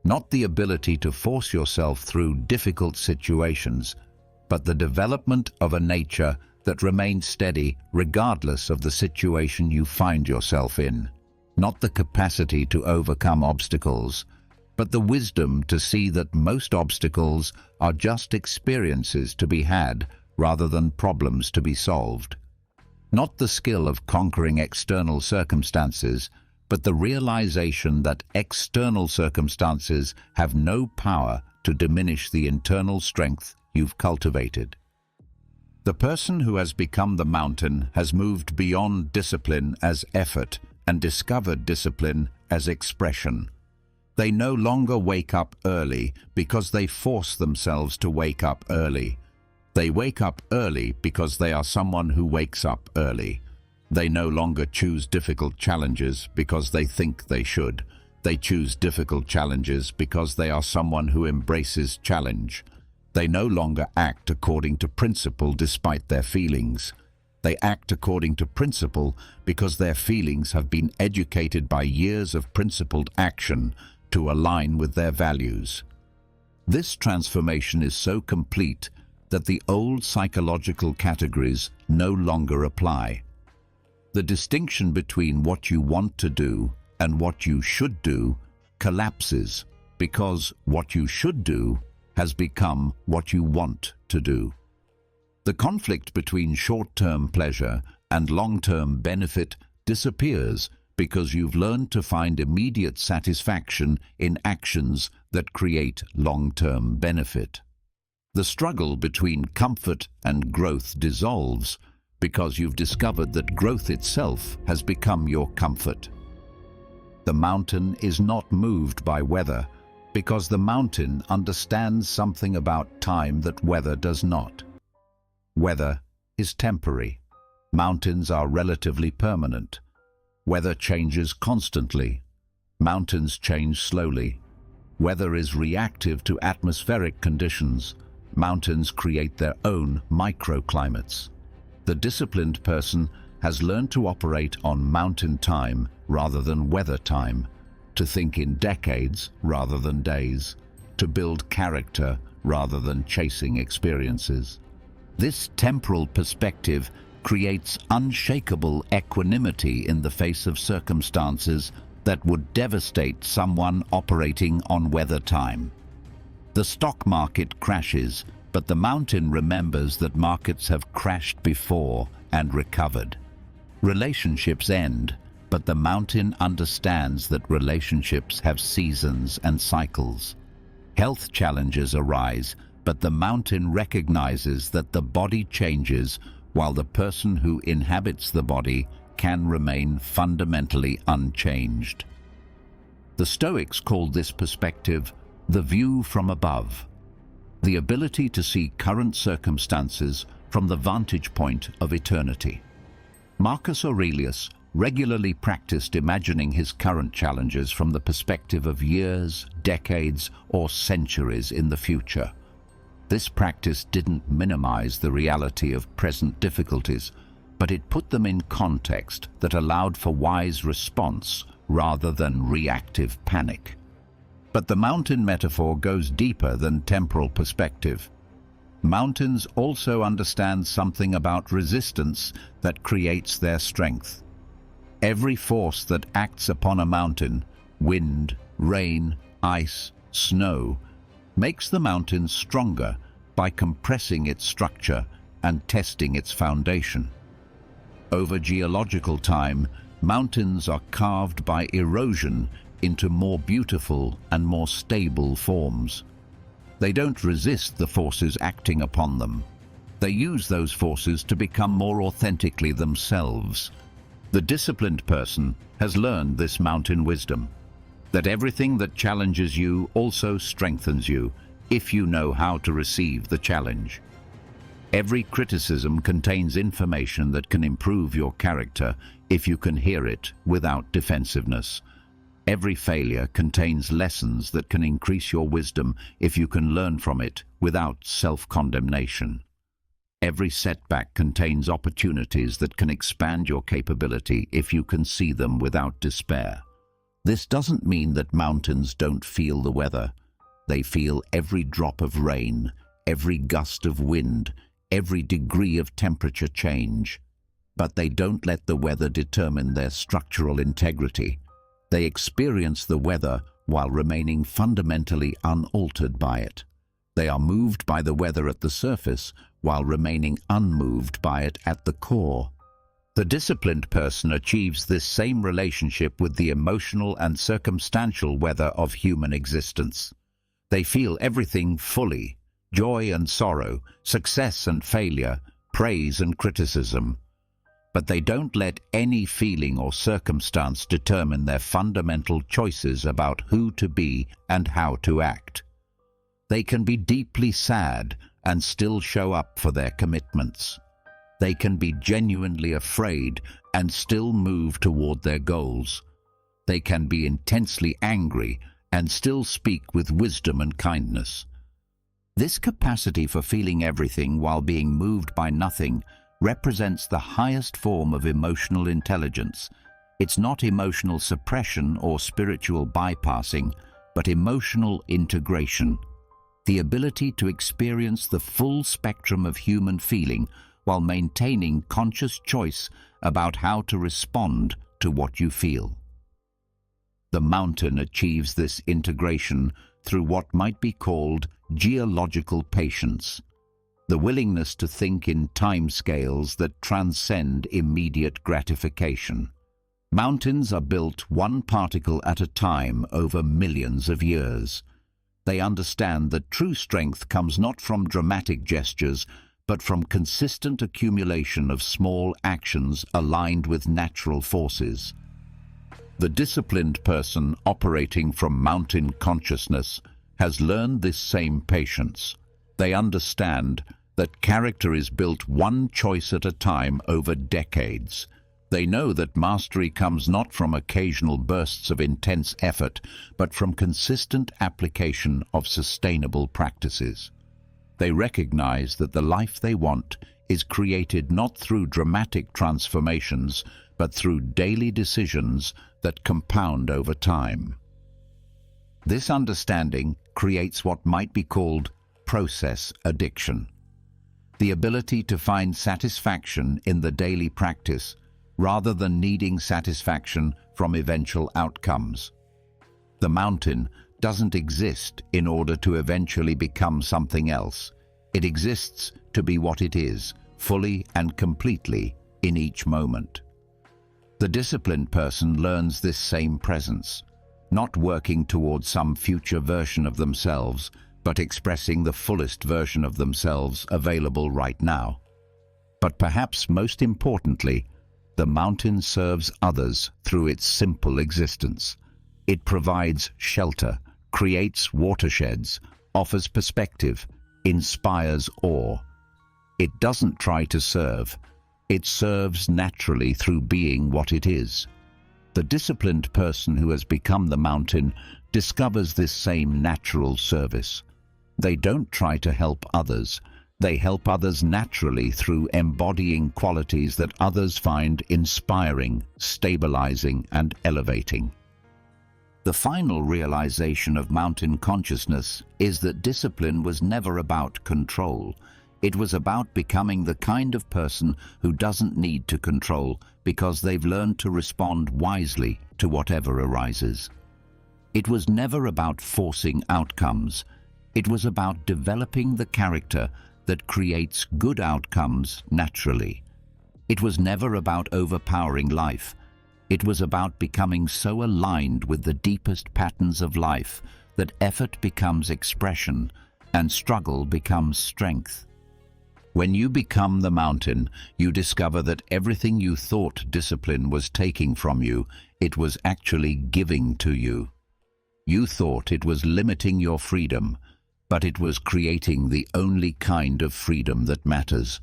Not the ability to force yourself through difficult situations, but the development of a nature that remains steady regardless of the situation you find yourself in. Not the capacity to overcome obstacles, but the wisdom to see that most obstacles are just experiences to be had rather than problems to be solved. Not the skill of conquering external circumstances, but the realization that external circumstances have no power to diminish the internal strength you've cultivated. The person who has become the mountain has moved beyond discipline as effort and discovered discipline as expression. They no longer wake up early because they force themselves to wake up early. They wake up early because they are someone who wakes up early. They no longer choose difficult challenges because they think they should. They choose difficult challenges because they are someone who embraces challenge. They no longer act according to principle despite their feelings. They act according to principle because their feelings have been educated by years of principled action to align with their values. This transformation is so complete that the old psychological categories no longer apply. The distinction between what you want to do and what you should do collapses because what you should do has become what you want to do. The conflict between short-term pleasure and long-term benefit disappears because you've learned to find immediate satisfaction in actions that create long-term benefit. The struggle between comfort and growth dissolves because you've discovered that growth itself has become your comfort. The mountain is not moved by weather because the mountain understands something about time that weather does not. Weather is temporary. Mountains are relatively permanent. Weather changes constantly. Mountains change slowly. Weather is reactive to atmospheric conditions. Mountains create their own microclimates. The disciplined person has learned to operate on mountain time rather than weather time, to think in decades rather than days, to build character rather than chasing experiences. This temporal perspective creates unshakable equanimity in the face of circumstances that would devastate someone operating on weather time. The stock market crashes, but the mountain remembers that markets have crashed before and recovered. Relationships end, but the mountain understands that relationships have seasons and cycles. Health challenges arise, but the mountain recognizes that the body changes while the person who inhabits the body can remain fundamentally unchanged. The Stoics called this perspective the view from above, the ability to see current circumstances from the vantage point of eternity. Marcus Aurelius regularly practiced imagining his current challenges from the perspective of years, decades, or centuries in the future. This practice didn't minimize the reality of present difficulties, but it put them in context that allowed for wise response rather than reactive panic. But the mountain metaphor goes deeper than temporal perspective. Mountains also understand something about resistance that creates their strength. Every force that acts upon a mountain, wind, rain, ice, snow, makes the mountain stronger by compressing its structure and testing its foundation. Over geological time, mountains are carved by erosion into more beautiful and more stable forms. They don't resist the forces acting upon them. They use those forces to become more authentically themselves. The disciplined person has learned this mountain wisdom, that everything that challenges you also strengthens you if you know how to receive the challenge. Every criticism contains information that can improve your character if you can hear it without defensiveness. Every failure contains lessons that can increase your wisdom if you can learn from it without self-condemnation. Every setback contains opportunities that can expand your capability if you can see them without despair. This doesn't mean that mountains don't feel the weather. They feel every drop of rain, every gust of wind, every degree of temperature change. But they don't let the weather determine their structural integrity. They experience the weather while remaining fundamentally unaltered by it. They are moved by the weather at the surface while remaining unmoved by it at the core. The disciplined person achieves this same relationship with the emotional and circumstantial weather of human existence. They feel everything fully: joy and sorrow, success and failure, praise and criticism. But they don't let any feeling or circumstance determine their fundamental choices about who to be and how to act. They can be deeply sad and still show up for their commitments. They can be genuinely afraid and still move toward their goals. They can be intensely angry and still speak with wisdom and kindness. This capacity for feeling everything while being moved by nothing represents the highest form of emotional intelligence. It's not emotional suppression or spiritual bypassing, but emotional integration. The ability to experience the full spectrum of human feeling while maintaining conscious choice about how to respond to what you feel. The mountain achieves this integration through what might be called geological patience, the willingness to think in timescales that transcend immediate gratification. Mountains are built one particle at a time over millions of years. They understand that true strength comes not from dramatic gestures, but from consistent accumulation of small actions aligned with natural forces. The disciplined person operating from mountain consciousness has learned this same patience. They understand that character is built one choice at a time over decades. They know that mastery comes not from occasional bursts of intense effort, but from consistent application of sustainable practices. They recognize that the life they want is created not through dramatic transformations, but through daily decisions that compound over time. This understanding creates what might be called process addiction, the ability to find satisfaction in the daily practice rather than needing satisfaction from eventual outcomes. The mountain doesn't exist in order to eventually become something else. It exists to be what it is, fully and completely, in each moment. The disciplined person learns this same presence, not working towards some future version of themselves, but expressing the fullest version of themselves available right now. But perhaps most importantly, the mountain serves others through its simple existence. It provides shelter, creates watersheds, offers perspective, inspires awe. It doesn't try to serve. It serves naturally through being what it is. The disciplined person who has become the mountain discovers this same natural service. They don't try to help others. They help others naturally through embodying qualities that others find inspiring, stabilizing, and elevating. The final realization of mountain consciousness is that discipline was never about control. It was about becoming the kind of person who doesn't need to control because they've learned to respond wisely to whatever arises. It was never about forcing outcomes. It was about developing the character that creates good outcomes naturally. It was never about overpowering life. It was about becoming so aligned with the deepest patterns of life that effort becomes expression and struggle becomes strength. When you become the mountain, you discover that everything you thought discipline was taking from you, it was actually giving to you. You thought it was limiting your freedom, but it was creating the only kind of freedom that matters.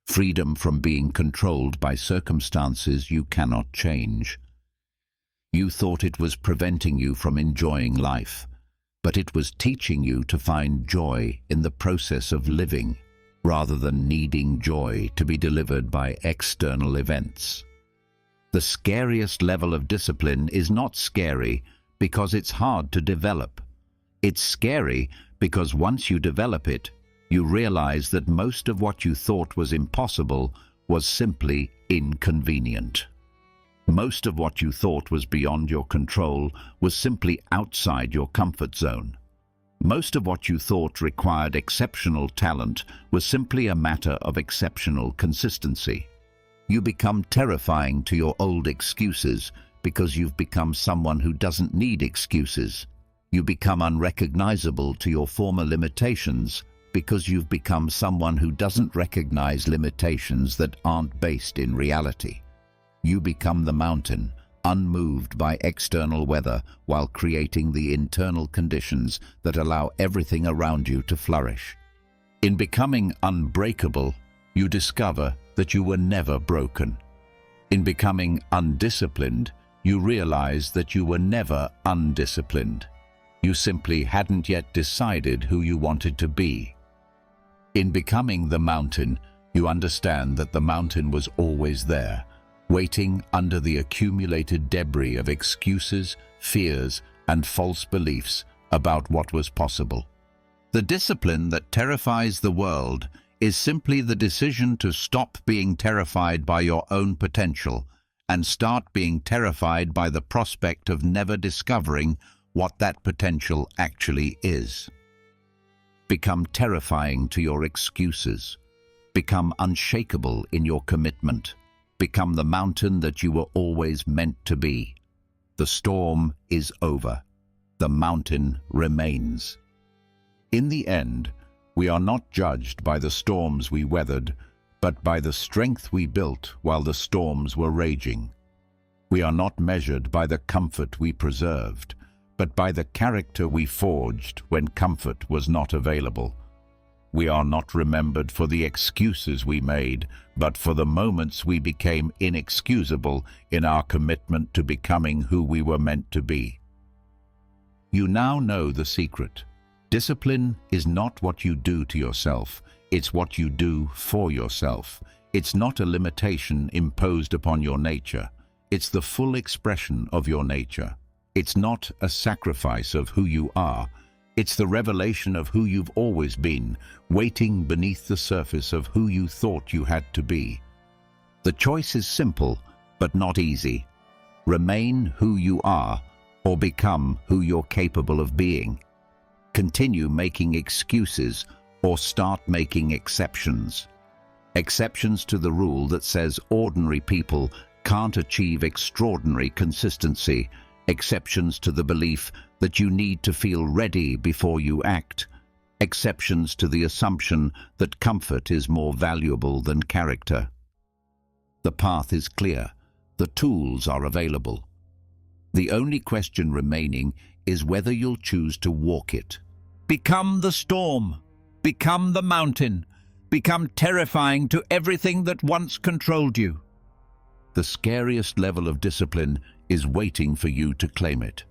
Freedom from being controlled by circumstances you cannot change. You thought it was preventing you from enjoying life, but it was teaching you to find joy in the process of living, rather than needing joy to be delivered by external events. The scariest level of discipline is not scary because it's hard to develop. It's scary because once you develop it, you realize that most of what you thought was impossible was simply inconvenient. Most of what you thought was beyond your control was simply outside your comfort zone. Most of what you thought required exceptional talent was simply a matter of exceptional consistency. You become terrifying to your old excuses because you've become someone who doesn't need excuses. You become unrecognizable to your former limitations because you've become someone who doesn't recognize limitations that aren't based in reality. You become the mountain, unmoved by external weather while creating the internal conditions that allow everything around you to flourish. In becoming unbreakable, you discover that you were never broken. In becoming undisciplined, you realize that you were never undisciplined. You simply hadn't yet decided who you wanted to be. In becoming the mountain, you understand that the mountain was always there, waiting under the accumulated debris of excuses, fears, and false beliefs about what was possible. The discipline that terrifies the world is simply the decision to stop being terrified by your own potential and start being terrified by the prospect of never discovering what that potential actually is. Become terrifying to your excuses. Become unshakable in your commitment. Become the mountain that you were always meant to be. The storm is over. The mountain remains. In the end, we are not judged by the storms we weathered, but by the strength we built while the storms were raging. We are not measured by the comfort we preserved, but by the character we forged when comfort was not available. We are not remembered for the excuses we made, but for the moments we became inexcusable in our commitment to becoming who we were meant to be. You now know the secret. Discipline is not what you do to yourself, it's what you do for yourself. It's not a limitation imposed upon your nature. It's the full expression of your nature. It's not a sacrifice of who you are. It's the revelation of who you've always been, waiting beneath the surface of who you thought you had to be. The choice is simple, but not easy. Remain who you are, or become who you're capable of being. Continue making excuses, or start making exceptions. Exceptions to the rule that says ordinary people can't achieve extraordinary consistency. Exceptions to the belief that you need to feel ready before you act. Exceptions to the assumption that comfort is more valuable than character. The path is clear. The tools are available. The only question remaining is whether you'll choose to walk it. Become the storm. Become the mountain. Become terrifying to everything that once controlled you. The scariest level of discipline is waiting for you to claim it.